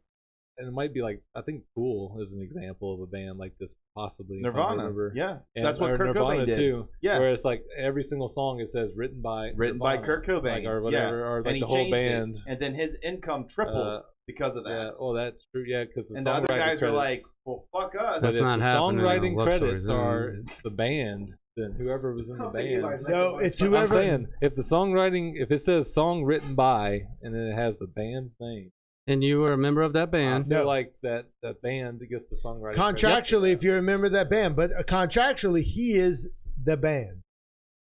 and it might be like I think Tool is an example of a band like this possibly. if I Nirvana. remember. Yeah, And, that's what or Kurt Nirvana Cobain did. too. Yeah. Where it's like every single song it says written by Nirvana, Kurt Cobain, like, or whatever, or and like he the whole changed band. it, and then his income tripled because of that. Yeah, well, that's true. Yeah, because and the other guys are like, "Well, fuck us." but That's if not the happening in songwriting Love credits Stories, are the band, then whoever was in the band. No, it's I'm whoever. saying if the songwriting, if it says song written by, and then it has the band's name, And you were a member of that I band. feel No. like that band gets the songwriting. Contractually, if you you remember that band, but contractually, he is the band.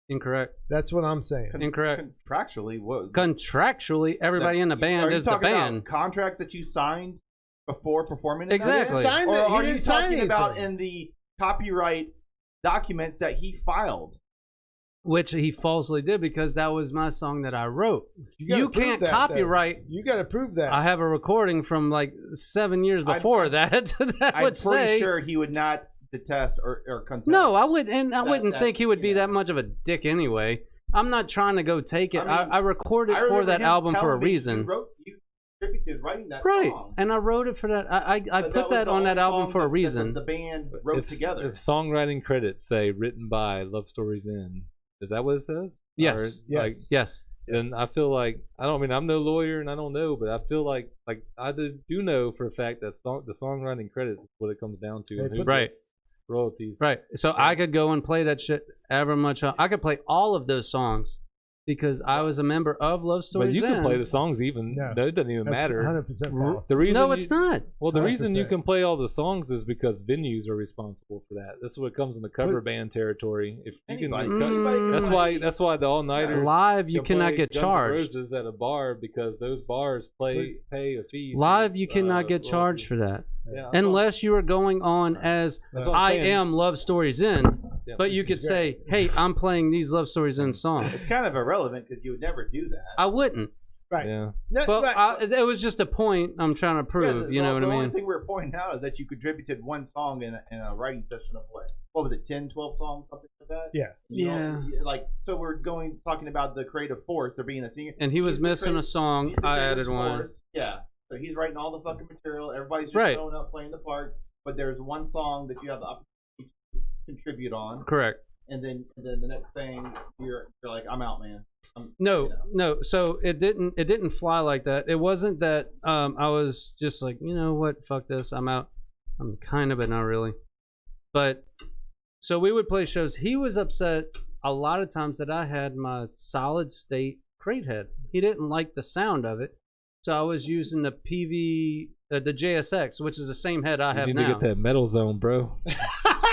Incorrect. That's what I'm saying. Incorrect. Contractually, what? Contractually, everybody in the Are band you is the talking about band. contracts that you signed before performing? in Exactly. that band? Signed Or it. He are you didn't sign talking about anything. in the copyright documents that he filed? Which he falsely did because that was my song that I wrote. gotta You prove can't that, though. copyright. You got to prove that. I have a recording from like 7 years before that that I'm would pretty say. sure he would not detest or contest. No, I wouldn't. And I that- wouldn't that, think he would you be know. that much of a dick anyway. I'm not trying to go take it. I mean, I recorded I for remember that him album for a telling me reason. You contributed writing that Right, song. and I wrote it for that. I But put was that the on that only album song for a that reason. The band wrote together. If songwriting credits say written by Love Stories In, is that what it says? Yes. Or, Yes. Like, Yes. then I feel like I'm no lawyer and I don't know, but I feel like I do know for a fact that the songwriting credits is what it comes down to. They And who put- Right. gets royalties. Right. So I could go and play that shit ever much. I could play all of those songs because I was a member of Love But Stories you can In. play the songs even. No. No, it doesn't even That's matter. 100% false. The reason No, it's not. Well, the reason you 100%. can play all the songs is because venues are responsible for that. That's what comes in the cover What- band territory. If you Anybody, can, anybody can that's play- why the all nighters Live, you can cannot play get Guns N' charged. Roses at a bar because those bars pay a fee. Live, you cannot get royalties. charged for that Yeah, unless you are going on as that's what I'm I saying. am Love Stories In. Yeah. But you could say, "Hey, I'm playing these Love Stories In songs." It's kind of irrelevant because you would never do that. I wouldn't. Right. Yeah. No, But right. it was just a point I'm trying to prove. Yeah, You know what the I only mean? thing we're pointing out is that you contributed one song in a writing session of what was it, 10, 12 songs, something like that? Yeah. You know, Yeah. like, so we're talking about the creative force, there being a singer. And he was He's the missing a creative- song. he's the I creative added one. force. Yeah. So he's writing all the fucking material. Everybody's just Right. showing up playing the parts. But there's one song that you have the opportunity to contribute on. Correct. And then the next thing, you're like, I'm out, man. No, you know. no. So it didn't fly like that. It wasn't that I was just like, you know what, fuck this, I'm out. I'm kind of, but not really. But so we would play shows. He was upset a lot of times that I had my solid state crate head. He didn't like the sound of it, so I was using the the JSX, which is the same head I have You need now. to get that metal zone, bro.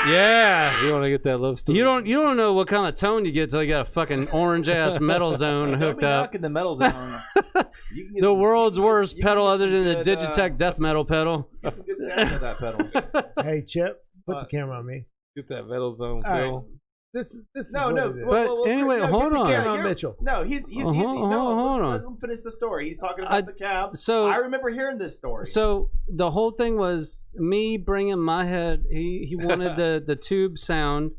Yeah. You want to get that love story. You don't know what kind of tone you get till you got a fucking orange ass metal zone Don't hooked be up. knocking the metal zone. You can get The some- world's you can get- worst you can pedal get other some than the good, Digitech death metal pedal. Get some good sound with that pedal. Hey, Chip, put the camera on me. get that metal zone, All right. Phil. This is No, what no. it is. But anyway, hold on. Camera on Mitchell. No, he's hold on. Let him finish the story. He's talking about the cab. So I remember hearing this story. So the whole thing was me bringing my head. He wanted the tube sound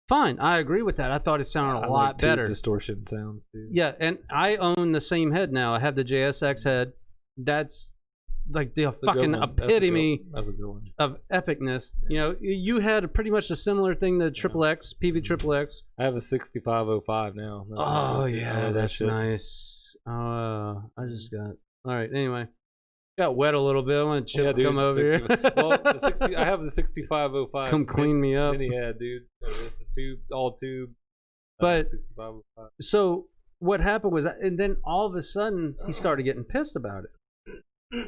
Fine, I agree with that. I thought it sounded a lot better. Distortion sounds, dude. Yeah, and I own the same head now. I have the JSX head. That's like the fucking epitome That's a good one. of epicness. You know, you had pretty much a similar thing to Triple X, PV Triple X. I have a 6505 now. Oh yeah, that's nice. I just got. All right. Anyway, got wet a little bit. I want Chip to come over here. Well, I have the 6505. Come clean me up. Mini head, dude. It's a tube, all tube. But 6505. so what happened was, and then all of a sudden he started getting pissed about it.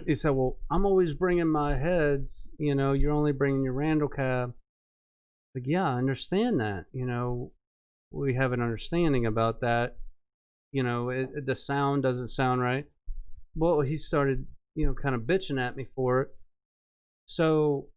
He said, "Well, I'm always bringing my heads. You know, you're only bringing your Randall cab." Like, yeah, I understand that. You know, we have an understanding about that. You know, the sound doesn't sound right. Well, he started, you know, kind of bitching at me for it. So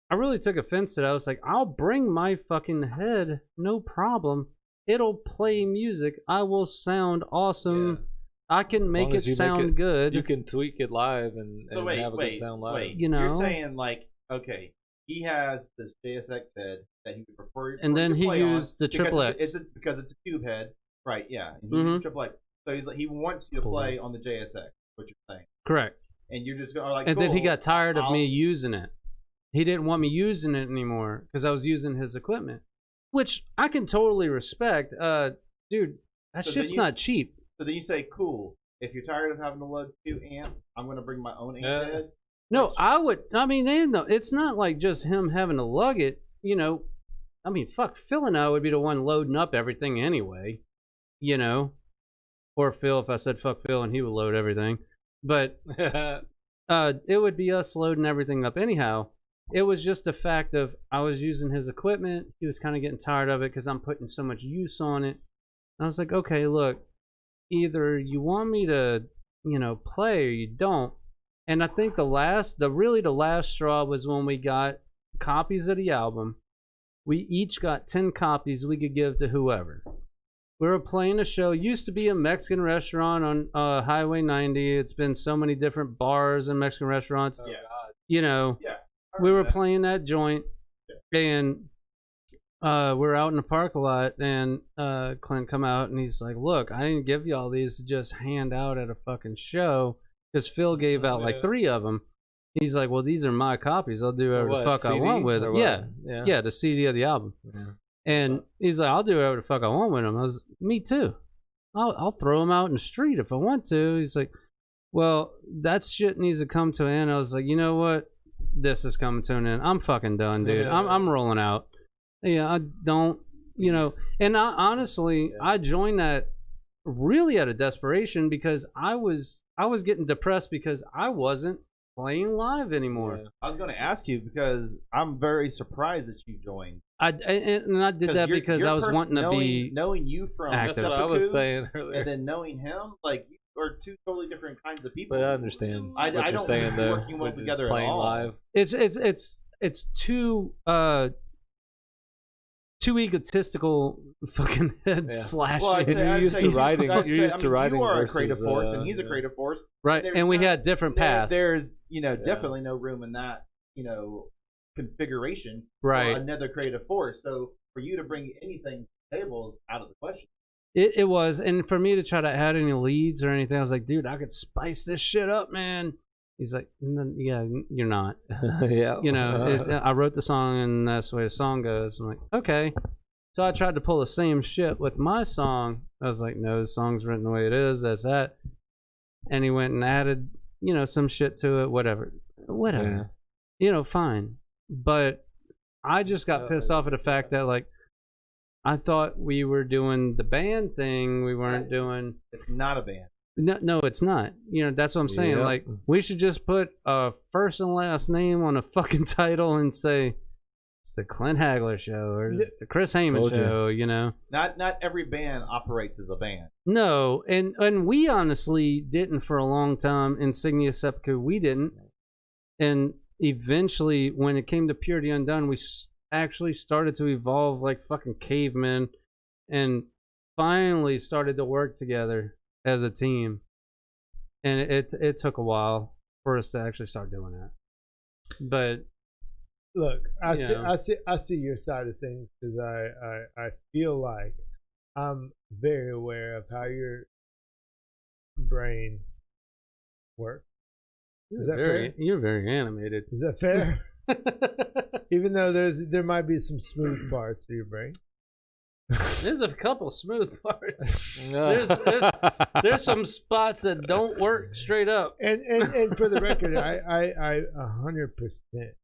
I really took offense to that. I was like, I'll bring my fucking head, no problem. It'll play music. I will sound awesome. Yeah. I can make it sound good. You can tweak it live and have a good sound live. Wait, you know, you're saying like, okay, he has this JSX head that he would prefer, and then he used the Triple X because it's a tube head, right? Yeah, and he used Triple X. So he's like, he wants you to play on the JSX. What you're saying? Correct. And you're just like, and cool, then he got tired of me using it. He didn't want me using it anymore because I was using his equipment, which I can totally respect. Dude, that shit's not cheap. So then you say, cool, if you're tired of having to load 2 amps, I'm going to bring my own amp head. No, I would. I mean, it's not like just him having to lug it. You know, I mean, fuck, Phil and I would be the one loading up everything anyway. You know, or Phil if I said fuck Phil and he would load everything. But it would be us loading everything up anyhow. It was just the fact of I was using his equipment. He was kind of getting tired of it because I'm putting so much use on it. I was like, okay, look, either you want me to, you know, play or you don't. And I think the last straw was when we got copies of the album. We each got 10 copies we could give to whoever. We were playing a show. Used to be a Mexican restaurant on Highway 90. It's been so many different bars and Mexican restaurants. Yeah. You know, yeah, we were playing that joint, and we're out in the parking lot, and Clint come out, and he's like, look, I didn't give you all these to just hand out at a fucking show, because Phil gave out like 3 of them. He's like, well, these are my copies. I'll do whatever the fuck I want with them. Yeah, the CD of the album. Yeah. And he's like, I'll do whatever the fuck I want with them. I was, me too. I'll throw them out in the street if I want to. He's like, well, that shit needs to come to an end. I was like, you know what? This is coming to an end. I'm fucking done, dude. I'm rolling out. Yeah, I don't, you know. And honestly, I joined that really out of desperation because I was getting depressed because I wasn't playing live anymore. Yeah. I was going to ask you because I'm very surprised that you joined. I did that because I was wanting to be knowing you from active. That's what I was saying earlier. And then knowing him, like, you are 2 totally different kinds of people. But I understand. I don't saying though, working well together playing at all. Live. It's too egotistical fucking head slashing. Well, you're used to writing. You're used to writing. You are versus, a creative force, and he's a creative force. Right, and we had different paths. There's definitely no room in that configuration for another creative force. So for you to bring anything to the table is out of the question. It was, and for me to try to add any leads or anything, I was like, dude, I could spice this shit up, man. He's like, yeah, you're not. Yeah. You know, I wrote the song, and that's the way the song goes. I'm like, okay. So I tried to pull the same shit with my song. I was like, no, the song's written the way it is. That's that. And he went and added, some shit to it, whatever. Yeah. Fine. But I just got pissed off at the fact that, like, I thought we were doing the band thing. We weren't doing. It's not a band. No, it's not. That's what I'm saying. Yep. Like, we should just put a first and last name on a fucking title and say it's the Clint Hagler show or it's the Chris Hayman show. Not every band operates as a band. No, and we honestly didn't for a long time. Insignia Sepulchre, we didn't. And eventually, when it came to Purity Undone, we actually started to evolve like fucking cavemen, and finally started to work together as a team. And it took a while for us to actually start doing that. But Look, I Yeah. see your side of things because I feel like I'm very aware of how your brain works. Is that fair? You're very animated. Is that fair? Even though there might be some smooth parts of your brain. There's a couple smooth parts. There's some spots that don't work straight up. And for the record, I 100%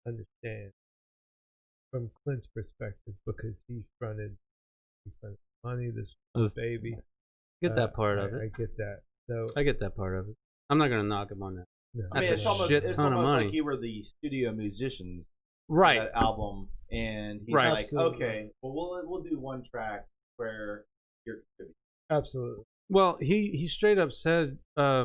understand from Clint's perspective because he fronted money, this baby. Get that part of I it. get that. So I get that part of it. I'm not gonna knock him on that. no. I mean, That's it's a almost, shit it's ton of almost money. like you were the studio musicians for Right. that album, and he's Right. like, Absolutely. okay, well, we'll do one track where you're contributing. Absolutely. Well, he straight up said, I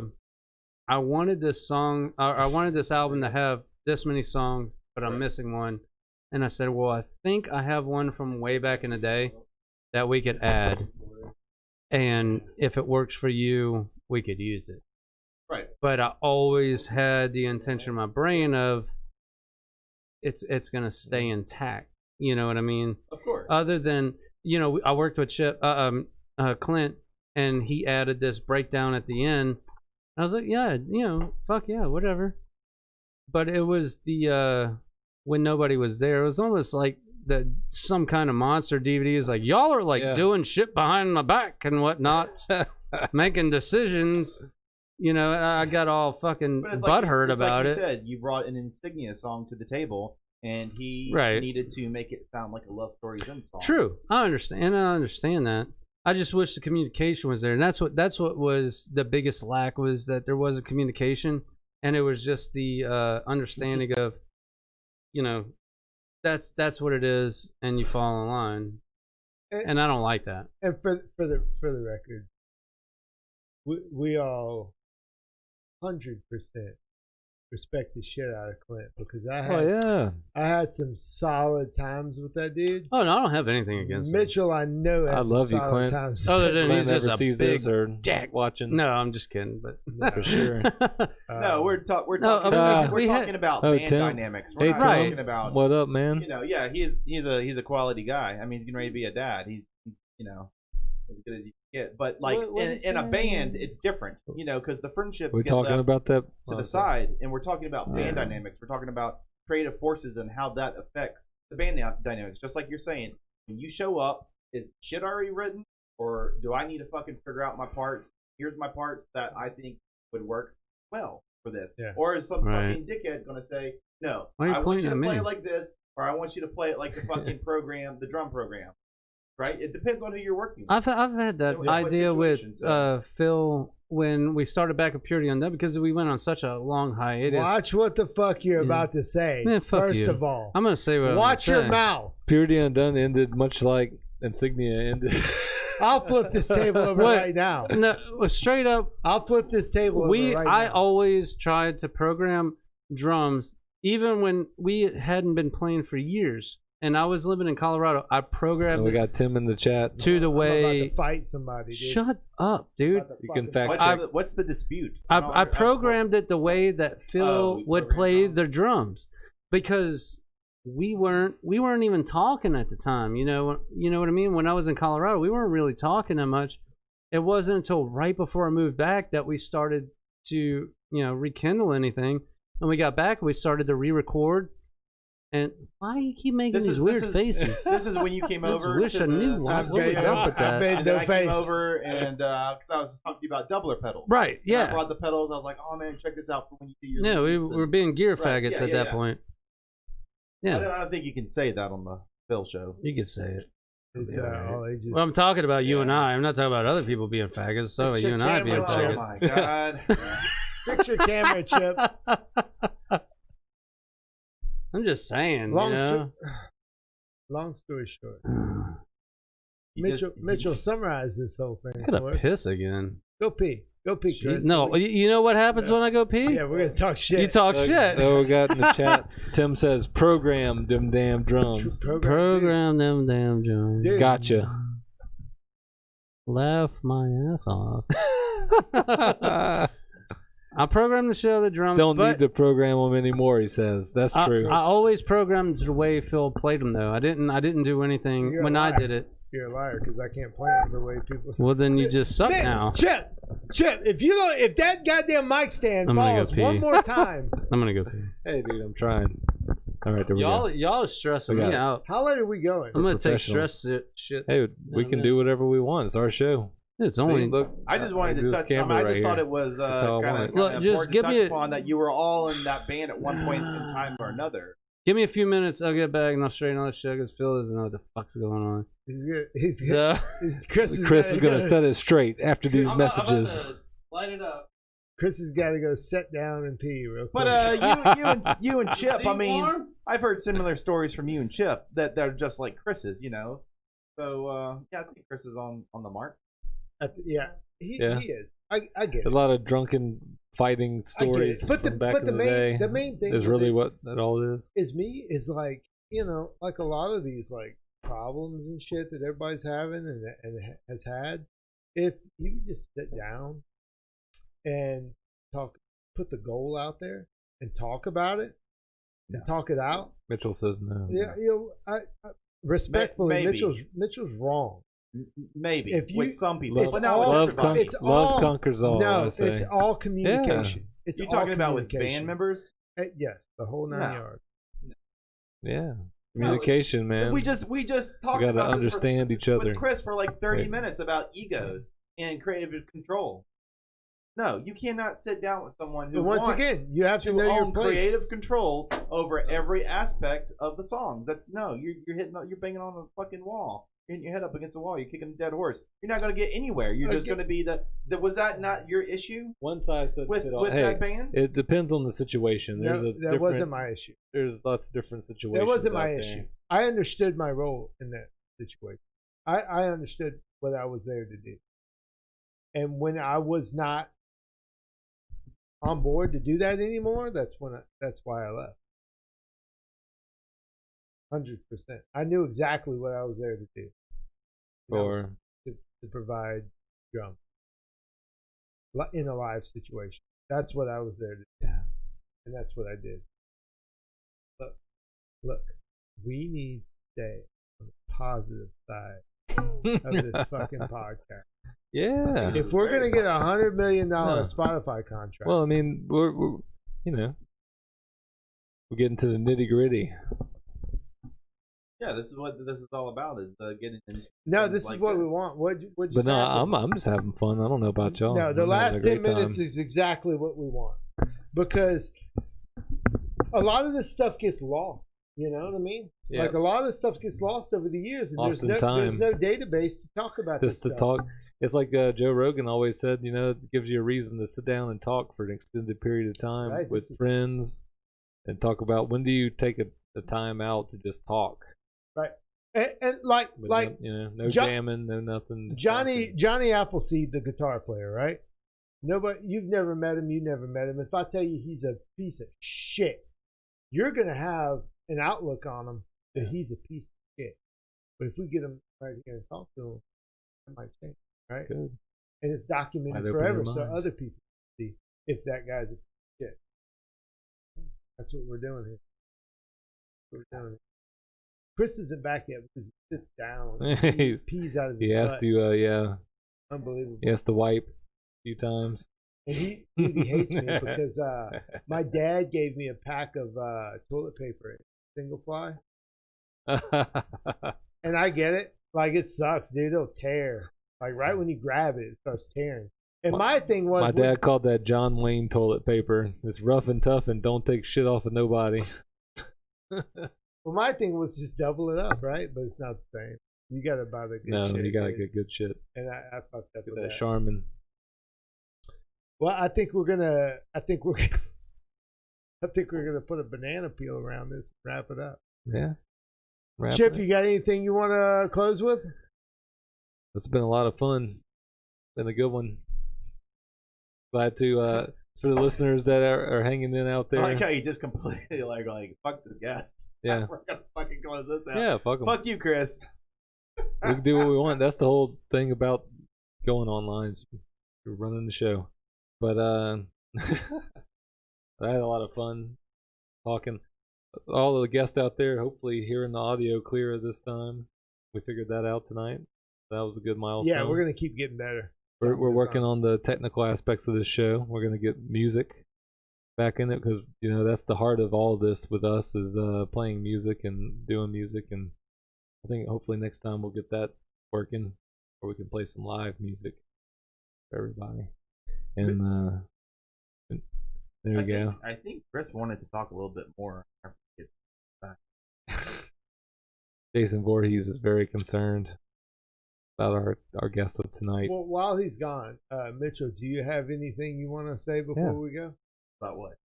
wanted this song, I wanted this album to have this many songs, but I'm missing one. And I said, well, I think I have one from way back in the day that we could add. And if it works for you, we could use it. Right. But I always had the intention in my brain of it's gonna stay intact. You know what I mean? Of course. Other than, you know, I worked with Clint, and he added this breakdown at the end. I was like, yeah, you know, fuck yeah, whatever. But it was the when nobody was there. It was almost like some kind of monster DVD is like, y'all are like doing shit behind my back and whatnot, making decisions. You know, I got all fucking butthurt about like you it. said, you brought an Insignia song to the table, and he needed to make it sound like a Love Story Zen song. True, I understand that. I just wish the communication was there, and that's what was the biggest lack, was that there wasn't communication, and it was just the understanding of, you know, that's what it is, and you fall in line, and I don't like that. And for the record, we all 100% respect the shit out of Clint because I had some solid times with that dude. Oh no, I don't have anything against Mitchell. I know. I love you, Clint. Times. Other than Clint he's just never a sees big this or dick. watching. No, I'm just kidding, but For sure. No, we're talking about Oh, band Tim. dynamics. Hey, We're not Tim. talking about, What up, man? you know, yeah, he's a quality guy. I mean, he's getting ready to be a dad. He's you know, as good as you can get. But like in a band, it's different, you know, because the friendships We're get talking left about that to the side, and we're talking about band dynamics. We're talking about creative forces and how that affects the band dynamics. Just like you're saying, when you show up, is shit already written, or do I need to fucking figure out my parts? Here's my parts that I think would work well for this. Yeah. Or is some fucking dickhead going to say, no, Why are you I want you pointing to at play me? it like this, or I want you to play it like the fucking program, the drum program. Right? It depends on who you're working with. I've had that What idea with situation, so. Phil when we started back at Purity Undone, because we went on such a long hiatus. Watch what the fuck you're about to say. Man, fuck First you. of all, I'm gonna say what watch I'm your gonna say. mouth. Purity Undone ended much like Insignia ended. I'll flip this table over What? right now. No, straight up. I'll flip this table over right I now. always tried to program drums, even when we hadn't been playing for years, and I was living in Colorado. I programmed we it got Tim in the chat. to the I'm way. about to fight somebody, dude. Shut up, dude. About to You can fucking- fact What's the dispute? I programmed it the way that Phil we would programmed play drums? the drums, because we weren't even talking at the time. You know what I mean? When I was in Colorado, we weren't really talking that much. It wasn't until right before I moved back that we started to, rekindle anything. And we got back, we started to re-record. And why do you keep making these weird faces? This is when you came I just over. wish to I knew the what Times was Square up with show, that. And then I came face. over and because I was talking to you about doubler pedals. Right, And I yeah. brought the pedals. I was like, oh man, check this out for when you do your. No, we leads were and- being gear Right, faggots yeah, at yeah, that yeah. point. I Yeah, don't think you can say that on the Phil show. you could say it. It's, all ages. Well, I'm talking about you and I. I'm not talking about other people being faggots. So Fix you your and I being camera, Oh Chip. faggots. my god. Fix your camera, Chip. I'm just saying, Long story short, You just- Mitchell, summarize this whole thing. I gotta for us. piss again. Go pee, Chris. No, you know what happens when I go pee? Yeah, we're gonna talk shit. You talk shit. Oh, we got in the chat. Tim says, "Program them damn drums." Program them damn drums. Dude. Gotcha. Laugh my ass off. I programmed the show, the drums. Don't but need to program them anymore. He says that's true. I always programmed the way Phil played them, though. I didn't do anything You're a when I liar. did it. You're a liar because I can't play it the way people. Well, then you just suck Man, now. Chip, if that goddamn mic stand I'm gonna go falls pee. one more time, I'm gonna go pee. Hey, dude, I'm trying. All right, there we go. Y'all are stressing me out. how late are we going? I'm gonna take professionals. stress shit. Hey, we can do whatever we want. It's our show. It's only. See, look, I just wanted to this touch. camera I right just thought here. it was That's all I kind wanted. of Look, just important to give touch me a- upon that you were all in that band at one point in time or another. Give me a few minutes. I'll get back and I'll straighten all this shit because Phil doesn't know what the fuck's going on. He's good. He's good. So, Chris is going to set it straight after these I'm about messages. to light it up. Chris has got to go sit down and pee real quick. But you and Chip, Is he I mean, warm? I've heard similar stories from you and Chip that they're just like Chris's, So yeah, I think Chris is on the mark. Yeah, he is. I get A it. lot of drunken fighting I get it. stories But from back in the the main day. the main thing is with really it what that all is. is like like a lot of these like problems and shit that everybody's having and has had. If you just sit down and talk, put the goal out there and talk about it and talk it out. Mitchell says no. Yeah, I respectfully, Maybe. Mitchell's wrong. Maybe If you- with some people, Love, but not with love, everybody. It's love all- conquers all. No, I say. it's all communication. It's You all talking about with communication. band members? Yes, the whole 9 No. yards. Yeah, communication, man. We just talked we got to about this understand each other. with Chris for like 30 Right. minutes about egos and creative control. No, you cannot sit down with someone who But once wants again, you have to to know your own place. creative control over every aspect of the song. You're hitting, you're banging on a fucking wall. You're hitting your head up against a wall. You're kicking a dead horse. You're not going to get anywhere. You're just going to be the. Was that not your issue One size fits with all. Hey, that band? it depends on the situation. There's No, a that different, wasn't my issue. There's lots of different situations. That wasn't out my there. issue. I understood my role in that situation. I understood what I was there to do. And when I was not on board to do that anymore, that's why I left. 100%. I knew exactly what I was there to do. And that was Or to provide drums in a live situation. That's what I was there to do. And that's what I did. Look, we need to stay on the positive side of this fucking podcast. yeah. If we're gonna get $100 million No. Spotify contract, Well, I mean, we're we're getting to the nitty gritty. Yeah, this is what this is all about. Is getting. no, things this is like what we this. want. What'd you But no, say? I'm just having fun. I don't know about y'all. No, the I'm last having a 10 great minutes time. is exactly what we want, because a lot of this stuff gets lost. You know what I mean? Yeah. Like a lot of this stuff gets lost over the years, and Lost in there's time. no database to talk about Just this to stuff. talk. It's like Joe Rogan always said. It gives you a reason to sit down and talk for an extended period of time Right, with this is- friends, and talk about when do you take a time out to just talk. Right. And like With like no Jo- jamming, no nothing. just Johnny talking. Appleseed, the guitar player, right? Nobody, you've never met him. You never met him. If I tell you he's a piece of shit, you're gonna have an outlook on him that he's a piece of shit. But if we get him right here and talk to him, that might change, right? Good. And it's documented Might open forever, your so minds. other people can see if that guy's a piece of shit. That's what we're doing here. That's what we're doing. Chris isn't back yet because he sits down. And he pees out of his He has butt. to, Unbelievable. he has to wipe a few times. And he hates me because my dad gave me a pack of toilet paper, single ply, and I get it. Like it sucks, dude. It'll tear. Like right when you grab it, it starts tearing. And my thing was, My dad called that John Wayne toilet paper. It's rough and tough and don't take shit off of nobody. well, my thing was just double it up, right? But it's not the same. You got to buy the good No, shit. you gotta dude. get good shit. And I fucked up Get with that that. Charmin. Well, I think we're gonna put a banana peel around this and wrap it up. Yeah. Wrap Chip, it. you got anything you want to close with? It's been a lot of fun. Been a good one. Glad to for the listeners that are hanging in out there. I like how you just completely like fuck the guest. Yeah. We're gonna fucking close this out. Yeah, fuck 'em. Fuck you, Chris. We can do what we want. That's the whole thing about going online. You're running the show. But I had a lot of fun talking. All the guests out there, hopefully hearing the audio clearer this time. We figured that out tonight. That was a good milestone. Yeah, we're gonna keep getting better. We're working on the technical aspects of this show. We're gonna get music back in it because that's the heart of all this with us is playing music and doing music, and I think hopefully next time we'll get that working, or we can play some live music for everybody. And there you go. I think Kris wanted to talk a little bit more after he gets back. Jason Voorhees is very concerned about our guest of tonight. Well, while he's gone, Mitchell, do you have anything you want to say before we go? About what?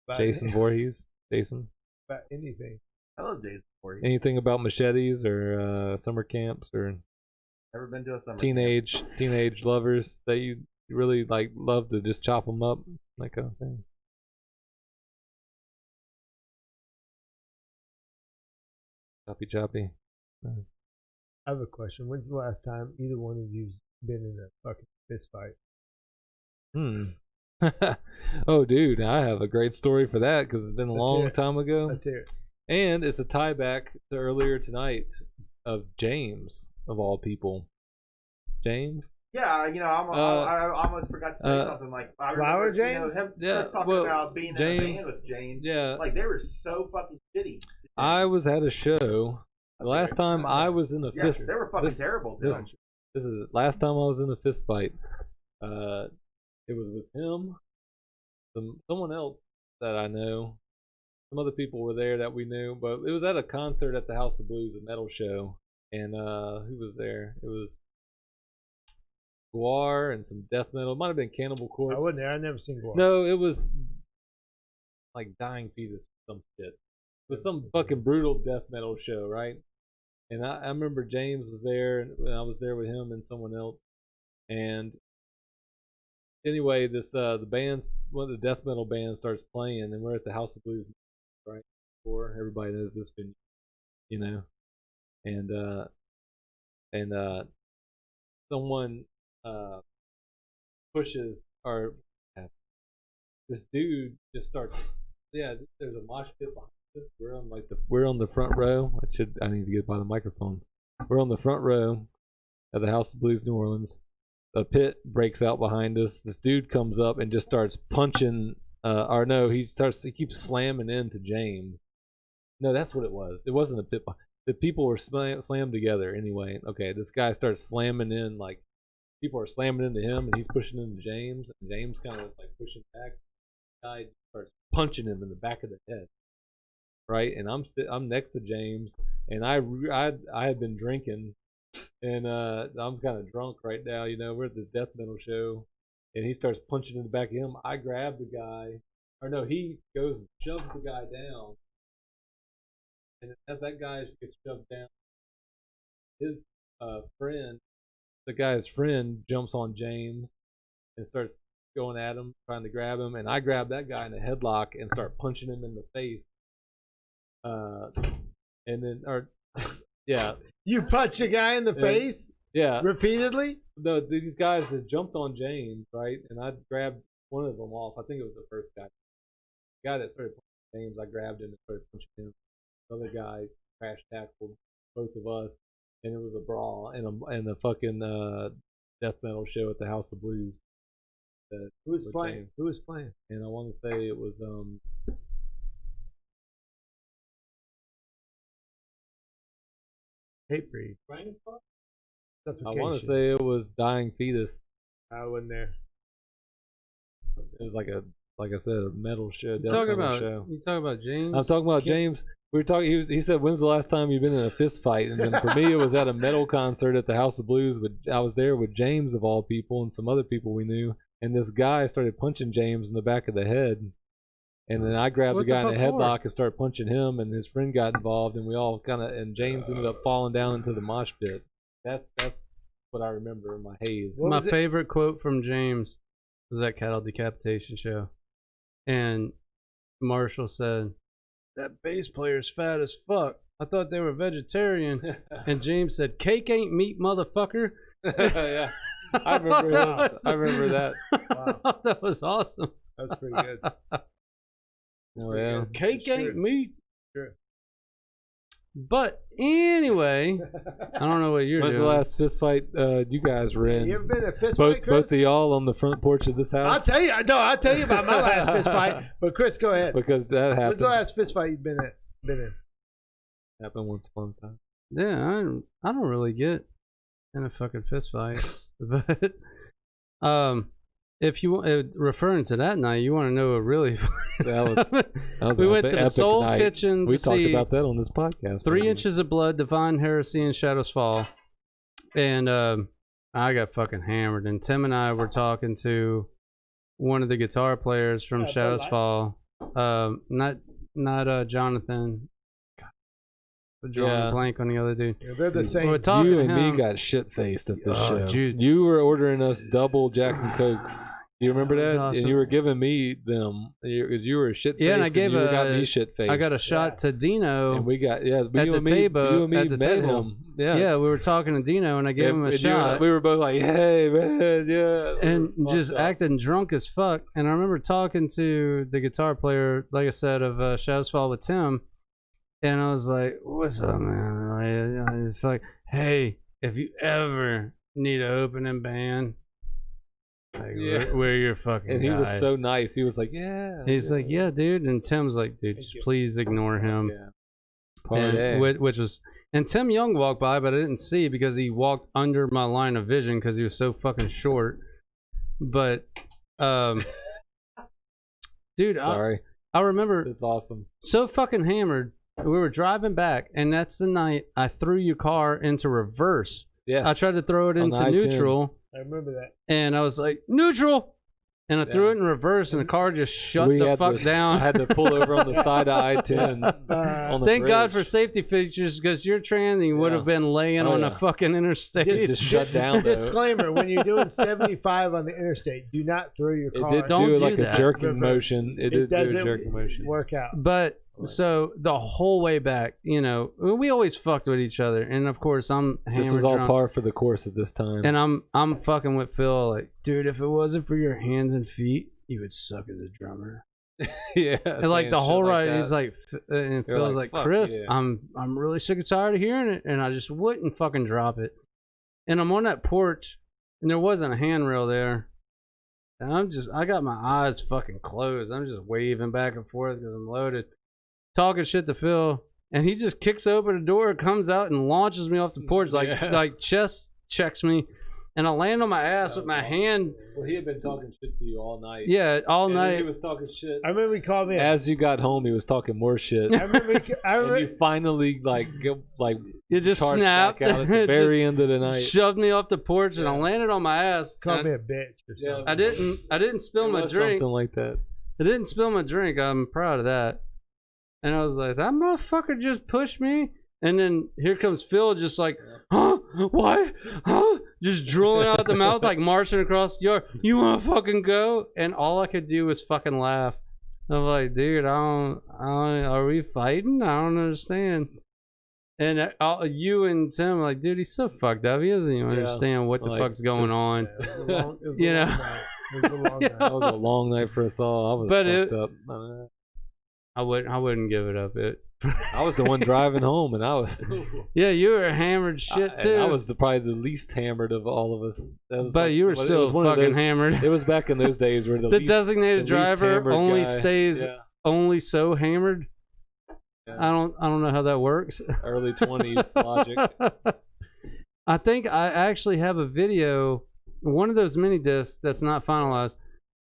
About Jason Voorhees. Jason. About anything. I love Jason Voorhees. Anything about machetes or summer camps or Never been to a summer teenage lovers that you really love to just chop them up, that kind of thing. Choppy. I have a question. When's the last time either one of you's been in a fucking fist fight? Oh, dude, I have a great story for that because it's been a long time ago. Let's hear it. And it's a tie back to earlier tonight of James, of all people. James? Yeah, I almost forgot to say something like Flower James. Kris talking about being in a band with James. Yeah, like they were so fucking shitty. I was at a show. The last time I was in a fist, they were fucking terrible. This is last time I was in a fist fight. It was with him, someone else that I know. Some other people were there that we knew, but it was at a concert at the House of Blues, a metal show. And who was there? It was Guar and some death metal. It might have been Cannibal Corpse. I wasn't there. I never seen Guar. No, it was like Dying Fetus or some shit. It was some fucking brutal death metal show, right? And I remember James was there, and I was there with him and someone else. And anyway, this one of the death metal bands starts playing, and we're at the House of Blues, right? Before everybody knows this venue, and someone pushes this dude just starts. Yeah, there's a mosh pit behind us. We're on the front row. I need to get by the microphone. We're on the front row at the House of Blues, New Orleans. A pit breaks out behind us. This dude comes up and just starts punching. He keeps slamming into James. No, that's what it was. It wasn't a pit. The people were slammed together anyway. Okay, this guy starts slamming in, like people are slamming into him, and he's pushing into James, and James kind of like pushing back. The guy starts punching him in the back of the head. Right, and I'm next to James, and I had been drinking, and I'm kind of drunk right now. We're at this death metal show, and he starts punching in the back of him. I grab the guy, he goes and shoves the guy down, and as that guy gets shoved down, his the guy's friend jumps on James and starts going at him, trying to grab him, and I grab that guy in a headlock and start punching him in the face. You punch a guy in the face? Yeah. Repeatedly? No, these guys had jumped on James, right? And I grabbed one of them off. I think it was the first guy. The guy that started punching James, I grabbed him and started punching him. Another guy crash tackled both of us, and it was a brawl and a fucking death metal show at the House of Blues. Who was playing? And I want to say it was Hatebreed. I want to say it was Dying Fetus. I wasn't there. It was like I said, a metal show. You talking about James? I'm talking about James. We were talking. He said, "When's the last time you've been in a fist fight?" And then for me, it was at a metal concert at the House of Blues. I was there with James of all people and some other people we knew. And this guy started punching James in the back of the head. And then I grabbed the guy in the headlock and started punching him, and his friend got involved, and we all and James ended up falling down into the mosh pit. That's what I remember in my haze. My favorite quote from James was that cattle decapitation show. And Marshall said, "That bass player's fat as fuck. I thought they were vegetarian." And James said, "Cake ain't meat, motherfucker." Yeah. I remember that. Wow. That was awesome. That was pretty good. Oh, yeah. Cake That's ain't true. meat. True. But anyway, I don't know what you're When's doing. the last fist fight you guys were in? You ever been in a fist both, fight, Chris? both of y'all on the front porch of this house? I'll tell you. No, I'll tell you about my last fist fight. But Chris, go ahead. Because that happened. When's the last fist fight you've been in? Happened once upon a time. Yeah, I don't really get in a fucking fist fights, but if you referring to that night, you want to know a really. That was we an went to the epic Soul night. Kitchen We to talked see about that on this podcast. 3 Inches of Blood, Divine Heresy, and Shadows Fall, and I got fucking hammered. And Tim and I were talking to one of the guitar players from Shadows Fall, not Jonathan. Drawing a blank on the other dude. Yeah, they're the same. We were talking You to and him. me got shit faced at this Oh, show. dude. You were ordering us double Jack and Cokes. Do you remember That was that? awesome. And you were giving me them. You were shit faced. Yeah, and I gave you got me shit faced. I got a shot to Dino. And we got you at the and me, table- you and me at the met table. him. Yeah. Yeah, we were talking to Dino, and I gave him a and shot. we were both like, "Hey, man, yeah," and We were just fucked up. acting drunk as fuck. And I remember talking to the guitar player, like I said, of Shadows Fall with Tim, and I was like, "What's up, man?" It's like, "Hey, if you ever need an opening band, like, Yeah. we're your fucking And he was guys." so nice. He was like, "Yeah." He's like, "Yeah, dude," and Tim's like, "Dude, just please ignore him." Yeah. And Party. which was, and Tim Young walked by, but I didn't see because he walked under my line of vision because he was so fucking short. But, dude, Sorry, I remember it's awesome. so fucking hammered. We were driving back, and that's the night I threw your car into reverse. Yes, I tried to throw it On into the I-10. neutral, I remember that. and I was like, neutral! And I threw Yeah. it in reverse, and the car just shut We the had fuck to- down. I had to pull over on the side of I-10. On the Thank God for bridge. safety features, because your tranny would Yeah. have been laying Oh, on yeah. a fucking interstate. It just shut down. Though. Disclaimer: when you're doing 75 on the interstate, do not throw your It car. did Don't do do like that. a jerking Reverse. motion. It did do a doesn't jerking motion. work out. But so the whole way back, we always fucked with each other, and of course I'm hammered This was all drunk, par for the course at this time. and I'm fucking with Phil like, dude, if it wasn't for your hands and feet, you would suck as a drummer. Yeah, And like the whole ride, he's like, and You're Phil's like, like, "Fuck Chris, yeah." I'm really sick and tired of hearing it, and I just wouldn't fucking drop it. And I'm on that porch, and there wasn't a handrail there, and I got my eyes fucking closed. I'm just waving back and forth because I'm loaded, talking shit to Phil, and he just kicks open the door, comes out, and launches me off the porch like chest checks me. And I land on my ass with my hand. Well, he had been talking shit to you all night. Yeah, all And then night. he was talking shit. I remember he called me. As you got home, he was talking more shit. I remember. And you finally It just charged snapped. back out at the It very end of the night. just shoved me off the porch, and I landed on my ass. called And me a bitch or Yeah. something. I didn't spill It my was drink. something like that. I didn't spill my drink. I'm proud of that. And I was like, that motherfucker just pushed me. And then here comes Phil, just like, huh? What? Huh? Just drooling out the mouth, like marching across the yard. You want to fucking go? And all I could do was fucking laugh. I'm like, dude, are we fighting? I don't understand. And you and Tim are like, dude, he's so fucked up. He doesn't even understand what the Like, fuck's going on. Yeah, it was a long- it was a You long know? night. It was a long night. That was a long night for us all. I was But fucked it- up. I wouldn't give it up. I was the one driving home, and I was. Yeah, you were hammered shit too. I was probably the least hammered of all of us. That was but like- you were it still was one of fucking those- hammered. It was back in those days where the The least, designated the least driver hammered only guy- stays yeah, only so hammered. Yeah. I don't know how that works. early 20s logic. I think I actually have a video, one of those mini discs that's not finalized,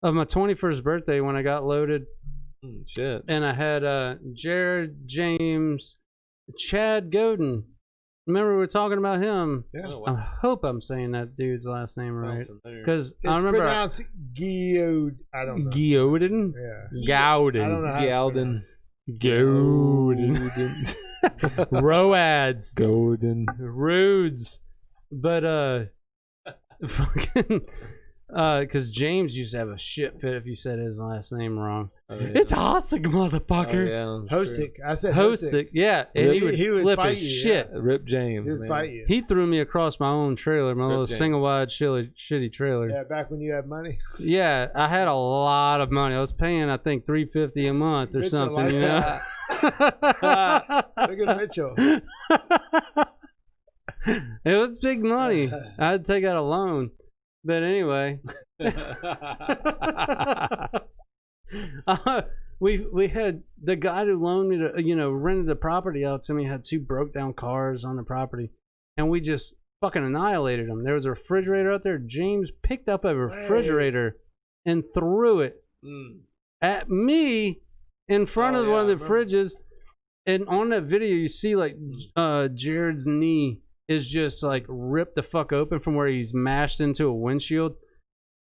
of my 21st birthday when I got loaded, Shit. and I had Jared, James, Chad Godin. Remember we were talking about him? Yeah. Oh, I wow. hope I'm saying that dude's last name right, Sounds familiar. because It's I remember pronounced Geode. I don't know. Godin. Yeah. Gowden. I don't know how to Galden. Golden. Roads. Golden. Rudes. But fucking Because James used to have a shit fit if you said his last name wrong. Oh, yeah. It's Hosik, motherfucker. Hosik. I said Hosik, yeah. And he would flip fight his you, shit. Yeah. Rip James. He would Man. fight you. He threw me across my own trailer, my little James. single wide shitty trailer. Yeah, back when you had money. Yeah, I had a lot of money. I was paying, I think, $350 a month or Mitchell something. like You know. Look at Mitchell. It was big money. I had to take out a loan. But anyway, we had the guy who loaned me to, rented the property out to me had 2 broke down cars on the property, and we just fucking annihilated them. There was a refrigerator out there. James picked up a refrigerator and threw it at me in front of one of the fridges. And on that video, you see like Jared's knee is just like ripped the fuck open from where he's mashed into a windshield,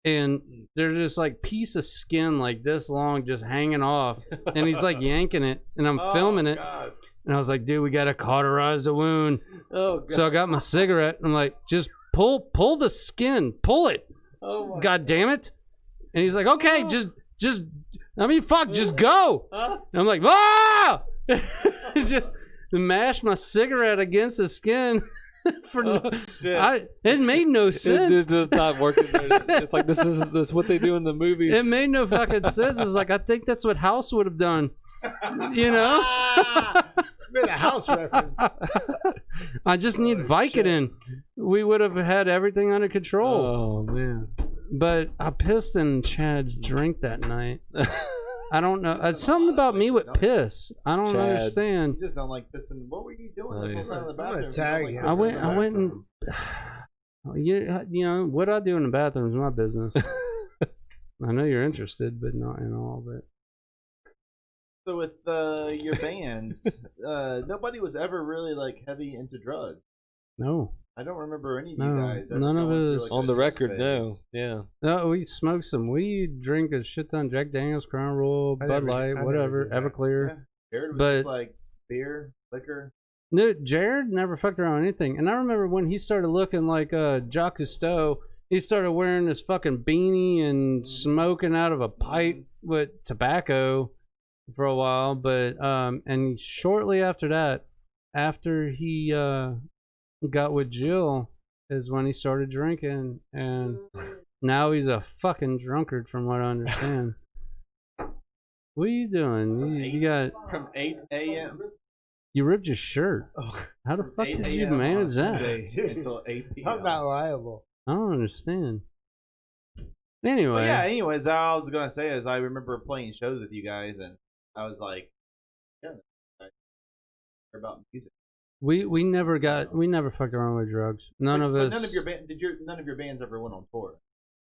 and there's just like piece of skin like this long just hanging off, and he's like yanking it, and I'm filming it, and I was like, dude, we gotta cauterize the wound. So I got my cigarette, and I'm like, just pull the skin, pull it. God damn it. And he's like, okay, just just go. And I'm like, ah. It's just mash my cigarette against the skin. It made no sense. It does not work. It's like this is what they do in the movies. It made no fucking sense. It's like, I think that's what House would have done. You know? Made a House reference. I just need Vicodin. We would have had everything under control. Oh man! But I pissed in Chad's drink that night. I don't know. It's something about me with piss. I don't understand. You just don't like pissing. What were you doing? Nice. In the I'm bathroom? gonna tag you. I went and you know what I do in the bathroom is my business. I know you're interested, but not in all of it. So with your bands, nobody was ever really like heavy into drugs. No. I don't remember any of you No, guys. ever none of going through, us. like, On the a record, phase. no. Yeah. No, we smoke some weed, drink a shit ton of Jack Daniels, Crown Royal, I Bud never- I Light, never whatever, did that. Everclear. Yeah. Jared was But- just like beer, liquor. No, Jared never fucked around with anything. And I remember when he started looking like Jacques Cousteau, he started wearing this fucking beanie and smoking out of a pipe with tobacco for a while. But and shortly after that, after he got with Jill, is when he started drinking, and now he's a fucking drunkard, from what I understand. What are you doing? You got From 8 a.m. you ripped your shirt. How the fuck 8 did you a.m. manage on that? Sunday until 8 p.m. I'm not liable. I don't understand. Anyway, But yeah. Anyways, all I was gonna say is I remember playing shows with you guys, and I was like, yeah, I care about music. we never fucked around with drugs. None of us. None of your bands ever went on tour.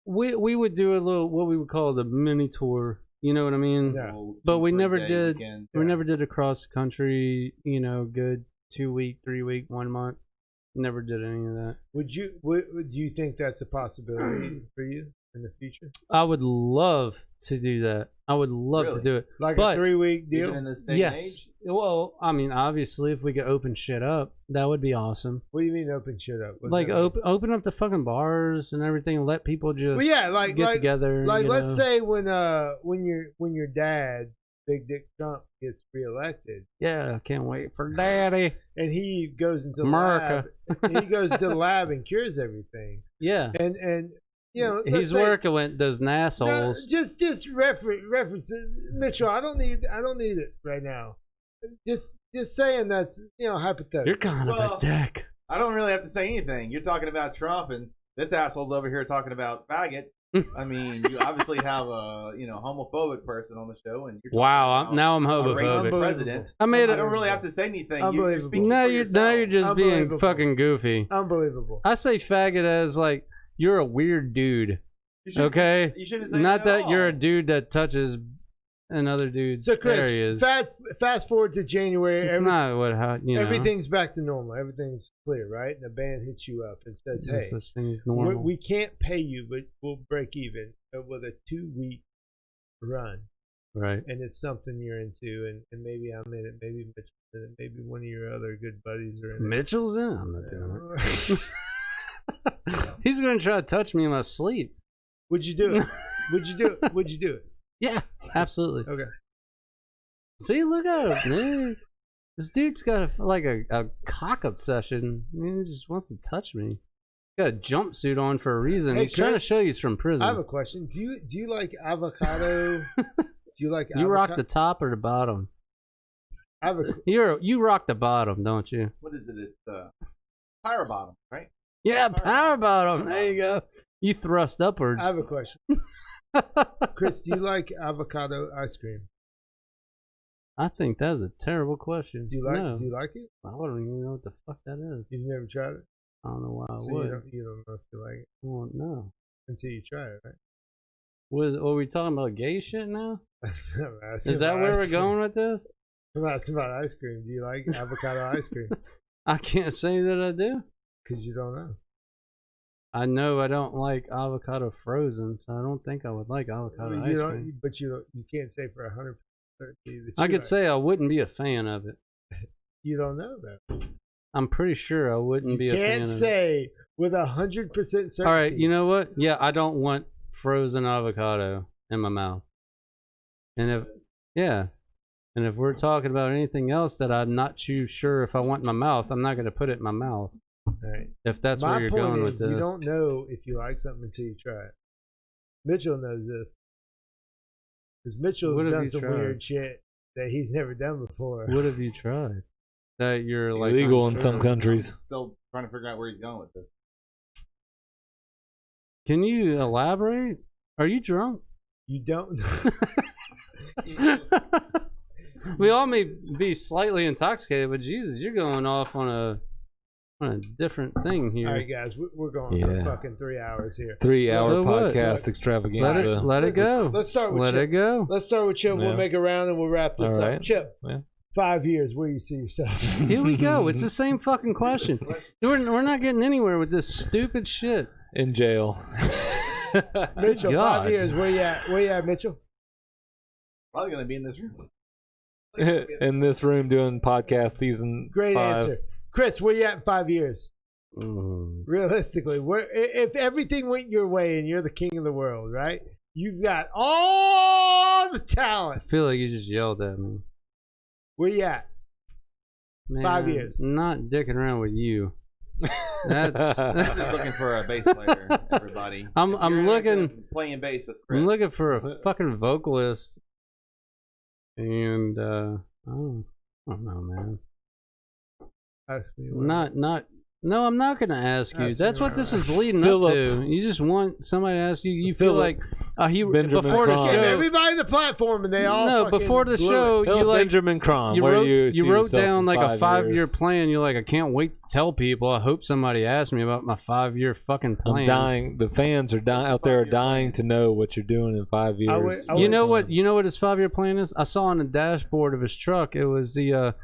We would do a little what we would call the mini tour. You know what I mean? Yeah. But we 2-3 never day did. weekend. We never did a cross country. Good 2 week, 3 week, 1 month. Never did any of that. Do you think that's a possibility for you in the future? I would love to do that. I would love to Really? do it. Like But- a 3-week Even deal? in this day and Yes. age? Well, I mean, obviously, if we could open shit up, that would be awesome. What do you mean open shit up? What's Like that mean? open up the fucking bars and everything, and let people just Well, yeah, like get together. Like you let's know? say when your dad, Big Dick Trump, gets reelected, Yeah, I can't wait for Daddy. and he goes into the America. lab, he goes to the lab and cures everything, Yeah, and let's he's say- working with those No, assholes. just reference it. Mitchell. I don't need it right now. Just saying that's hypothetical. You're kind of Well- a dick. I don't really have to say anything. You're talking about Trump, and this asshole's over here talking about faggots. I mean, you obviously have a homophobic person on the show, and you're talking Wow, about now I'm a racist homophobic. Unbelievable. president. I made I it. don't really have to say anything. You're Unbelievable. speaking Now for you're yourselves. just being Unbelievable. fucking goofy. Unbelievable. I say faggot as like you're a weird dude. You shouldn't- Okay, You shouldn't say not at that all. you're a dude that touches another dude's. So Chris, areas. fast forward to January. It's not what how you know. Everything's back to normal. Everything's clear, right? And the band hits you up and says, No "Hey, such thing as normal. we can't pay you, but we'll break even with a 2-week run." Right. And it's something you're into, and maybe I'm in it, maybe Mitchell's in it, maybe one of your other good buddies are in it. Mitchell's in. I'm not doing it. He's gonna try to touch me in my sleep. Would you do it? Would you do it? Would you do it? Yeah, absolutely. Okay. See, look at him, man. This dude's got a cock obsession. Man, he just wants to touch me. Got a jumpsuit on for a reason. Hey, he's trying to Kris, show you he's from prison. I have a question. Do you like avocado? Do you like? You rock the top or the bottom? You rock the bottom, don't you? What is it? It's power bottom, right? Yeah, power bottom. There you go. You thrust upwards. I have a question. Kris, do you like avocado ice cream? I think that's a terrible question. Do you like it? I don't even know what the fuck that is. You've never tried it? I don't know why I So would. you don't know if you like it Well, no. until you try it, right? Are we talking about gay shit now? Is Is that where we're going with this? I'm asking about ice cream. Do you like avocado ice cream? I can't say that I do. Because you don't know. I know I don't like avocado frozen, so I don't think I would like avocado ice cream. But you can't say for 100% certainty that I you could like say I wouldn't be a fan of it. it. You don't know that. I'm pretty sure I wouldn't be a fan of it. Can't say with 100% certainty. All right, you know what? Yeah, I don't want frozen avocado in my mouth. And if we're talking about anything else that I'm not too sure if I want in my mouth, I'm not going to put it in my mouth. Right. If that's My where you're point going is, with this. you don't know if you like something until you try it. Mitchell knows this. Because Mitchell's done some weird shit that he's never done before. What have you tried? That you're like illegal in some countries. I'm still trying to figure out where he's going with this. Can you elaborate? Are you drunk? You don't. We all may be slightly intoxicated, but Jesus, you're going off on a different thing here. All right, guys, we're going for fucking 3 hours here. 3-hour So what? podcast extravaganza. Let it go. Let's start with Let Chip. it go. Let's start with Chip. Yeah. We'll make a round and we'll wrap this All up. right. Chip, Yeah. 5 years, where do you see yourself? Here we go. It's the same fucking question. We're not getting anywhere with this stupid shit. In jail. Mitchell, God. 5 years, where you at? Where you at, Mitchell? Probably gonna be in this room. In this room doing podcast season Great 5. answer. Kris, where you at in 5 years? Mm. Realistically, if everything went your way and you're the king of the world, right? You've got all the talent. I feel like you just yelled at me. Where you at? Man, 5 years. Not dicking around with you. That's This is looking for a bass player, everybody. I'm If you're looking- interested in playing bass with Kris. I'm looking for a fucking vocalist, and I don't know, man. Ask me. No, I'm not gonna ask you. Ask That's me what what- this is leading Philip. up to. You just want somebody to ask you. You feel Philip. like he Benjamin before the Franklin. Give show. everybody the platform and they all No, fucking before the blew show, it. you like Benjamin Crom. you where wrote do you see wrote yourself down in like a 5 5-year years? plan. You're like, I can't wait to tell people. I hope somebody asks me about my 5-year fucking plan. I'm dying. The fans are dying out there, are dying to know what you're doing in 5 years. You know what? You know what his 5-year plan is? I saw on the dashboard of his truck. It was the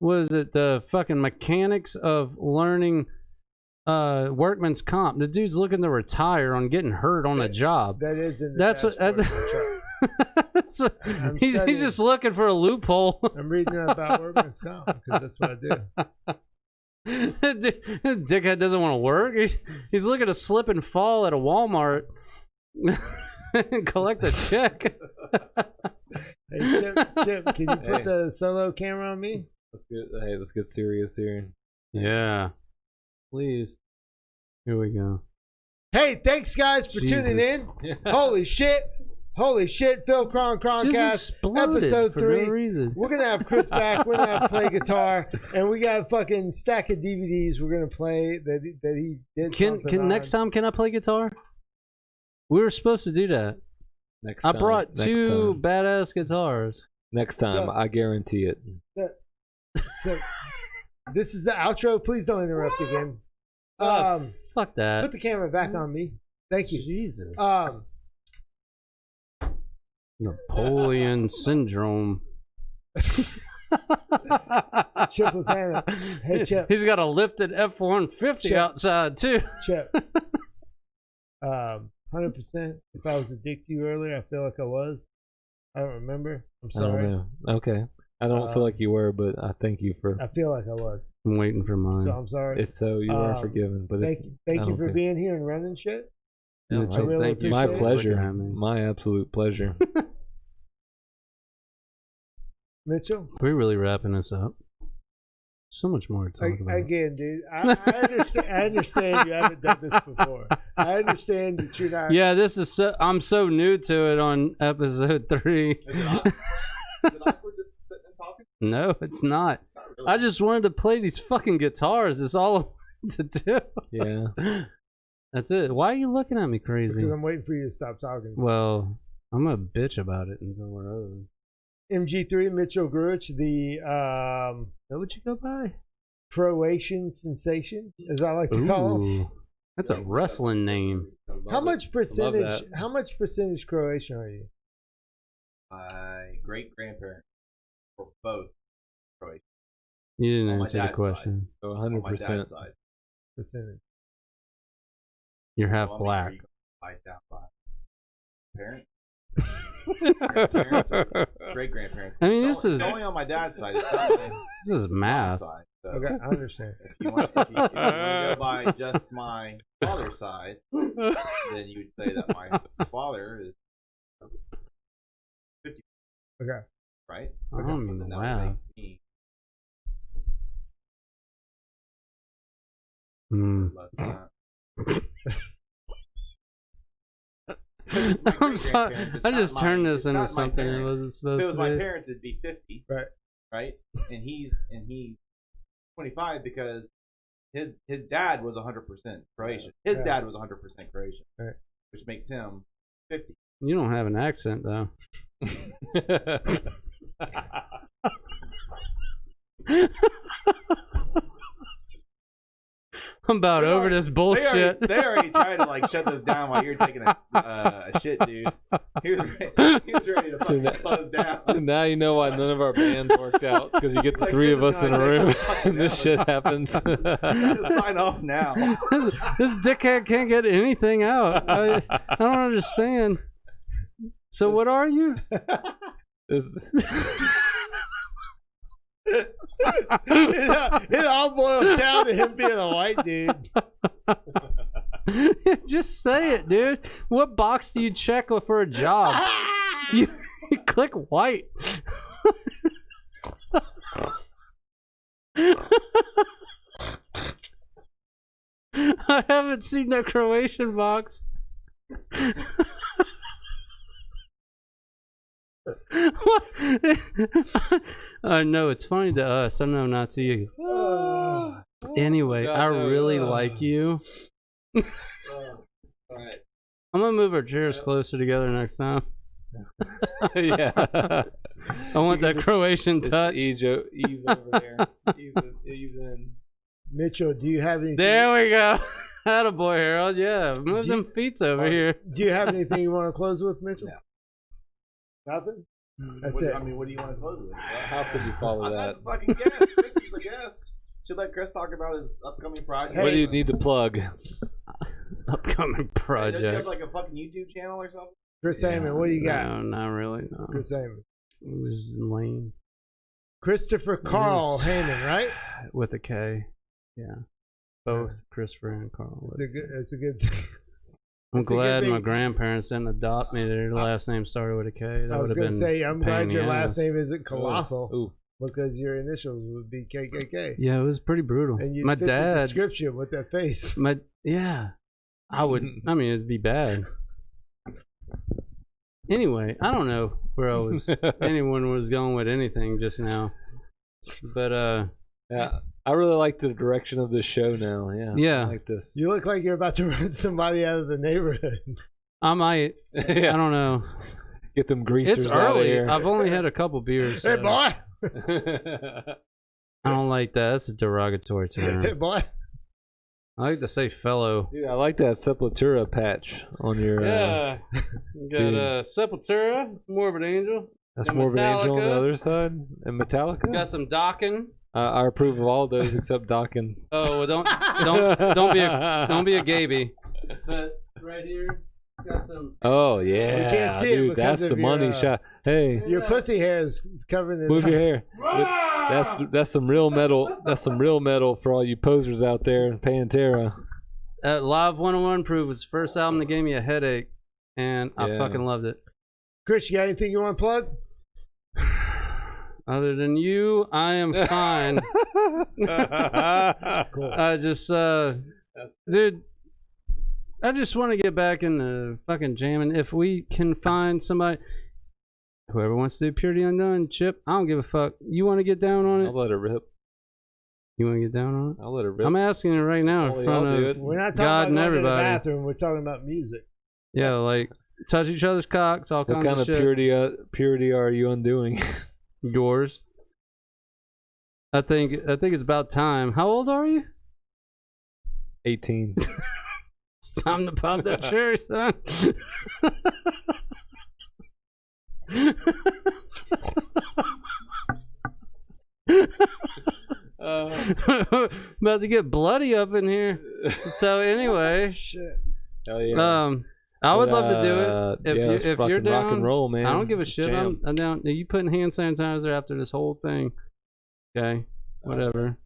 the fucking mechanics of learning workman's comp. The dude's looking to retire on getting hurt on a job. That is in the That's what. dashboard of the truck. So he's studying. just looking for a loophole. I'm reading about workman's comp because that's what I do. This dickhead doesn't want to work. He's looking to slip and fall at a Walmart and collect a check. Hey, Chip, can you put the solo camera on me? Let's get serious here. Yeah, please. Here we go. Hey, thanks guys for tuning in. Holy shit, Phil KrohnKast, Just exploded episode for 3. no reason. We're gonna have Kris back. We're gonna have play guitar, and we got a fucking stack of DVDs. We're gonna play that he did. Can next time? Can I play guitar? We were supposed to do that. Next I time. brought Next 2 time. badass guitars. Next time, So- I guarantee it. So this is the outro. Please don't interrupt again. Fuck that. Put the camera back on me. Thank you. Jesus. Napoleon syndrome. Chip was Hannah. Hey, Chip. He's got a lifted F-150 Chip. outside too. Chip. 100%. If I was a dick to you earlier, I feel like I was. I don't remember. I'm I don't sorry. know. Okay. I don't feel like you were, but I thank you for. I feel like I was. I'm waiting for mine. So I'm sorry. If so, you are forgiven. But Thank you I for don't think- being here and running shit. Yeah, Mitchell, really thank you. My appreciate it. pleasure. My absolute pleasure. Mitchell? We're really wrapping this up. So much more to talk about. Again, dude, I understand you haven't done this before. I understand that you're not. Yeah, this is I'm so new to it on episode 3. Is it awkward just sitting and talking? No, it's not. Not really. I just wanted to play these fucking guitars. That's all I wanted to do. Yeah. That's it. Why are you looking at me crazy? Because I'm waiting for you to stop talking. Well, I'm gonna bitch about it until we're over. MG3, Mitchell Gruich, the What would you go by? Croatian sensation, as I like to call him. Ooh, that's a wrestling name. How much percentage? that. How much percentage Croatian are you? My great grandparents were both Croatian. You didn't On my answer the dad's question. So On my 100%. dad's side. Percentage. You're half Well, I mean, black. I down by parents. Grandparents or great grandparents. I mean, it's only on my dad's side. It's not my This is mom's math. side. So Okay, I understand. if you want to go by just my father's side, then you would say that my father is 50, Okay. right? I don't Then even that wow. would make me less than that. It's my I'm sorry. great-grandparents. It's I not just turned my- this it's into not my something it parents. wasn't If supposed it was to my be. parents, it'd be 50. Right. Right? And he's 25 because his dad was 100% Croatian. His Yeah. dad was 100% Croatian. Right. Which makes him 50. You don't have an accent though. I'm about They over already- this They bullshit. already tried to like shut this down while you're taking a shit, dude. He was ready to fucking close down. Now you know why none of our bands worked out, because you get the Like, three this of is us in gonna a take room fucking and this forever. shit happens. Just sign off now. this dickhead can't get anything out. I don't understand. So what are you? This- It all boils down to him being a white dude. Just say it, dude. What box do you check for a job? You click white. I haven't seen that Croatian box. What? No, it's funny to us. I know not to you. Anyway, God, I no. really like you. Alright. I'm gonna move our chairs closer together next time. Yeah. I want that just- Croatian Just touch. ease over there. Ease in. Mitchell, do you have anything? There we go. Attaboy, Harold. Yeah, move them feet over here. Do you have anything you want to close with, Mitchell? No. Nothing. That's What- it. I mean, what do you want to close with? How could you follow I'm that? not the fucking guest. Chris is the guest. Should let Chris talk about his upcoming project. What do you need to plug? Upcoming Does he have project. like a fucking YouTube channel or something? Chris Hayman, what do you got? No, not really. No. Chris Hayman. It was lame. Christopher Carl is. Hayman, right? With a K. Yeah. Both Christopher and Carl. It's a good. It's a good thing. I'm it's a good glad my thing. grandparents didn't adopt me. Their last name started with a K. That I would was have going been. to say, I'm pain glad in your the last ass. name isn't Colossal Ooh. because your initials would be KKK. Yeah, it was pretty brutal. And you My fit the dad. description with that face. Yeah. I would. I mean, it'd be bad. Anyway, I don't know where anyone was going with anything just now, but Yeah, I really like the direction of this show now. Yeah, Yeah. I like this. You look like you're about to run somebody out of the neighborhood. I might. I Yeah. don't know. Get them greasers It's out of early. here. I've only had a couple beers. Hey, So boy. I don't like that. That's a derogatory Hey, term. boy. I like to say fellow. Dude, I like that Sepultura patch on your. Yeah. You got Sepultura, Morbid Angel. That's and Morbid Angel on the Metallica. other side, and Metallica. Got some Dokken. I approve of all those except Dokken. Oh, well, don't be a gaby. But right here, got some. Oh yeah, We can't see it dude, because that's of the your, money shot. Hey, Your pussy hair is covering the move your hair. That's some real metal. That's some real metal for all you posers out there in Pantera. Live 101 Proof was the first album that gave me a headache, and I fucking loved it. Chris, you got anything you want to plug? Other than you, I am fine. Cool. I just, dude, I just want to get back into fucking jamming. If we can find somebody, whoever wants to do Purity Undone, Chip, I don't give a fuck. You want to get down on it? I'll let it rip. You want to get down on it? I'll let it rip. I'm asking you right now in front of We're not talking God about and going to the everybody. bathroom. We're talking about music. Yeah, like touch each other's cocks, all What kinds kind of of shit. purity are you undoing? Yours. I think it's about time. How old are you? 18. It's time to pop that cherry, son. About to get bloody up in here. So anyway, Shit. Hell yeah. I would love to do it. If you're fucking down, rock and roll, man. I don't give a shit. Jam. I'm down. Are you putting hand sanitizer after this whole thing? Okay, whatever.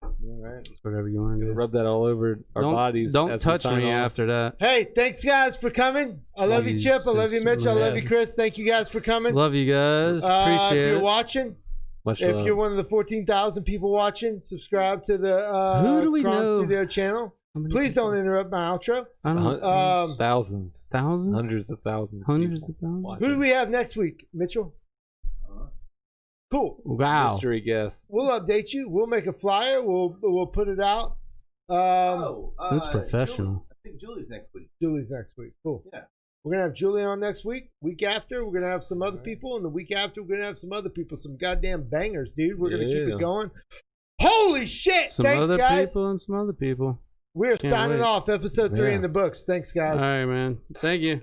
All right. Whatever you want to do. Rub that all over our bodies. Don't as we touch sign me off. after that. Hey, thanks guys for coming. I love you, Chip. I love you, Mitch. I love you, Chris. Thank you guys for coming. Love you guys. Appreciate if you're it. watching, Much if love. you're one of the 14,000 people watching, subscribe to the Who do we Kron know? Studio channel. Please don't interrupt my outro. I don't, thousands. thousands? Hundreds of thousands. Hundreds people of thousands? watching. Who do we have next week, Mitchell? Cool. Wow. Mystery guest. We'll update you. We'll make a flyer. We'll put it out. That's professional. Julie, I think Julie's next week. Julie's next week. Cool. Yeah. We're gonna have Julie on next week. Week after, we're gonna have some other people, and the week after, we're gonna have some other people. Some goddamn bangers, dude. We're gonna keep Yeah. it going. Holy shit! Some Thanks, other guys. people and some other people. We're Can't signing wait. off. Episode 3 Yeah. in the books. Thanks, guys. All right, man. Thank you.